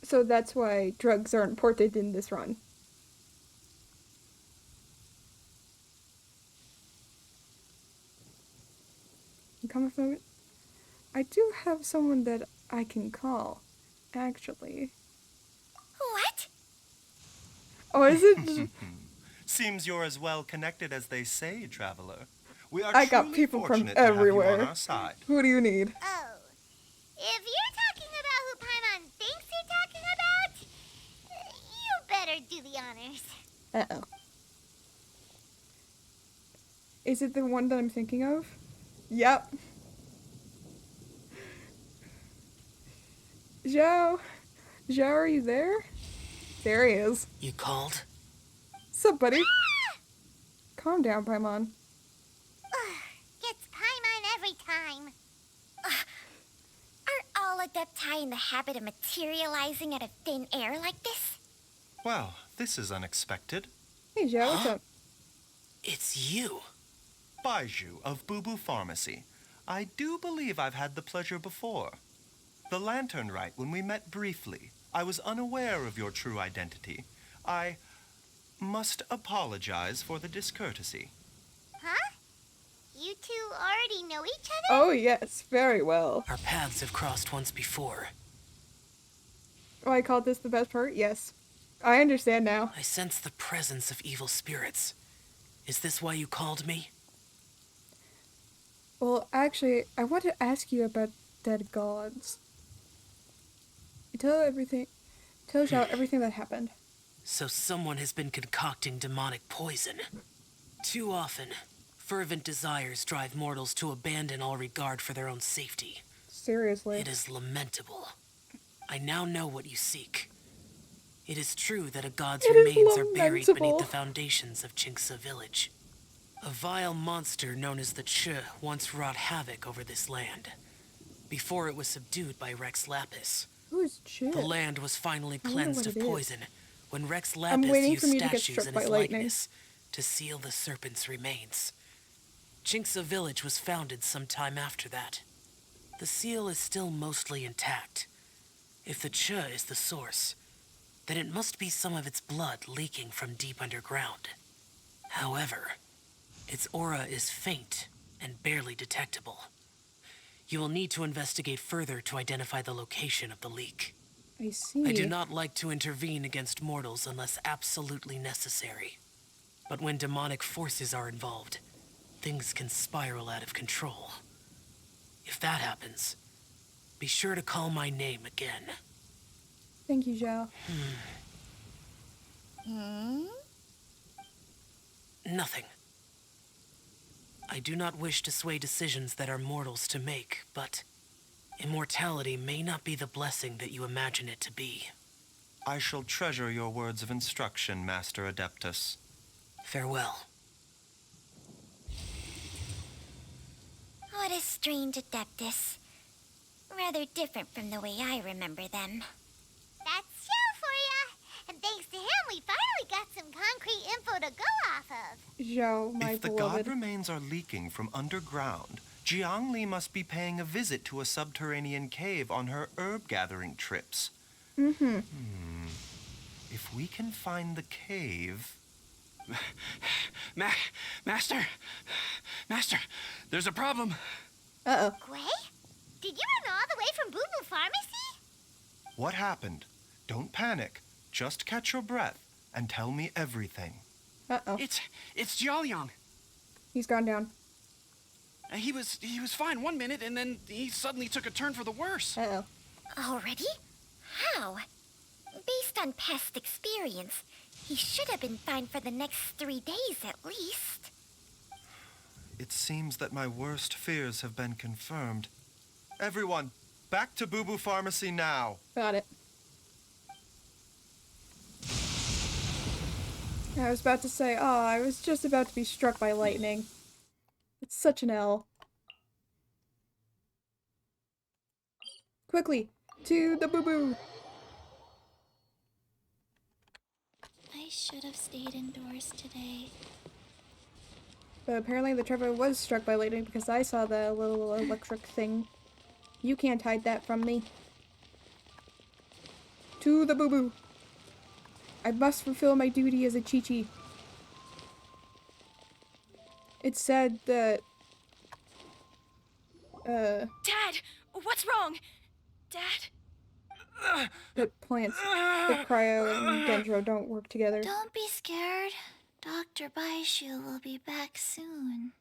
So that's why drugs are important in this run. Come a moment. I do have someone that I can call, actually. What? Oh, is it? Seems you're as well connected as they say, traveler. We are I got truly people from fortunate to have you on everywhere. our side. Who do you need? Oh. If you're talking about who Paimon thinks you're talking about, you better do the honors. Uh-oh. Is it the one that I'm thinking of? Yep. Zhao. Zhao, are you there? There he is. You called? Sup, buddy? Calm down, Paimon. It's Paimon every time. Are all Adepti in the habit of materializing out of thin air like this? Well, this is unexpected. Hey, Zhao, what's up? It's you. Baizhu of Boo Boo Pharmacy. I do believe I've had the pleasure before. The Lantern Rite, when we met briefly, I was unaware of your true identity. I must apologize for the discourtesy. Huh? You two already know each other? Oh, yes, very well. Our paths have crossed once before. Oh, I called this the best part? Yes. I understand now. I sense the presence of evil spirits. Is this why you called me? Well, actually, I want to ask you about dead gods. Tell Zhao everything that happened. So someone has been concocting demonic poison. Too often, fervent desires drive mortals to abandon all regard for their own safety. Seriously. It is lamentable. I now know what you seek. It is true that a god's remains are buried beneath the foundations of Jinxa village. A vile monster known as the Che once wrought havoc over this land, before it was subdued by Rex Lapis. Who's Che? The land was finally cleansed of poison when Rex I'm Lapis waiting used for me to get statues struck in by his lightning. likeness to seal the serpent's remains. Jinxa Village was founded some time after that. The seal is still mostly intact. If the Cha is the source, then it must be some of its blood leaking from deep underground. However, its aura is faint and barely detectable. You will need to investigate further to identify the location of the leak. I see. I do not like to intervene against mortals unless absolutely necessary. But when demonic forces are involved, things can spiral out of control. If that happens, be sure to call my name again. Thank you, Zhao. Nothing. I do not wish to sway decisions that are mortals to make, but immortality may not be the blessing that you imagine it to be. I shall treasure your words of instruction, Master Adeptus. Farewell. What a strange Adeptus. Rather different from the way I remember them. That's Shell for ya! And thanks to him, we finally got some concrete info to go off of. Zhao, my If the beloved. god remains are leaking from underground, Jiangli must be paying a visit to a subterranean cave on her herb-gathering trips. Mm-hmm. If we can find the cave... Master, there's a problem. Uh-oh. Gwei? Did you run all the way from Boo Boo Pharmacy? What happened? Don't panic. Just catch your breath and tell me everything. Uh-oh. It's Jiaoliang. He's gone down. He was fine one minute, and then he suddenly took a turn for the worse. Uh-oh. Already? How? Based on past experience, he should have been fine for the next 3 days at least. It seems that my worst fears have been confirmed. Everyone, back to Boo Boo Pharmacy now. Got it. I was about to say, I was just about to be struck by lightning. It's such an L. Quickly, to the boo-boo. I should have stayed indoors today. But apparently the Trevor was struck by lightning because I saw the little electric thing. You can't hide that from me. To the boo-boo. I must fulfill my duty as a Chi-Chi. It said that... Dad! What's wrong? Dad? that plants, the cryo and dendro don't work together. Don't be scared. Dr. Baishu will be back soon.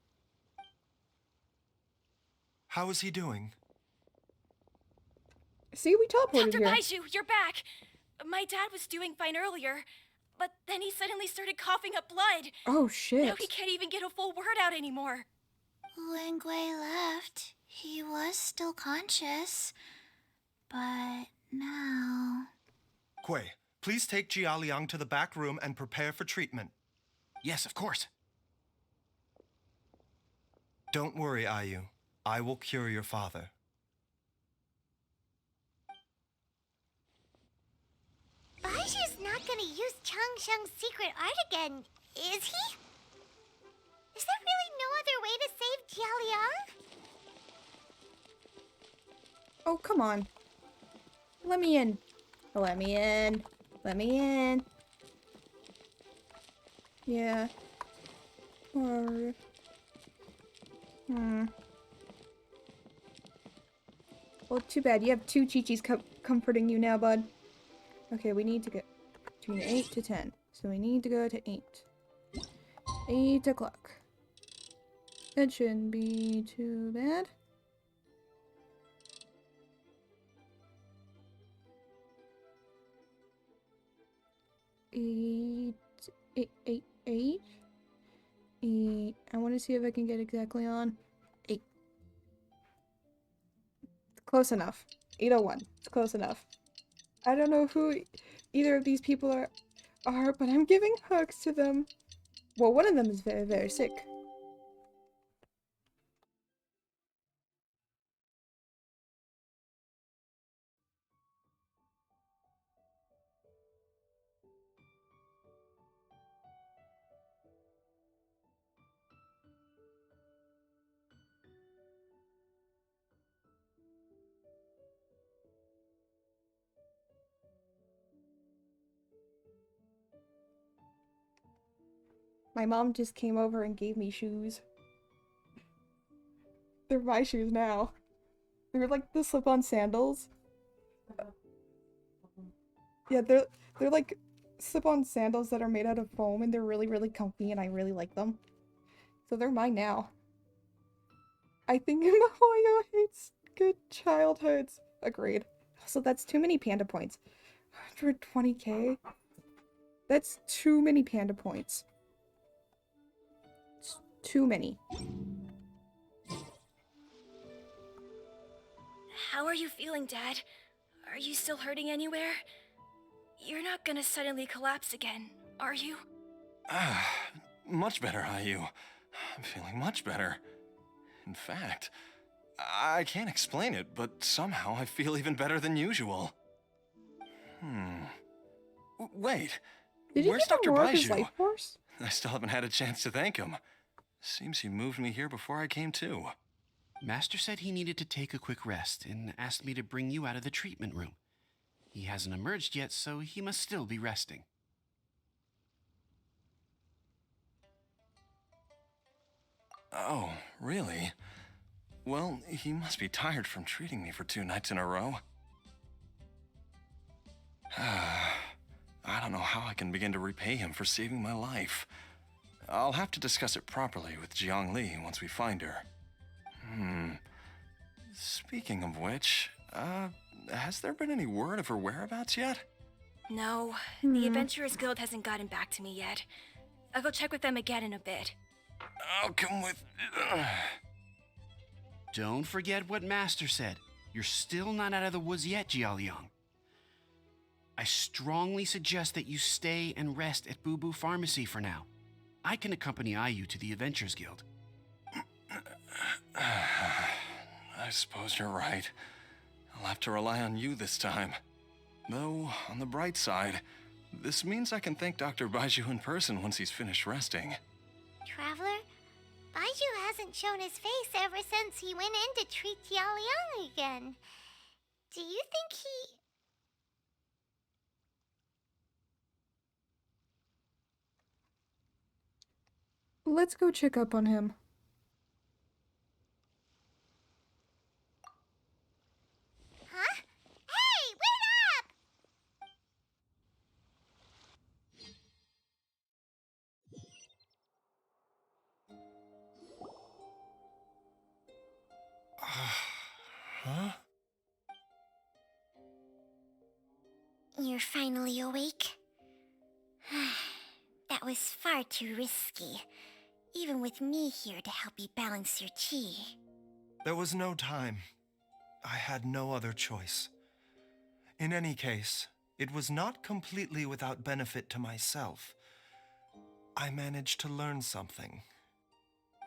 How is he doing? See, we teleported Dr. here. Baishu, you're back! My dad was doing fine earlier, but then he suddenly started coughing up blood. Oh, shit. Now he can't even get a full word out anymore. When Gwei left, he was still conscious. But now... Gwei, please take Jiaoliang to the back room and prepare for treatment. Yes, of course. Don't worry, Ayu. I will cure your father. Baishu's not gonna use Chang Sheng's secret art again, is he? Is there really no other way to save Jiaoliang? Oh, come on. Let me in. Let me in. Let me in. Yeah. Or... Well, too bad. You have two Chi-Chis comforting you now, bud. Okay, we need to get between 8 to 10. So we need to go to 8. 8 o'clock. That shouldn't be too bad. Eight. I want to see if I can get exactly on 8. Close enough. 8:01. It's close enough. I don't know who either of these people are, but I'm giving hugs to them. Well, one of them is very, very sick. My mom just came over and gave me shoes. They're my shoes now. They're like the slip-on sandals. Yeah, they're like slip-on sandals that are made out of foam, and they're really, really comfy, and I really like them. So they're mine now. I think Mahoyo hates good childhoods. Agreed. So that's too many panda points. 120k? That's too many panda points. It's too many. How are you feeling, Dad? Are you still hurting anywhere? You're not gonna suddenly collapse again, are you? Much better, IU. I'm feeling much better. In fact, I can't explain it, but somehow I feel even better than usual. Wait, Did you where's give him Dr. more of his Baiju? life force? I still haven't had a chance to thank him. Seems he moved me here before I came to. Master said he needed to take a quick rest and asked me to bring you out of the treatment room. He hasn't emerged yet, so he must still be resting. Oh, really? Well, he must be tired from treating me for 2 nights in a row. I don't know how I can begin to repay him for saving my life. I'll have to discuss it properly with Jiang Li once we find her. Speaking of which, has there been any word of her whereabouts yet? No, the Adventurers Guild hasn't gotten back to me yet. I'll go check with them again in a bit. I'll come with... Don't forget what Master said. You're still not out of the woods yet, Jialiang. I strongly suggest that you stay and rest at Boo Boo Pharmacy for now. I can accompany IU to the Adventurers Guild. I suppose you're right. I'll have to rely on you this time. Though, on the bright side, this means I can thank Dr. Baiju in person once he's finished resting. Traveler, Baiju hasn't shown his face ever since he went in to treat Jialiang again. Do you think he... Let's go check up on him. Huh? Hey, wait up! Huh? You're finally awake? That was far too risky, even with me here to help you balance your chi. There was no time. I had no other choice. In any case, it was not completely without benefit to myself. I managed to learn something.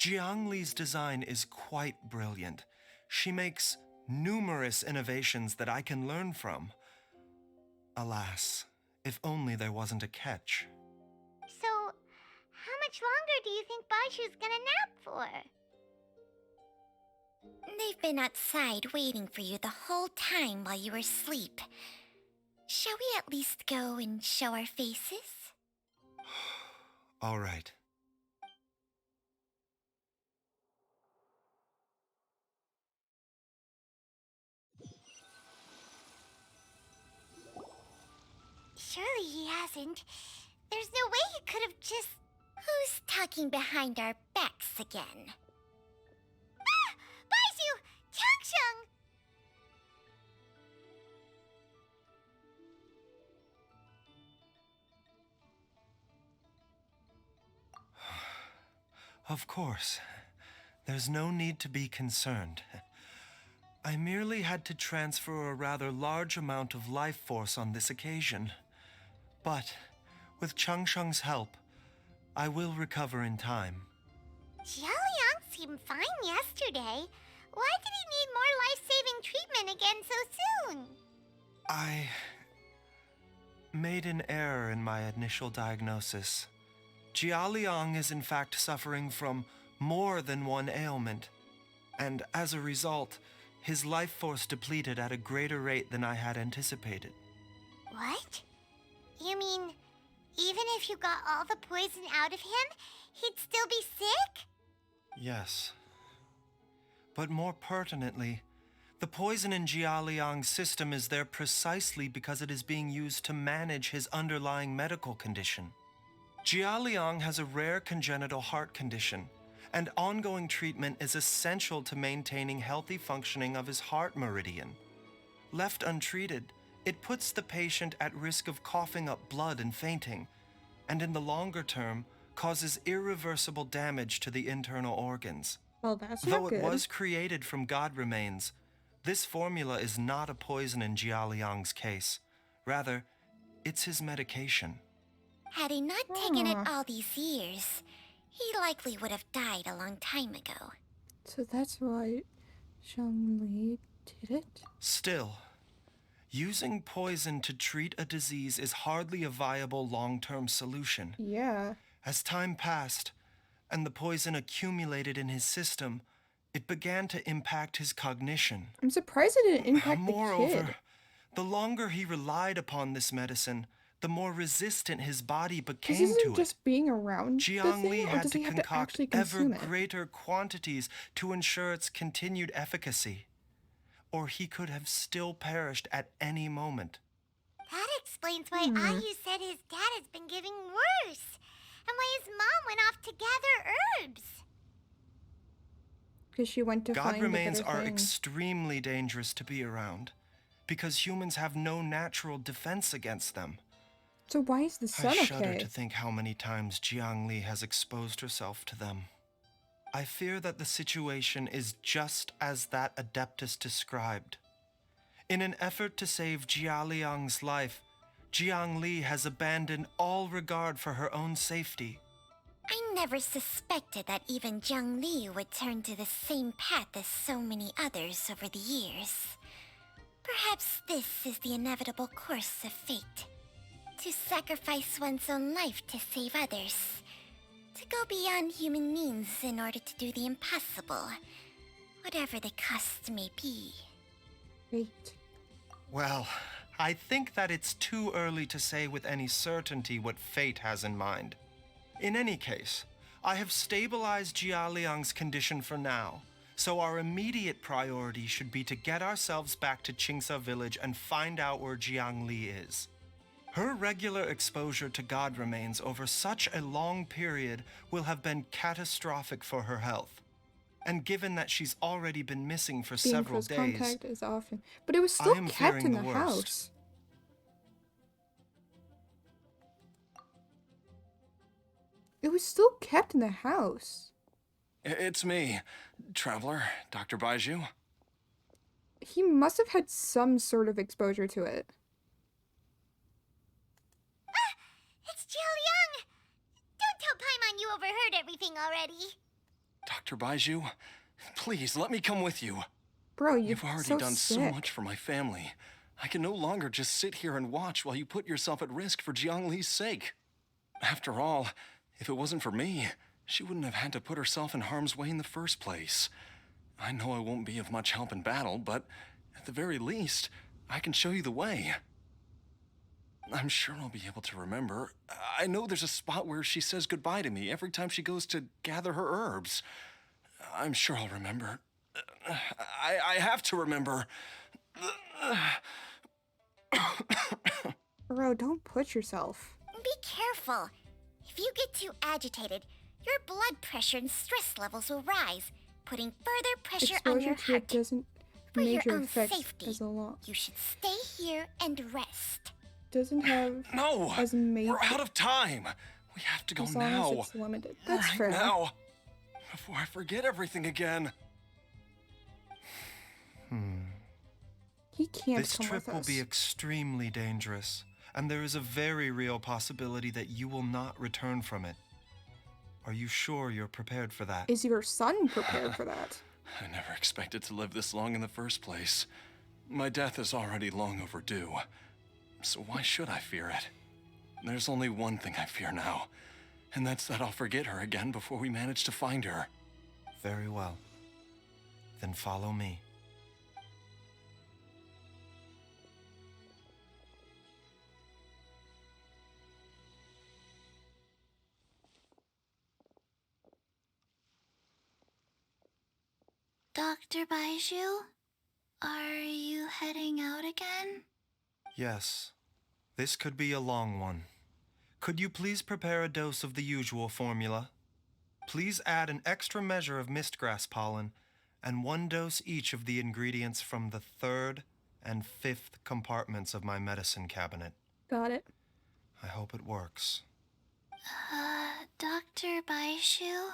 Jiang Li's design is quite brilliant. She makes numerous innovations that I can learn from. Alas, if only there wasn't a catch. So, how much longer do you think Baishu's gonna nap for? They've been outside waiting for you the whole time while you were asleep. Shall we at least go and show our faces? All right. Surely he hasn't. There's no way he could have just... Who's talking behind our backs again? Ah! Baishu! Changsheng! Of course. There's no need to be concerned. I merely had to transfer a rather large amount of life force on this occasion. But, with Changsheng's help, I will recover in time. Jialiang seemed fine yesterday. Why did he need more life-saving treatment again so soon? I made an error in my initial diagnosis. Jialiang is in fact suffering from more than one ailment, and as a result, his life force depleted at a greater rate than I had anticipated. What? You mean, even if you got all the poison out of him, he'd still be sick? Yes. But more pertinently, the poison in Jialiang's system is there precisely because it is being used to manage his underlying medical condition. Jialiang has a rare congenital heart condition, and ongoing treatment is essential to maintaining healthy functioning of his heart meridian. Left untreated, it puts the patient at risk of coughing up blood and fainting, and in the longer term, causes irreversible damage to the internal organs. Well, that's Though not it good. was created from God remains, this formula is not a poison in Jialiang's case. Rather, it's his medication. Had he not taken it all these years, he likely would have died a long time ago. So that's why Zhongli did it? Still, using poison to treat a disease is hardly a viable long-term solution. Yeah. As time passed, and the poison accumulated in his system, it began to impact his cognition. I'm surprised it didn't impact the Moreover, kid. the longer he relied upon this medicine, the more resistant his body This became isn't to it. just being around the Jiang Li thing, or had does to he have to concoct actually ever consume it? greater quantities to ensure its continued efficacy, or he could have still perished at any moment. That explains why Ayu said his dad has been getting worse, and why his mom went off to gather herbs. Because she went to God find remains the better are thing. extremely dangerous to be around, because humans have no natural defense against them. So why is the son I shudder okay? to think how many times Jiang Li has exposed herself to them. I fear that the situation is just as that Adeptus described. In an effort to save Jialiang's life, Jiang Li has abandoned all regard for her own safety. I never suspected that even Zhang Li would turn to the same path as so many others over the years. Perhaps this is the inevitable course of fate. To sacrifice one's own life to save others. To go beyond human means in order to do the impossible. Whatever the cost may be. Great. Well, I think that it's too early to say with any certainty what fate has in mind. In any case, I have stabilized Jialiang's condition for now, so our immediate priority should be to get ourselves back to Qingsa village and find out where Jiang Li is. Her regular exposure to God remains over such a long period will have been catastrophic for her health. And given that she's already been missing for Being several close days, contact is often, but it was I still am kept fearing in the the worst. house. It was still kept in the house. It's me, Traveler, Dr. Baiju. He must have had some sort of exposure to it. It's Jialiang! Don't tell Paimon you overheard everything already. Dr. Baiju, please let me come with you. Bro, you're You've already so done so sick. much for my family. I can no longer just sit here and watch while you put yourself at risk for Jiang Li's sake. After all, if it wasn't for me, she wouldn't have had to put herself in harm's way in the first place. I know I won't be of much help in battle, but at the very least, I can show you the way. I'm sure I'll be able to remember. I know there's a spot where she says goodbye to me every time she goes to gather her herbs. I'm sure I'll remember. I have to remember. Bro, don't push yourself. Be careful. If you get too agitated, your blood pressure and stress levels will rise, putting further pressure on Exposure your to it heart. doesn't For your major own effects safety, as a lot. you should stay here and rest. Doesn't have No! as major. We're out of time! We have to go as long now. as it's limited. That's Right fair. now. Before I forget everything again. He can't This come trip with will us. be extremely dangerous, and there is a very real possibility that you will not return from it. Are you sure you're prepared for that? Is your son prepared for that? I never expected to live this long in the first place. My death is already long overdue. So why should I fear it? There's only one thing I fear now, and that's that I'll forget her again before we manage to find her. Very well. Then follow me. Dr. Baiju, are you heading out again? Yes. This could be a long one. Could you please prepare a dose of the usual formula? Please add an extra measure of mistgrass pollen and 1 dose each of the ingredients from the 3rd and 5th compartments of my medicine cabinet. Got it. I hope it works. Dr. Baiju,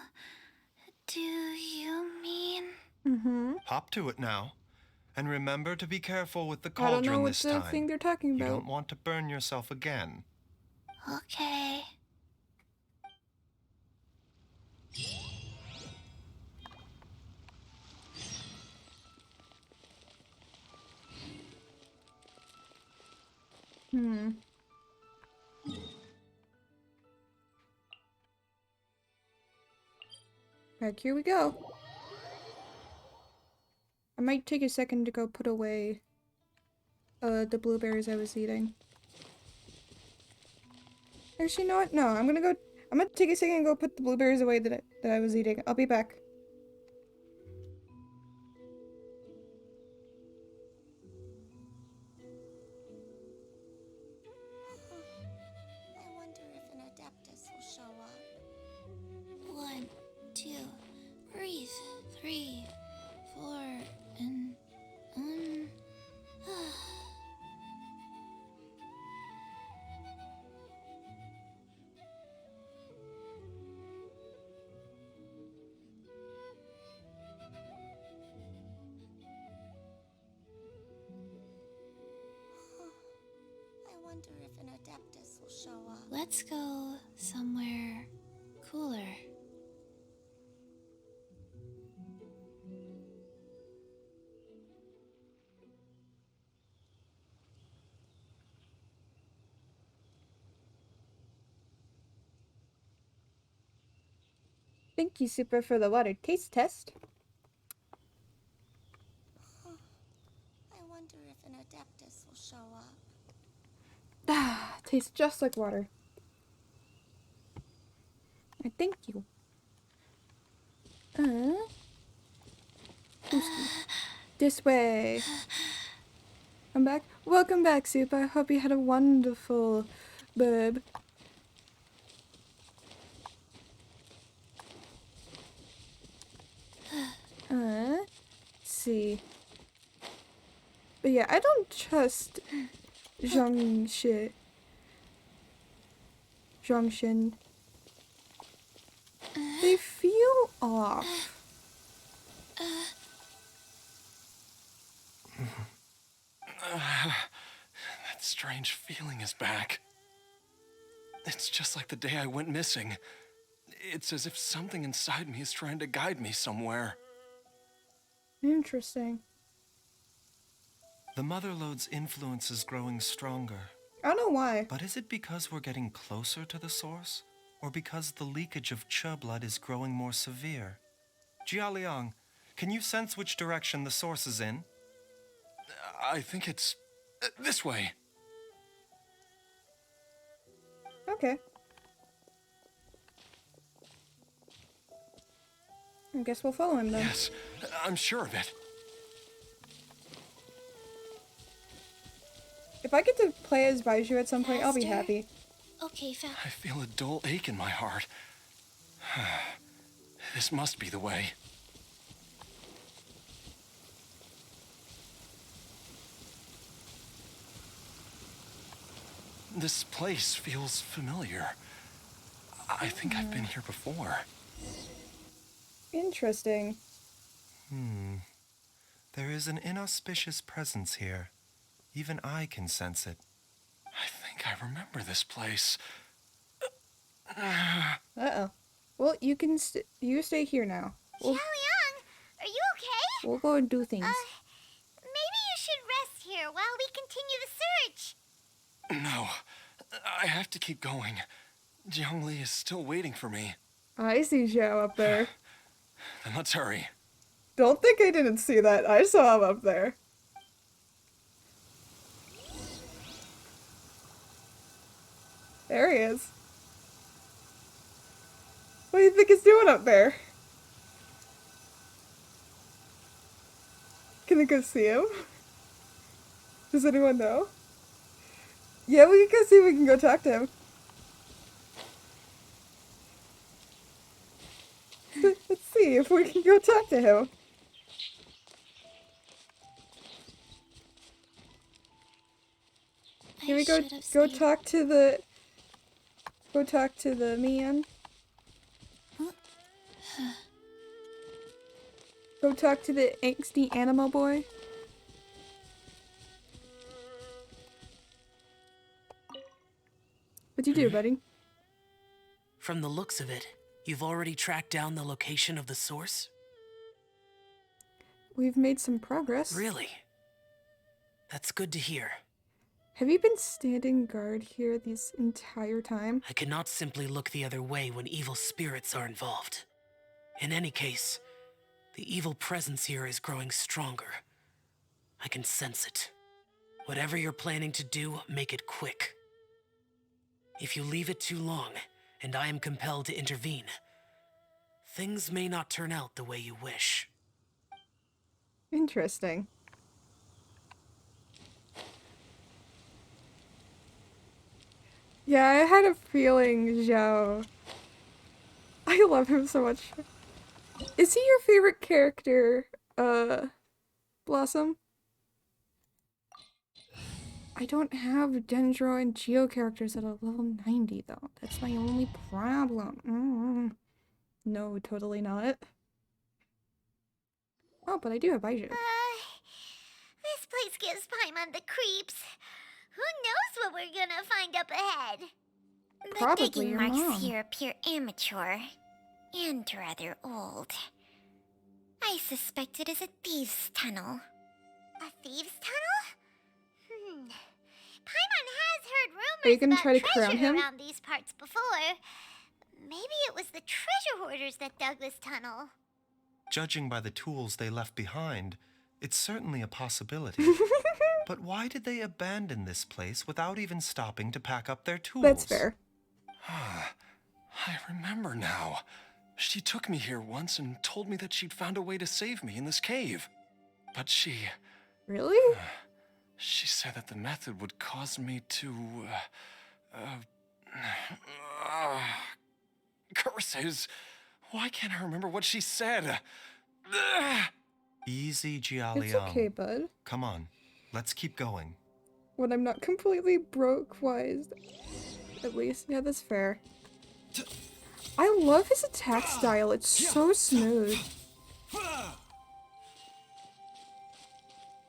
do you mean? Mm-hmm. Hop to it now. And remember to be careful with the I don't know cauldron what this the time. thing they're talking You about. don't want to burn yourself again. Okay. Back here we go. I might take a second to go put away the blueberries I was eating. Actually, you know what? No, I'm gonna take a second and go put the blueberries away that I was eating. I'll be back. I wonder if an Adeptus will show up. 1, 2, breathe. 3, 4, and I wonder if an Adeptus will show up. let's go somewhere cooler. Thank you, Super, for the water taste test. I wonder if an Adeptus will show up. Ah, tastes just like water. Thank you. This way. I'm back. Welcome back, Super. I hope you had a wonderful burb. Let's see. But yeah, I don't trust Zhongshin. They feel off. That strange feeling is back. It's just like the day I went missing. It's as if something inside me is trying to guide me somewhere. Interesting. The Motherlode's influence is growing stronger. I don't know why. But is it because we're getting closer to the source? Or because the leakage of Che blood is growing more severe? Jialiang, can you sense which direction the source is in? I think it's this way. Okay. I guess we'll follow him then. Yes, I'm sure of it. If I get to play as Baiju at some point, I'll be Faster. happy. Okay, I feel a dull ache in my heart. This must be the way. This place feels familiar. I think I've been here before. Interesting. There is an inauspicious presence here. Even I can sense it. I think I remember this place. Uh-oh. Well, you stay here now. Xiaoliang, are you okay? We'll go and do things. Maybe you should rest here while we continue the search. No, I have to keep going. Jiangli is still waiting for me. I see Zhao up there. Then let's hurry. Don't think I didn't see that. I saw him up there. There he is. What do you think he's doing up there? gonna go see him? Does anyone know? Yeah, we can go see if we can go talk to him. Let's see if we can go talk to him. Can we go talk to the man? Go talk to the angsty animal boy. What'd you do, buddy? From the looks of it, you've already tracked down the location of the source? We've made some progress. Really? That's good to hear. Have you been standing guard here this entire time? I cannot simply look the other way when evil spirits are involved. In any case, the evil presence here is growing stronger. I can sense it. Whatever you're planning to do, make it quick. If you leave it too long, and I am compelled to intervene, things may not turn out the way you wish. Interesting. Yeah, I had a feeling Zhao. I love him so much. Is he your favorite character, Blossom? I don't have Dendro and Geo characters at a level 90 though. That's my only problem. No, totally not. Oh, but I do have Baiju. This place gives Paimon the creeps. Who knows what we're gonna find up ahead? Probably the digging your marks mom. here appear amateur and rather old. I suspect it is a thieves' tunnel. A thieves' tunnel? Paimon has heard Are you rumors gonna about try to crown treasure him? around these parts before. Maybe it was the treasure hoarders that dug this tunnel. Judging by the tools they left behind, it's certainly a possibility. But why did they abandon this place without even stopping to pack up their tools? That's fair. I remember now. She took me here once and told me that she'd found a way to save me in this cave. But she... Really? She said that the method would cause me to... curses. Why can't I remember what she said? Easy, Jialiang. It's okay, bud. Come on, let's keep going. When I'm not completely broke-wise. At least. Yeah, that's fair. I love his attack style. It's so smooth.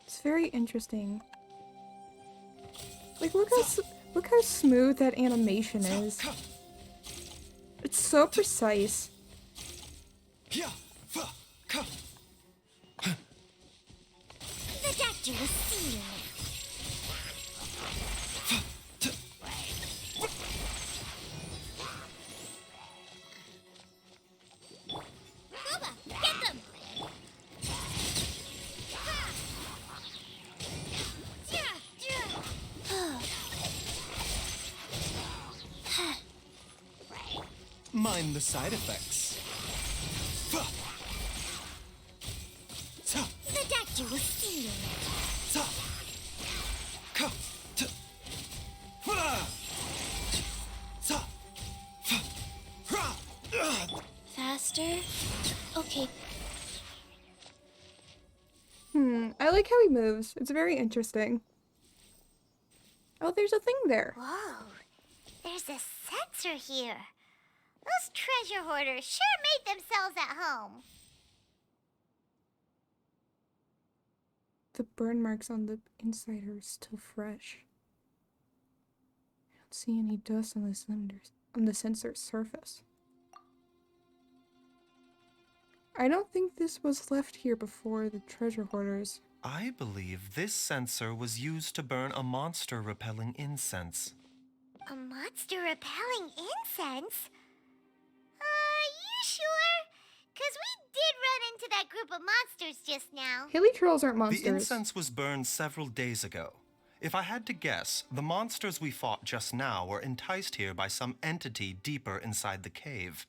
It's very interesting. Like, look how smooth that animation is. It's so precise. The doctor will see you now. Boba, get them! Mind the side effects. The doctor will see you now. Faster? Okay. I like how he moves. It's very interesting. Oh, there's a thing there. Whoa, there's a sensor here. Those treasure hoarders sure made themselves at home. The burn marks on the inside are still fresh. I don't see any dust on the sensor's surface. I don't think this was left here before the treasure hoarders. I believe this sensor was used to burn a monster-repelling incense. A monster repelling incense? You sure? 'Cause we did run into that group of monsters just now. Haley trolls aren't monsters. The incense was burned several days ago. If I had to guess, the monsters we fought just now were enticed here by some entity deeper inside the cave.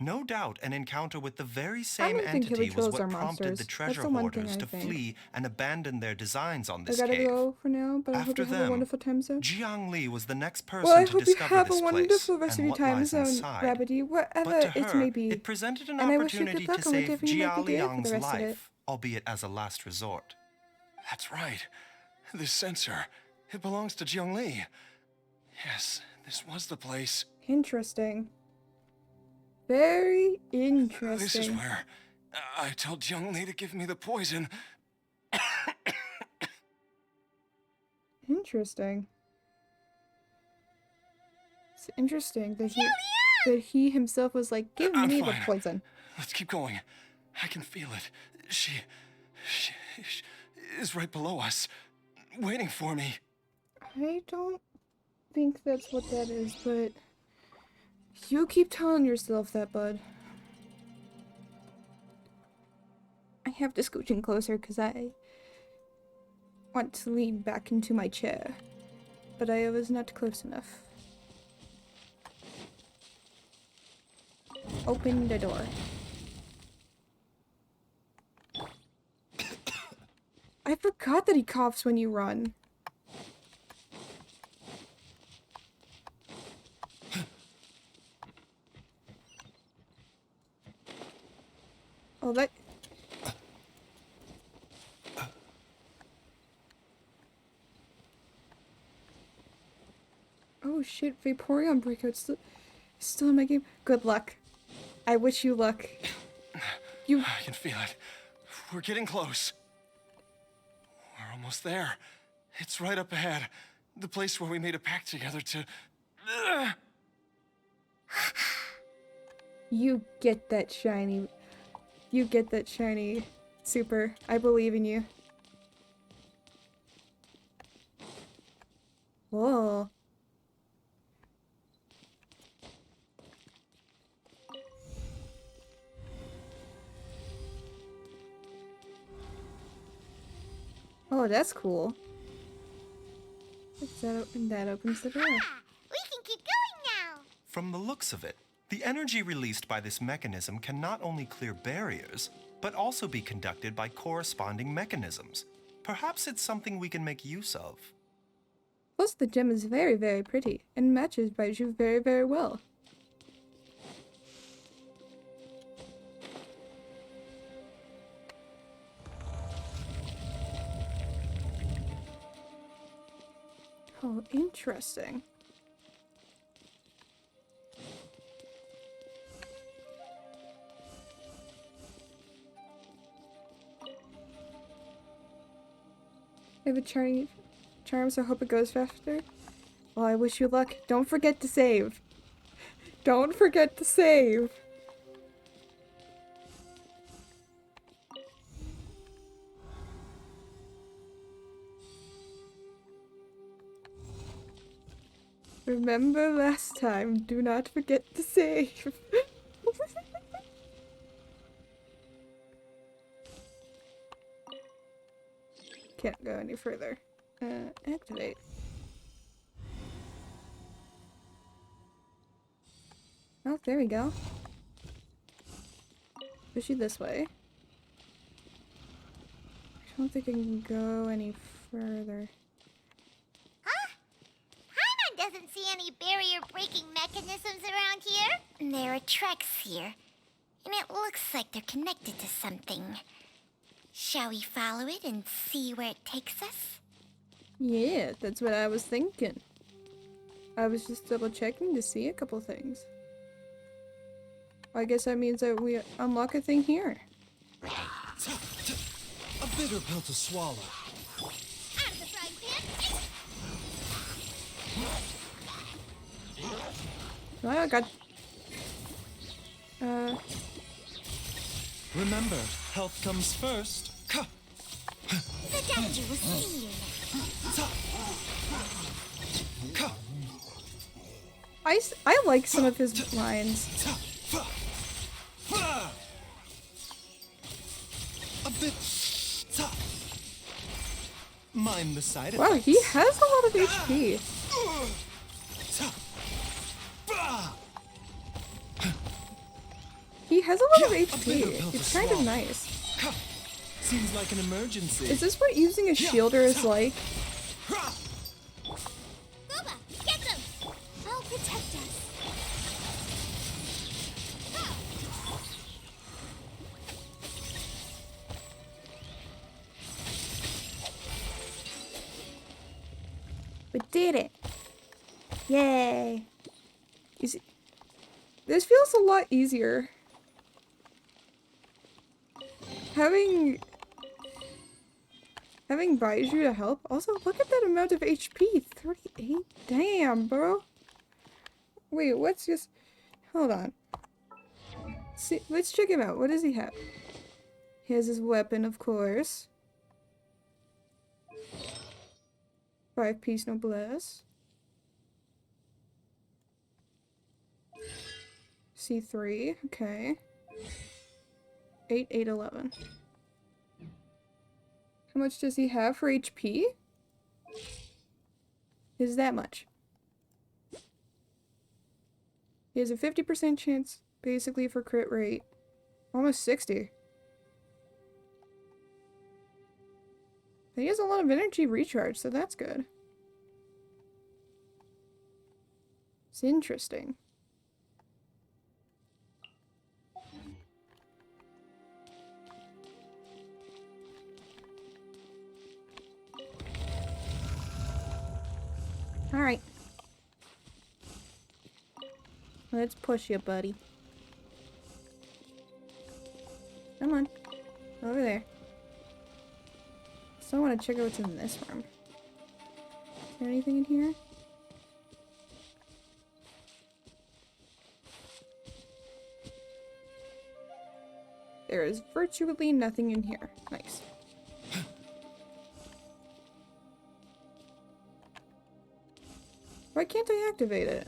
No doubt an encounter with the very same don't think entity was Hilichurls are what prompted monsters. the That's treasure the one thing hoarders I to think. flee and abandon their designs on I this gotta cave. go for now, but I hope After you have a them, wonderful time zone. Jiang Li was the next person Well, I to hope you discover have a this place wonderful rest of and your what time lies zone, inside. Rabbity, But whatever to it her, may be. it presented an And I wish you opportunity good luck to on save whatever you might Jia be doing for the Liang's rest of it. life, albeit as a last resort. That's right. This sensor, it belongs to Jiang Li. Yes, this was the place. Interesting. Very interesting. This is where I told Jiang Li to give me the poison. Interesting. It's interesting that he himself was like, give I'm me fine. the poison. Let's keep going. I can feel it. She is right below us, waiting for me. I don't think that's what that is, but you keep telling yourself that, bud. I have to scooch in closer because I want to lean back into my chair, but I was not close enough. Open the door. I forgot that he coughs when you run. Oh, that... Oh shit, Vaporeon Breakout's still in my game. Good luck. I wish you luck. I can feel it. We're getting close. We're almost there. It's right up ahead. The place where we made a pact together to... You get that shiny... You get that shiny super. I believe in you. Whoa. Oh, that's cool. That opens the door. We can keep going now. From the looks of it, the energy released by this mechanism can not only clear barriers, but also be conducted by corresponding mechanisms. Perhaps it's something we can make use of. Plus, the gem is very, very pretty and matches Baiju very, very well. Oh, interesting. I have a charm, so I hope it goes faster. Well, I wish you luck. Don't forget to save. Don't forget to save. Remember last time, do not forget to save. Can't go any further. Activate. Oh, there we go. Push you this way. I don't think I can go any further. Paimon doesn't see any barrier-breaking mechanisms around here. There are tracks here, and it looks like they're connected to something. Shall we follow it and see where it takes us? Yeah, that's what I was thinking. I was just double checking to see a couple things. I guess that means that we unlock a thing here. A bitter pill to swallow. Out of the frying pan. Oh, God. Remember, health comes first. The danger was clear. I like some of his lines. A bit. Mind the side Wow, effects. he has a lot of HP. has a lot of A bitter HP. pill to It's kind of swallow. nice. Seems like an emergency. Is this what using a shielder is like? Booba, get them! I'll protect us. We did it! Yay! This feels a lot easier. Having Baiju to help. Also, look at that amount of HP. 38. Damn, bro. Wait, what's just... Hold on. See, let's check him out. What does he have? He has his weapon, of course. 5-piece noblesse. C3, okay. 8, 8, 11. How much does he have for HP? Is that much? He has a 50% chance, basically, for crit rate. Almost 60. He has a lot of energy recharge, so that's good. It's interesting. Alright. Let's push you, buddy. Come on. Over there. Still want to check out what's in this room. Is there anything in here? There is virtually nothing in here. Nice. Why can't I activate it?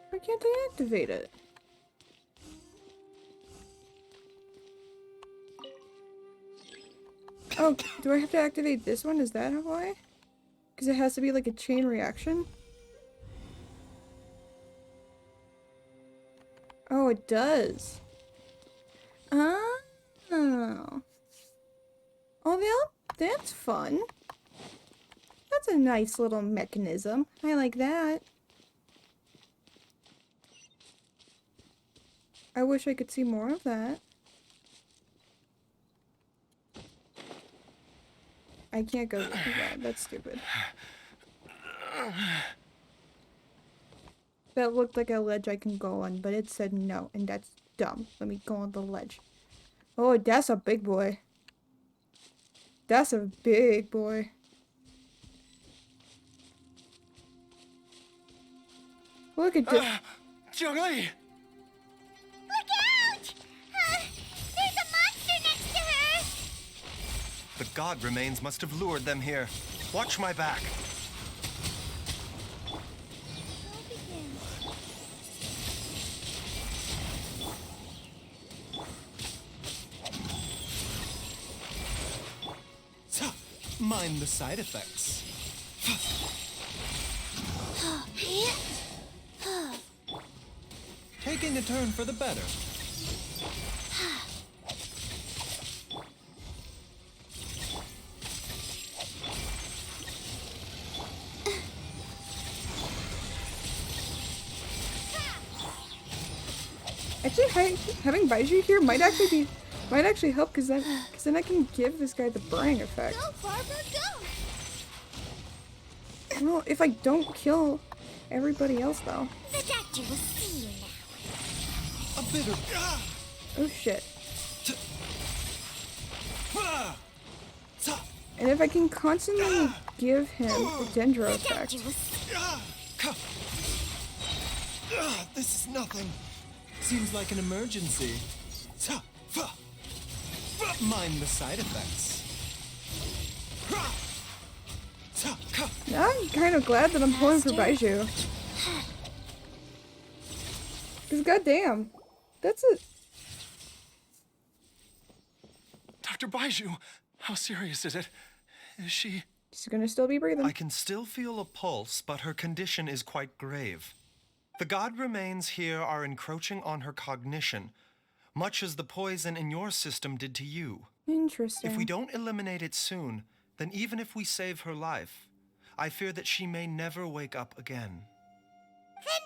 Why can't I activate it? Oh, do I have to activate this one? Is that why? Because it has to be like a chain reaction? Oh, it does. Oh. Oh, that's fun. That's a nice little mechanism. I like that. I wish I could see more of that. I can't go through that. That's stupid. That looked like a ledge I can go on, but it said no, and that's dumb. Let me go on the ledge. Oh, that's a big boy. That's a big boy. Look at this. Zhongli! Look out! There's a monster next to her! The god remains must have lured them here. Watch my back. Mind the side effects. Taking a turn for the better. Actually, having Baiju here might actually help because then I can give this guy the burning effect. Go, Barbara, go! Well, if I don't kill everybody else though. The doctor will see you now. A bitter. Oh shit. And if I can constantly give him the Dendro effect. This is nothing. Seems like an emergency. Mind the side effects. Now I'm kind of glad that I'm pulling for Baiju. Because goddamn, that's it. Dr. Baiju, how serious is it? Is she... She's gonna still be breathing. I can still feel a pulse, but her condition is quite grave. The god remains here are encroaching on her cognition, much as the poison in your system did to you. Interesting. If we don't eliminate it soon, then even if we save her life, I fear that she may never wake up again. Then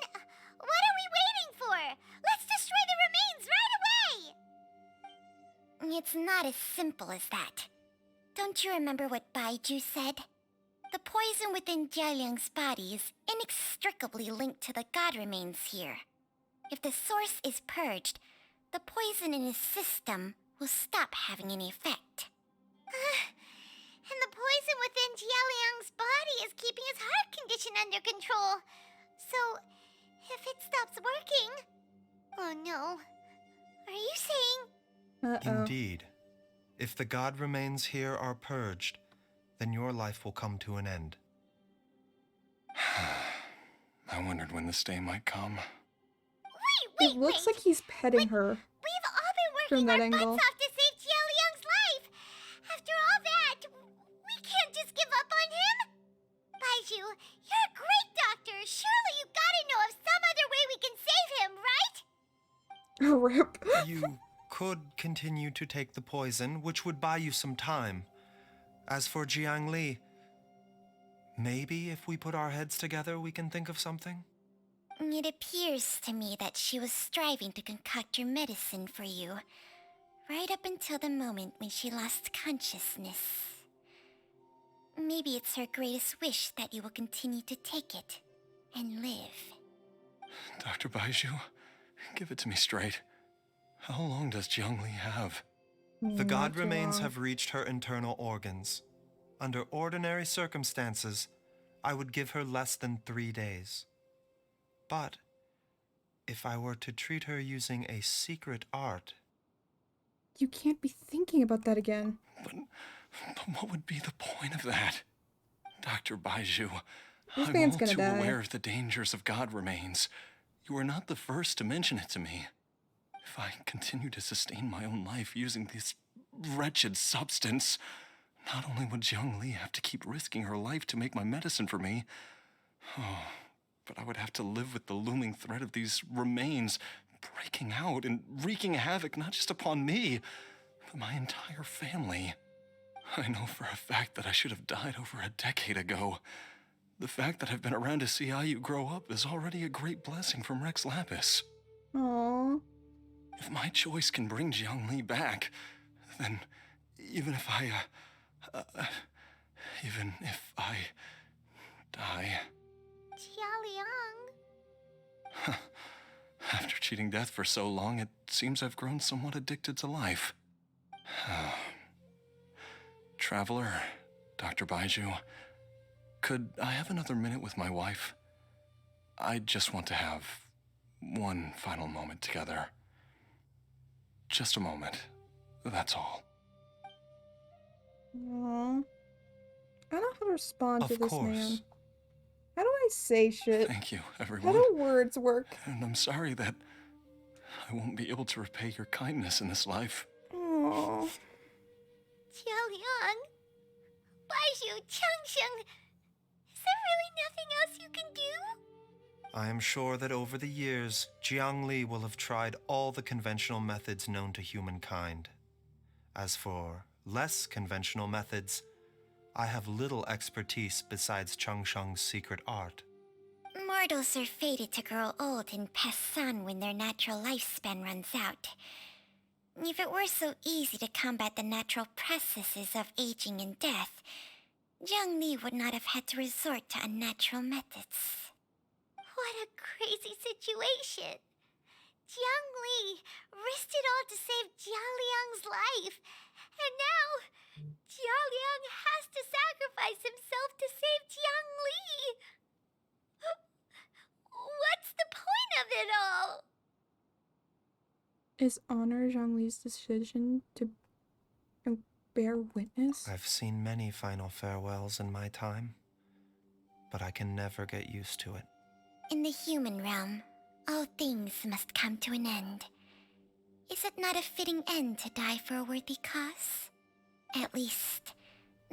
what are we waiting for? Let's destroy the remains right away! It's not as simple as that. Don't you remember what Baiju said? The poison within Jialiang's body is inextricably linked to the god remains here. If the source is purged, the poison in his system will stop having any effect. And the poison within Jialiang's body is keeping his heart condition under control. So, if it stops working... Oh no. Are you saying... Indeed. If the god remains here are purged, then your life will come to an end. I wondered when this day might come. It looks like he's petting her. We've all been From working that our angle. butts off to save Jialiang's life. After all that, we can't just give up on him. Baiju, you're a great doctor. Surely you gotta know of some other way we can save him, right? Rip. You could continue to take the poison, which would buy you some time. As for Jiang Li, maybe if we put our heads together, we can think of something? It appears to me that she was striving to concoct your medicine for you, right up until the moment when she lost consciousness. Maybe it's her greatest wish that you will continue to take it and live. Dr. Baiju, give it to me straight. How long does Jiang Li have? The god Not too remains long. have reached her internal organs. Under ordinary circumstances, I would give her less than 3 days. But if I were to treat her using a secret art... You can't be thinking about that again. But what would be the point of that? Dr. Baiju, This I'm man's all gonna too die. aware of the dangers of god remains. You are not the first to mention it to me. If I continue to sustain my own life using this wretched substance, not only would Jiang Li have to keep risking her life to make my medicine for me, but I would have to live with the looming threat of these remains breaking out and wreaking havoc not just upon me, but my entire family. I know for a fact that I should have died over a decade ago. The fact that I've been around to see how you grow up is already a great blessing from Rex Lapis. Aww. If my choice can bring Jiang Li back, then even if I die... Jialiang. After cheating death for so long, it seems I've grown somewhat addicted to life. Traveler, Dr. Baiju, could I have another minute with my wife? I just want to have one final moment together. Just a moment. That's all. Aww. I don't know how to respond to Of this course. man. How do I say shit? Thank you, How everyone. do words work? And I'm sorry that I won't be able to repay your kindness in this life. Aww. Jialiang. Baiju, Changsheng. Is there really nothing else you can do? I am sure that over the years, Jiang Li will have tried all the conventional methods known to humankind. As for less conventional methods, I have little expertise besides Changsheng's secret art. Mortals are fated to grow old and pass on when their natural lifespan runs out. If it were so easy to combat the natural processes of aging and death, Jiang Li would not have had to resort to unnatural methods. What a crazy situation! Jiang Li risked it all to save Jialiang's life, and now Jialiang has to sacrifice himself to save Jiang Li! What's the point of it all? Is honor Zhang Li's decision to bear witness? I've seen many final farewells in my time, but I can never get used to it. In the human realm, all things must come to an end. Is it not a fitting end to die for a worthy cause? At least,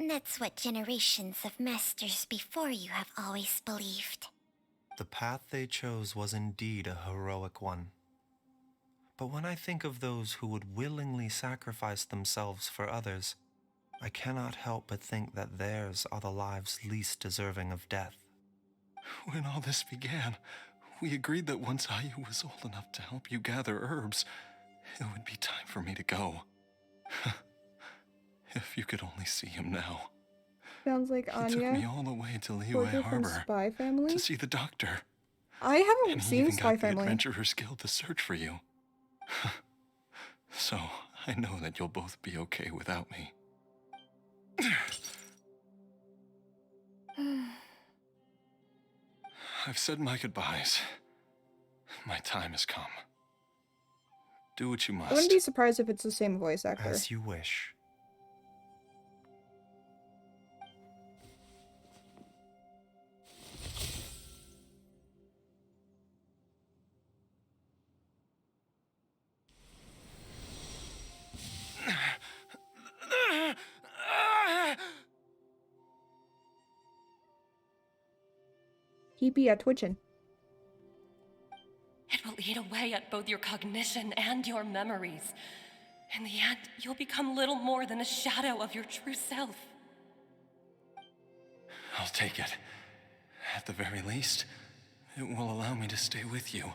That's what generations of masters before you have always believed. The path they chose was indeed a heroic one. But when I think of those who would willingly sacrifice themselves for others, I cannot help but think that theirs are the lives least deserving of death. When all this began, we agreed that once Ayu was old enough to help you gather herbs, it would be time for me to go. If you could only see him now. Sounds like He took me Anya, all the way to Liyue Porter from Harbor Spy Family. to see the doctor. I haven't And he seen even Spy got the Family. Adventurers Guild to search for you. So, I know that you'll both be okay without me. I've said my goodbyes. My time has come. Do what you I wouldn't must. be surprised if it's the same voice actor. As you wish. He be twitching. It will eat away at both your cognition and your memories. In the end, you'll become little more than a shadow of your true self. I'll take it. At the very least, it will allow me to stay with you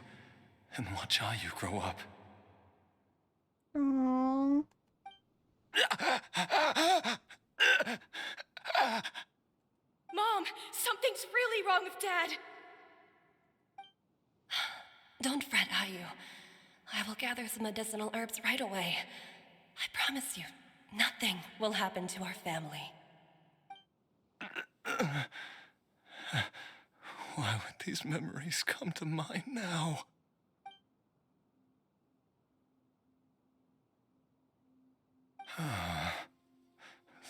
and watch Ayu grow up. Aww. Mom, something's really wrong with Dad. Don't fret, Ayu. I will gather some medicinal herbs right away. I promise you, nothing will happen to our family. Why would these memories come to mind now?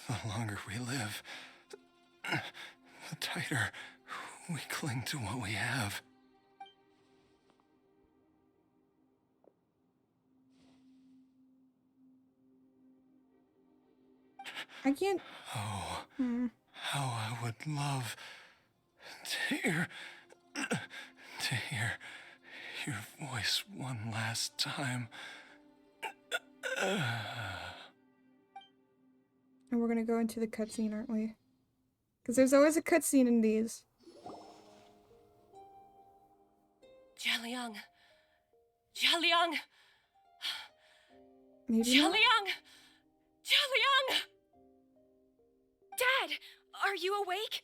The longer we live, the tighter we cling to what we have. I can't. Oh, how I would love to hear your voice one last time. And we're gonna go into the cutscene, aren't we? Because there's always a cutscene in these. Jialiang. Jialiang. Maybe not. Jialiang. Jialiang. Dad, are you awake?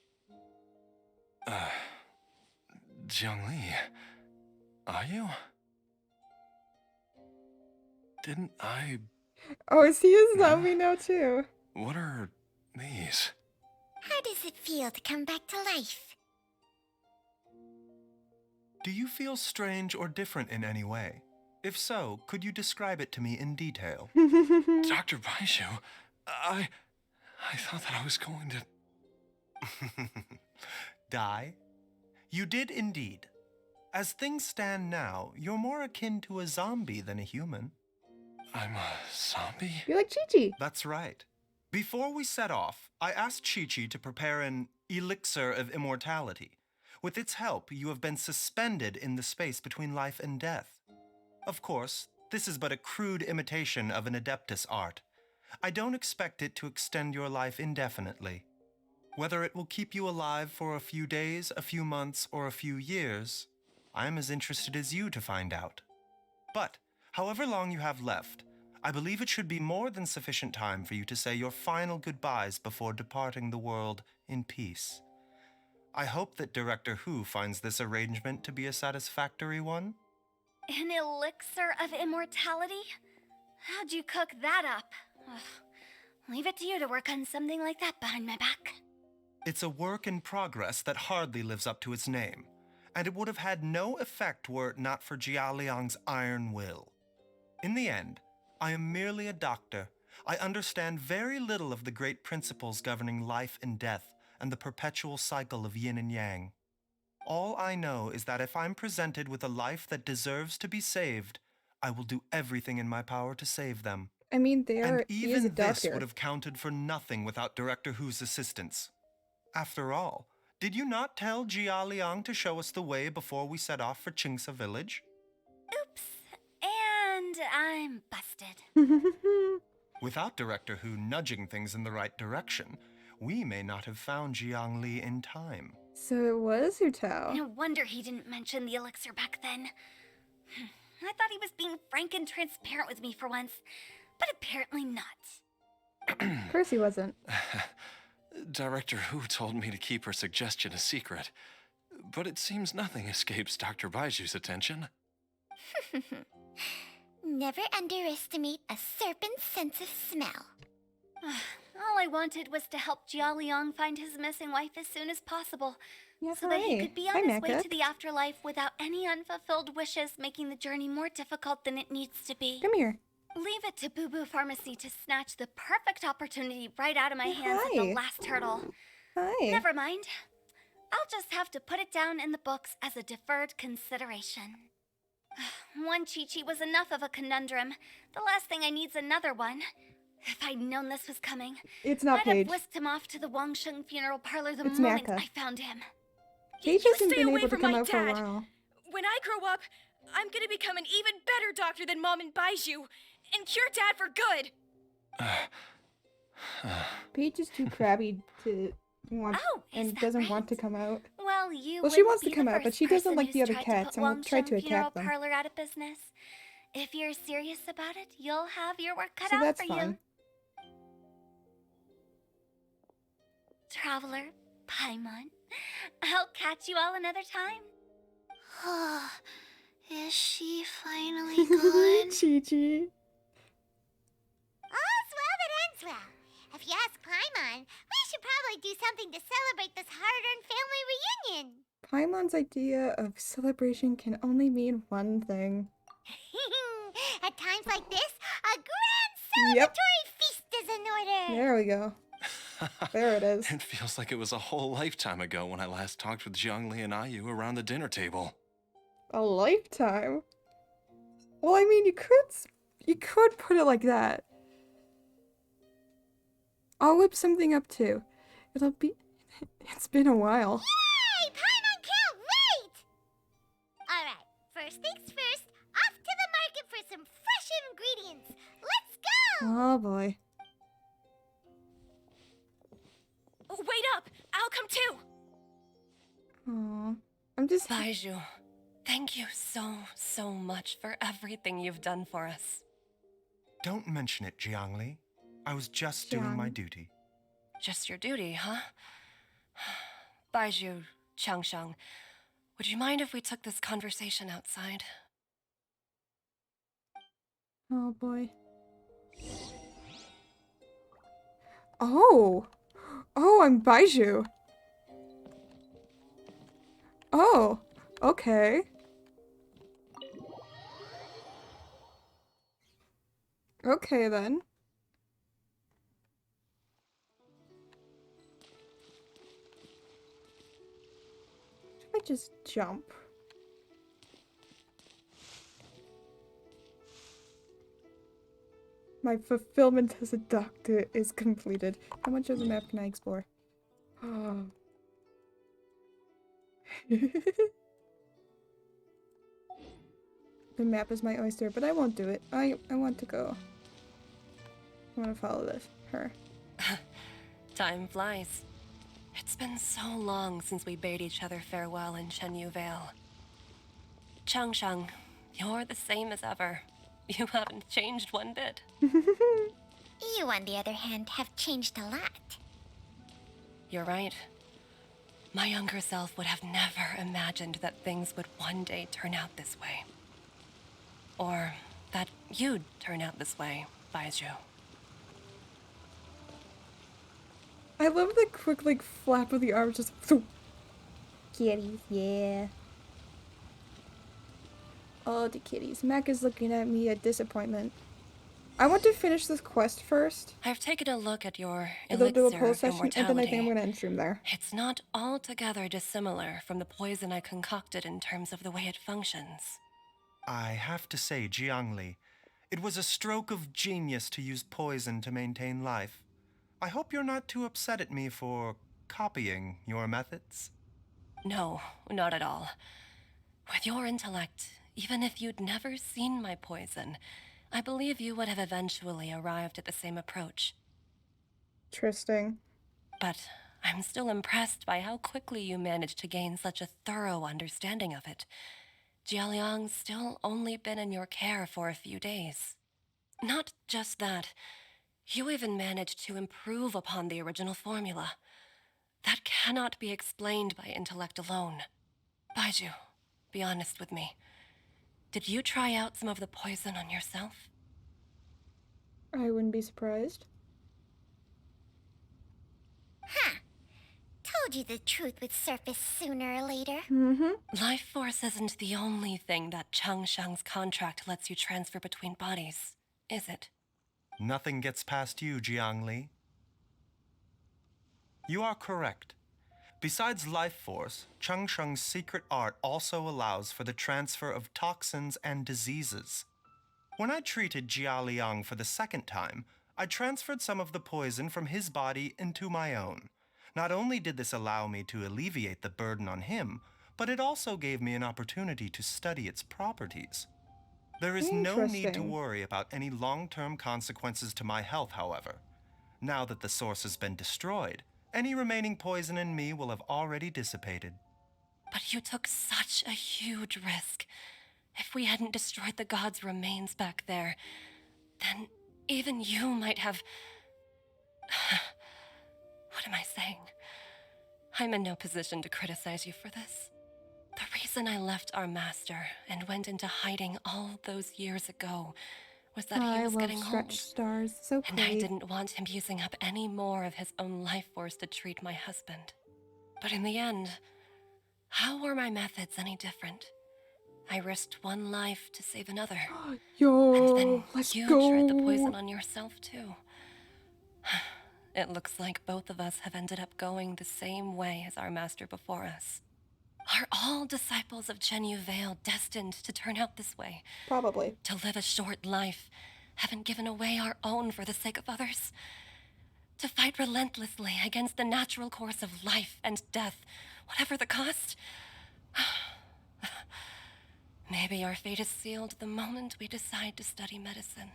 Jiangli, are you? Didn't I... Oh, is he a zombie now too? What are these? How does it feel to come back to life? Do you feel strange or different in any way? If so, could you describe it to me in detail? Dr. Baishu, I thought that I was going to... Die? You did indeed. As things stand now, you're more akin to a zombie than a human. I'm a zombie? You're like Chi-Chi. That's right. Before we set off, I asked Chi-Chi to prepare an elixir of immortality. With its help, you have been suspended in the space between life and death. Of course, this is but a crude imitation of an Adeptus art. I don't expect it to extend your life indefinitely. Whether it will keep you alive for a few days, a few months, or a few years, I am as interested as you to find out. But, however long you have left, I believe it should be more than sufficient time for you to say your final goodbyes before departing the world in peace. I hope that Director Hu finds this arrangement to be a satisfactory one. An elixir of immortality? How'd you cook that up? Ugh. Leave it to you to work on something like that behind my back. It's a work in progress that hardly lives up to its name, and it would have had no effect were it not for Jialiang's iron will. In the end, I am merely a doctor. I understand very little of the great principles governing life and death and the perpetual cycle of yin and yang. All I know is that if I'm presented with a life that deserves to be saved, I will do everything in my power to save them. I mean, he And is a even this doctor. would have counted for nothing without Director Hu's assistance. After all, did you not tell Jia Liang to show us the way before we set off for Qingsa village? Oops. And I'm busted. Without Director Hu nudging things in the right direction, we may not have found Jiangli in time. So it was Hu Tao. No wonder he didn't mention the elixir back then. I thought he was being frank and transparent with me for once, but apparently not. Of course he wasn't. Director Hu told me to keep her suggestion a secret, but it seems nothing escapes Dr. Baiju's attention. Never underestimate a serpent's sense of smell. All I wanted was to help Jia Liang find his missing wife as soon as possible, Yeah, so that he hi. could be Hi, on his way Mecca. to the afterlife without any unfulfilled wishes, making the journey more difficult than it needs to be. Come here. Leave it to Boo Boo Pharmacy to snatch the perfect opportunity right out of my Yeah, hands at hi. the last hurdle. Hi. Never mind. I'll just have to put it down in the books as a deferred consideration. One Chi-Chi was enough of a conundrum. The last thing I need's another one. If I'd known this was coming, It's not I'd have Paige. whisked him off to the Wangsheng funeral parlor the It's moment Maka. I found him. Paige You hasn't stay been away able to from come my out for a dad. while. When I grow up, I'm gonna become an even better doctor than Mom and Baiju and cure Dad for good. Paige is too crabby to want Oh, is and that doesn't right? want to come out. Well, you Well, she wouldn't wants to be come the out, but first she doesn't person like who's the other tried cats to and put will try Wangsheng to funeral attack them. parlor out of business. If you're serious about it, you'll have your work cut So out that's for fun. you. Traveler, Paimon, I'll catch you all another time. Is she finally gone? Chi-Chi. All's well that ends well. If you ask Paimon, we should probably do something to celebrate this hard-earned family reunion. Paimon's idea of celebration can only mean one thing. At times like this, a grand Yep. celebratory feast is in order. There we go. There it is. It feels like it was a whole lifetime ago when I last talked with Zhongli and Ayu around the dinner table. A lifetime? Well, I mean, you could put it like that. I'll whip something up too. It's been a while. Yay! Paimon can't wait! Alright, first things first, off to the market for some fresh ingredients. Let's go! Oh boy. Wait up! I'll come too! Aw. I'm just... Baiju, thank you so much for everything you've done for us. Don't mention it, Jiangli. I was just doing my duty. Just your duty, huh? Baiju, Changsheng, would you mind if we took this conversation outside? Oh boy. Oh! Oh, I'm Baiju. Oh, okay. Okay then. Should I just jump? My fulfillment as a doctor is completed. How much of the map can I explore? Oh. The map is my oyster, but I won't do it. I want to go. I want to follow this. Her. Time flies. It's been so long since we bade each other farewell in Shenyu Vale. Changsheng, you're the same as ever. You haven't changed one bit. You, on the other hand, have changed a lot. You're right. My younger self would have never imagined that things would one day turn out this way. Or that you'd turn out this way, Baiju. I love the quick, like, flap of the arms, just... Kitties, yeah. Oh, the kitties. Mac is looking at me at disappointment. I want to finish this quest first. I've taken a look at your They'll do a elixir poll of session, and then I think I'm immortality. gonna end stream there. It's not altogether dissimilar from the poison I concocted in terms of the way it functions. I have to say, Jiangli, It was a stroke of genius to use poison to maintain life. I hope you're not too upset at me for copying your methods. No, not at all. With your intellect, even if you'd never seen my poison, I believe you would have eventually arrived at the same approach. Interesting. But I'm still impressed by how quickly you managed to gain such a thorough understanding of it. Jialiang's still only been in your care for a few days. Not just that, you even managed to improve upon the original formula. That cannot be explained by intellect alone. Baiju, be honest with me. Did you try out some of the poison on yourself? I wouldn't be surprised. Huh. Told you the truth would surface sooner or later. Life force isn't the only thing that Changsheng's contract lets you transfer between bodies, is it? Nothing gets past you, Jiangli. You are correct. Besides life force, Changsheng's secret art also allows for the transfer of toxins and diseases. When I treated Jia Liang for the second time, I transferred some of the poison from his body into my own. Not only did this allow me to alleviate the burden on him, but it also gave me an opportunity to study its properties. There is no need to Interesting. worry about any long-term consequences to my health, however. Now that the source has been destroyed, any remaining poison in me will have already dissipated. But you took such a huge risk. If we hadn't destroyed the god's remains back there, then even you might have... What am I saying? I'm in no position to criticize you for this. The reason I left our master and went into hiding all those years ago was that he I was love getting stretch old. stars. So And I pretty. didn't want him using up any more of his own life force to treat my husband. But in the end, how were my methods any different? I risked one life to save another. Yo, And then let's you go. tried the poison on yourself too. It looks like both of us have ended up going the same way as our master before us. Are all disciples of Chenyu Vale destined to turn out this way? Probably. To live a short life, having given away our own for the sake of others? To fight relentlessly against the natural course of life and death, whatever the cost? Maybe our fate is sealed the moment we decide to study medicine.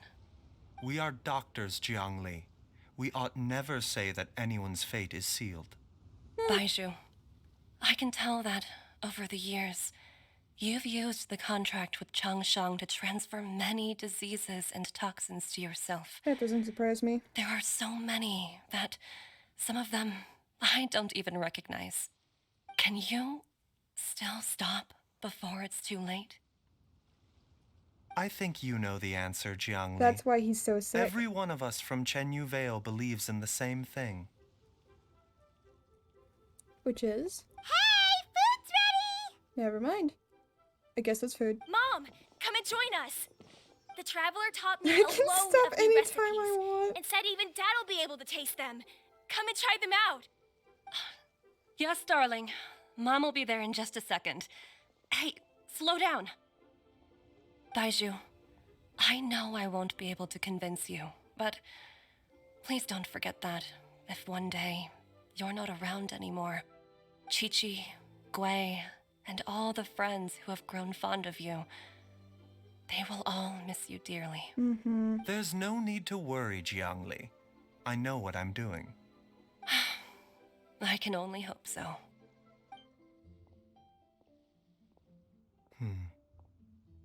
We are doctors, Jiangli. We ought never say that anyone's fate is sealed. Baiju, I can tell that, over the years, you've used the contract with Changsheng to transfer many diseases and toxins to yourself. That doesn't surprise me. There are so many that some of them I don't even recognize. Can you still stop before it's too late? I think you know the answer, Jiangli. That's why he's so sick. Every one of us from Chenyu Vale believes in the same thing. Which is? Hey, food's ready! Never mind. I guess it's food. Mom, come and join us. The traveler taught me I a can load stop of new anytime recipes I want. and said even Dad will be able to taste them. Come and try them out. Yes, darling. Mom will be there in just a second. Hey, slow down. Baiju, I know I won't be able to convince you, but please don't forget that if one day you're not around anymore, Chi-Chi, Gui, and all the friends who have grown fond of you, they will all miss you dearly. There's no need to worry, Jiangli. I know what I'm doing. I can only hope so.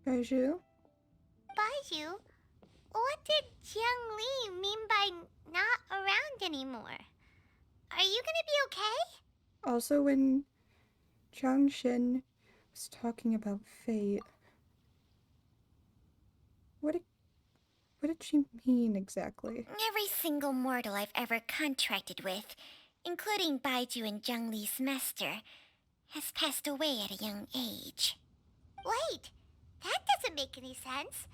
Baiju? Baiju, what did Jiang Li mean by not around anymore? Are you gonna be okay? Also, when Changshin was talking about fate, what did she mean exactly? Every single mortal I've ever contracted with, including Baiju and Jiang Li's master, has passed away at a young age. Wait, that doesn't make any sense.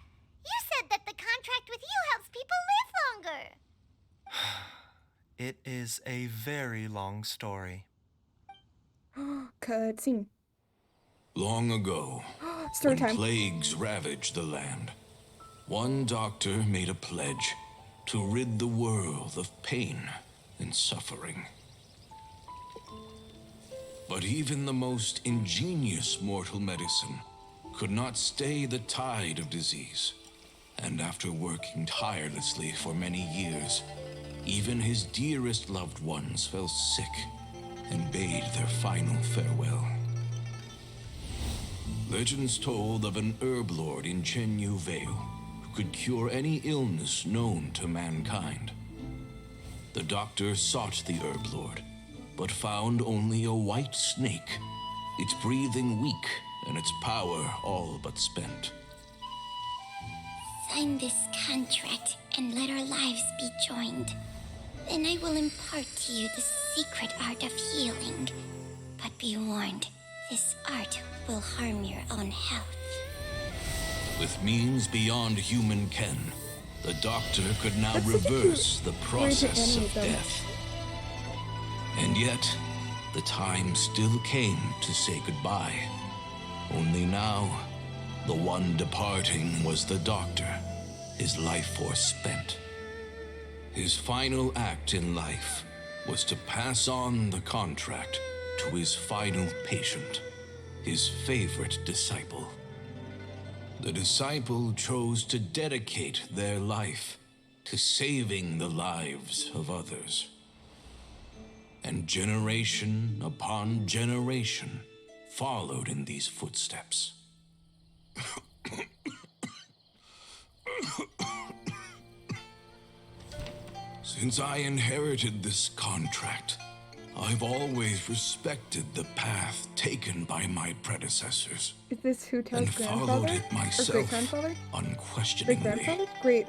You said that the contract with you helps people live longer. It is a very long story. Cutscene. Long ago, Story when time. plagues ravaged the land, One doctor made a pledge to rid the world of pain and suffering. But even the most ingenious mortal medicine could not stay the tide of disease. And after working tirelessly for many years, even his dearest loved ones fell sick and bade their final farewell. Legends told of an herb lord in Chenyu Vale who could cure any illness known to mankind. The doctor sought the herb lord, but found only a white snake, its breathing weak and its power all but spent. Sign this contract and let our lives be joined. Then I will impart to you the secret art of healing. But be warned, this art will harm your own health. With means beyond human ken, the doctor could now reverse the process of death. And yet, the time still came to say goodbye. Only now, the one departing was the doctor, his life force spent. His final act in life was to pass on the contract to his final patient, his favorite disciple. The disciple chose to dedicate their life to saving the lives of others. And generation upon generation followed in these footsteps. Since I inherited this contract, I've always respected the path taken by my predecessors. Is this Hu Tao's and grandfather? followed it Or myself great-grandfather? unquestioningly. Great-grandfather? Great,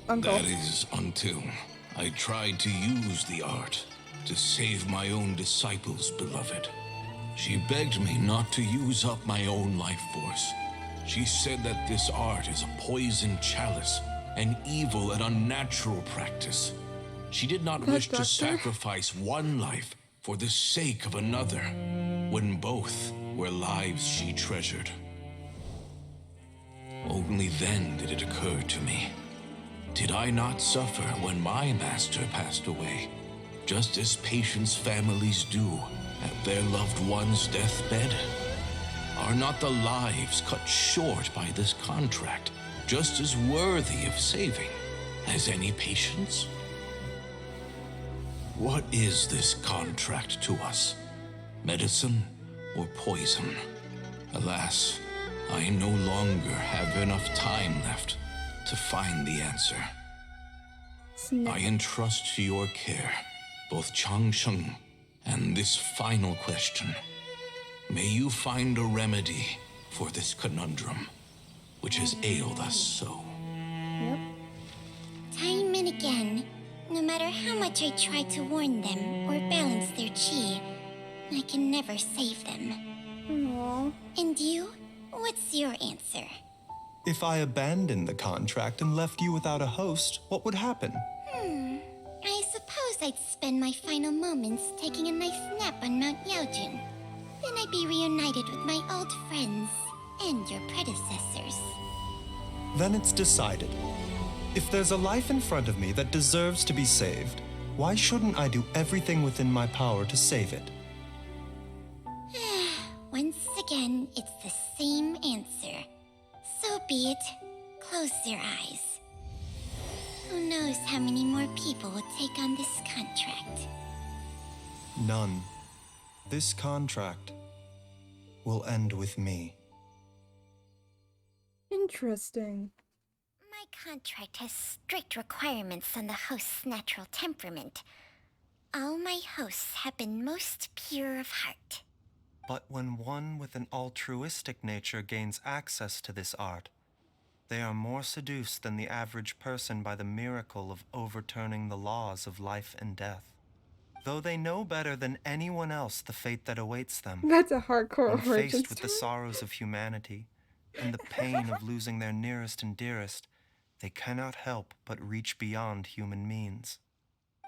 uncle. That is until I tried to use the art to save my own disciple's beloved. She begged me not to use up my own life force. She said that this art is a poisoned chalice, an evil and unnatural practice. She did not wish to sacrifice one life for the sake of another, when both were lives she treasured. Only then did it occur to me. Did I not suffer when my master passed away, just as patients' families do at their loved one's deathbed? Are not the lives cut short by this contract just as worthy of saving as any patients? What is this contract to us? Medicine or poison? Alas, I no longer have enough time left to find the answer. I entrust to your care both Changsheng and this final question. May you find a remedy for this conundrum, which has ailed us so. Time and again, no matter how much I try to warn them or balance their chi, I can never save them. Aww. And you? What's your answer? If I abandoned the contract and left you without a host, what would happen? I suppose I'd spend my final moments taking a nice nap on Mount Yaojun. Then I'd be reunited with my old friends and your predecessors. Then it's decided. If there's a life in front of me that deserves to be saved, why shouldn't I do everything within my power to save it? Once again, it's the same answer. So be it. Close your eyes. Who knows how many more people will take on this contract? None. This contract will end with me. Interesting. My contract has strict requirements on the host's natural temperament. All my hosts have been most pure of heart. But when one with an altruistic nature gains access to this art, they are more seduced than the average person by the miracle of overturning the laws of life and death. Though they know better than anyone else the fate that awaits them. That's a hardcore when origin faced with the sorrows of humanity and the pain of losing their nearest and dearest, they cannot help but reach beyond human means.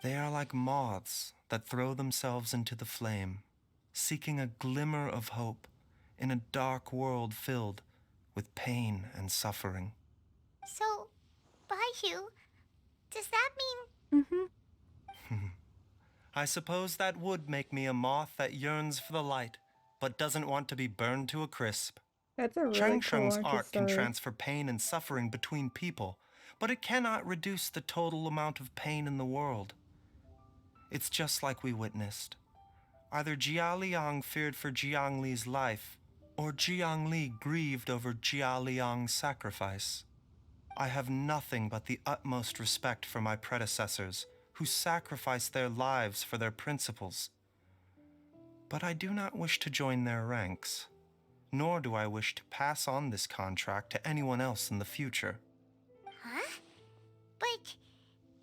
They are like moths that throw themselves into the flame, seeking a glimmer of hope in a dark world filled with pain and suffering. So, Baiju, does that mean... I suppose that would make me a moth that yearns for the light, but doesn't want to be burned to a crisp. That's a really Chang cool Sheng's origin art can story. transfer pain and suffering between people, but it cannot reduce the total amount of pain in the world. It's just like we witnessed. Either Jia Liang feared for Jiang Li's life, or Jiang Li grieved over Jia Liang's sacrifice. I have nothing but the utmost respect for my predecessors, who sacrificed their lives for their principles. But I do not wish to join their ranks, nor do I wish to pass on this contract to anyone else in the future. Huh? But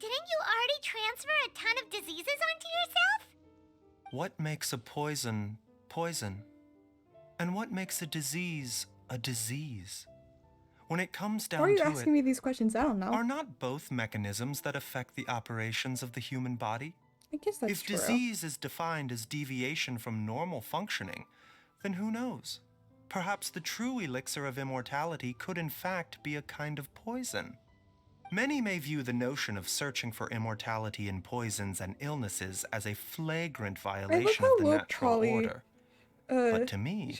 didn't you already transfer a ton of diseases onto yourself? What makes a poison poison? And what makes a disease a disease? When it comes Why are down you to asking me these questions? I don't know. are not both mechanisms that affect the operations of the human body? I guess that's If true. disease is defined as deviation from normal functioning, then who knows? Perhaps the true elixir of immortality could in fact be a kind of poison. Many may view the notion of searching for immortality in poisons and illnesses as a flagrant violation of the natural order. But to me,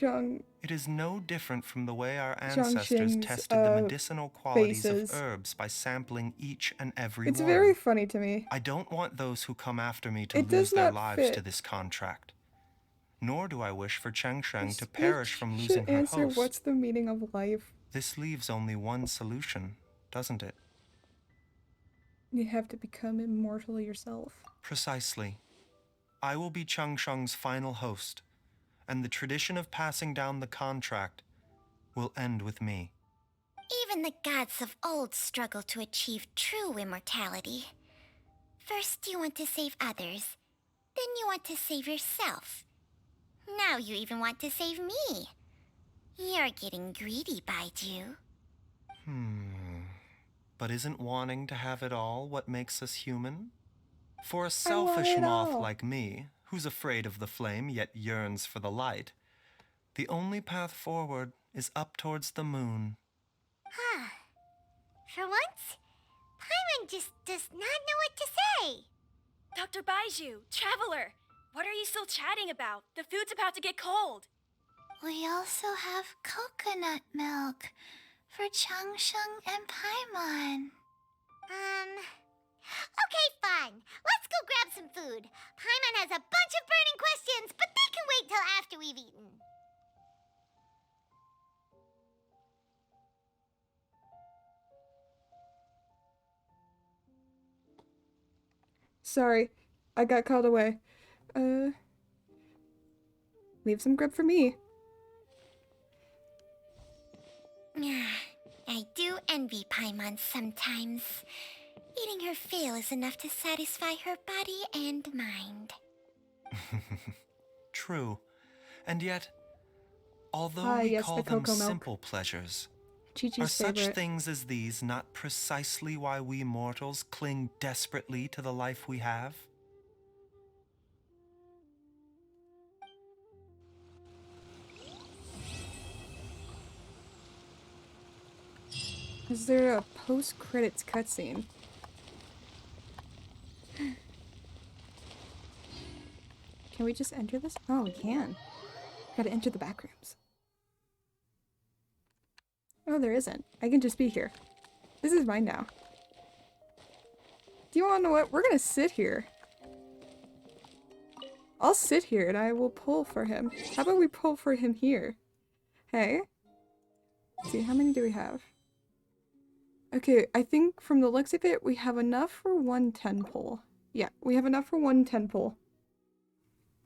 it is no different from the way our ancestors Zhangxing's, tested the medicinal qualities faces. of herbs by sampling each and every It's one. very funny to me. I don't want those who come after me to It lose does their not lives to fit. this contract. Nor do I wish for Cheng Sheng to This perish from should losing her answer host. what's the meaning of life. This leaves only one solution, doesn't it? You have to become immortal yourself. Precisely. I will be Cheng Sheng's final host, and the tradition of passing down the contract will end with me. Even the gods of old struggle to achieve true immortality. First you want to save others, then you want to save yourself. Now you even want to save me. You're getting greedy, Baiju. But isn't wanting to have it all what makes us human? For a selfish moth like me, who's afraid of the flame yet yearns for the light, the only path forward is up towards the moon. Huh. For once, Paimon just does not know what to say. Dr. Baiju, Traveler, what are you still chatting about? The food's about to get cold. We also have coconut milk for Changsheng and Paimon. Okay, fine. Let's go grab some food. Paimon has a bunch of burning questions, but they can wait till after we've eaten. Sorry, I got called away. Leave some grub for me. I do envy Paimon sometimes. Eating her fill is enough to satisfy her body and mind. True. And yet, although we yes, call the them cocoa milk. simple pleasures, Chi-Chi's are such favorite. things as these not precisely why we mortals cling desperately to the life we have? Is there a post-credits cutscene? Can we just enter this? Oh, we can. Gotta enter the back rooms. Oh, there isn't. I can just be here. This is mine now. Do you wanna know what? We're gonna sit here. I'll sit here and I will pull for him. How about we pull for him here? Hey? Let's see, how many do we have? Okay, I think from the looks of it, we have enough for one 10 pull. Yeah, we have enough for one 10 pull.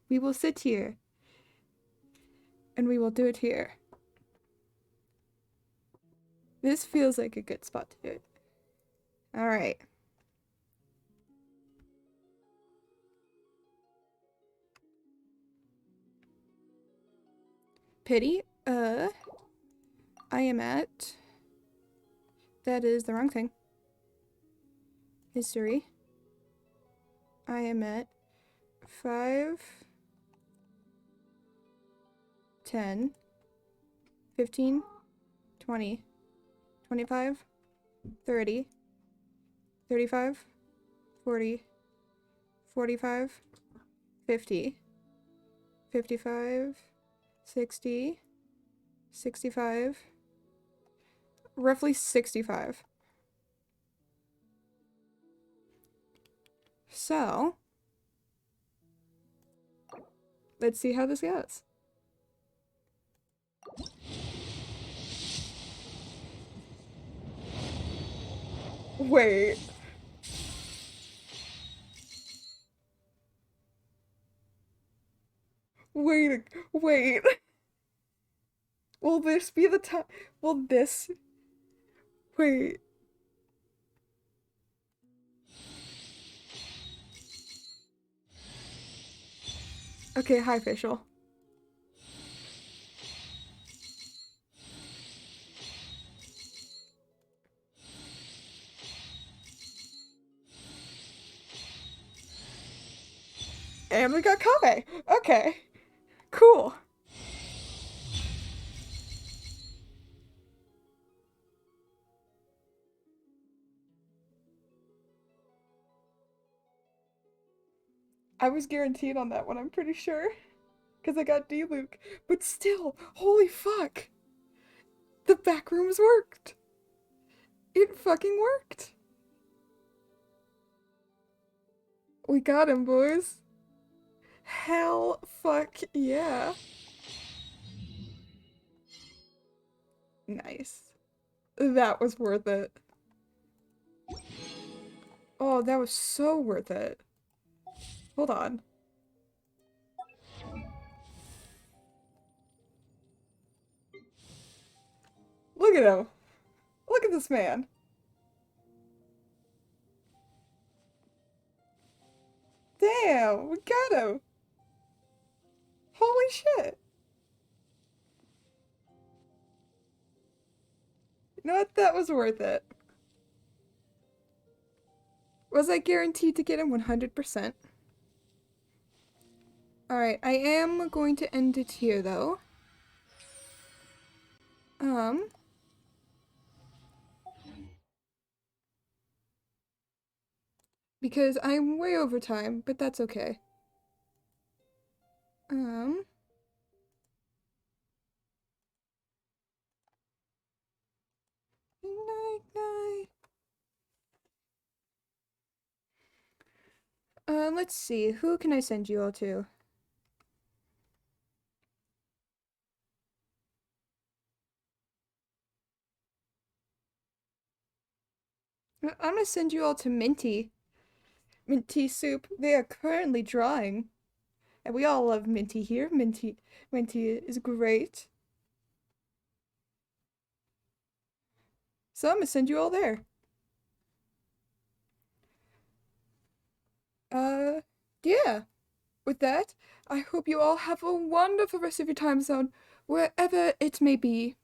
We will sit here. And we will do it here. This feels like a good spot to do it. Alright. Pity, I am at... That is the wrong thing. History. I am at 5, 10, 15, 20, 25, 30, 35, 40, 45, 50, 55, 60, 65, roughly 65. So, let's see how this goes. Wait. Wait. Will this be the time? Will this? Wait. Okay, hi, facial. And we got Kame. Okay. Cool. I was guaranteed on that one, I'm pretty sure. Because I got D-Luke. But still, holy fuck. The back rooms worked. It fucking worked. We got him, boys. Hell fuck yeah. Nice. That was worth it. Oh, that was so worth it. Hold on. Look at him. Look at this man. Damn, we got him. Holy shit. You know what? That was worth it. Was I guaranteed to get him 100%? Alright, I am going to end it here, though. Because I'm way over time, but that's okay. Night, night. Let's see. Who can I send you all to? I'm gonna send you all to Minty. Minty Soup. They are currently drawing. And we all love Minty here. Minty is great. So I'm gonna send you all there. Yeah. With that, I hope you all have a wonderful rest of your time zone, wherever it may be.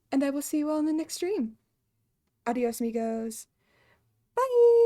And I will see you all in the next stream. Adios, amigos. Bye!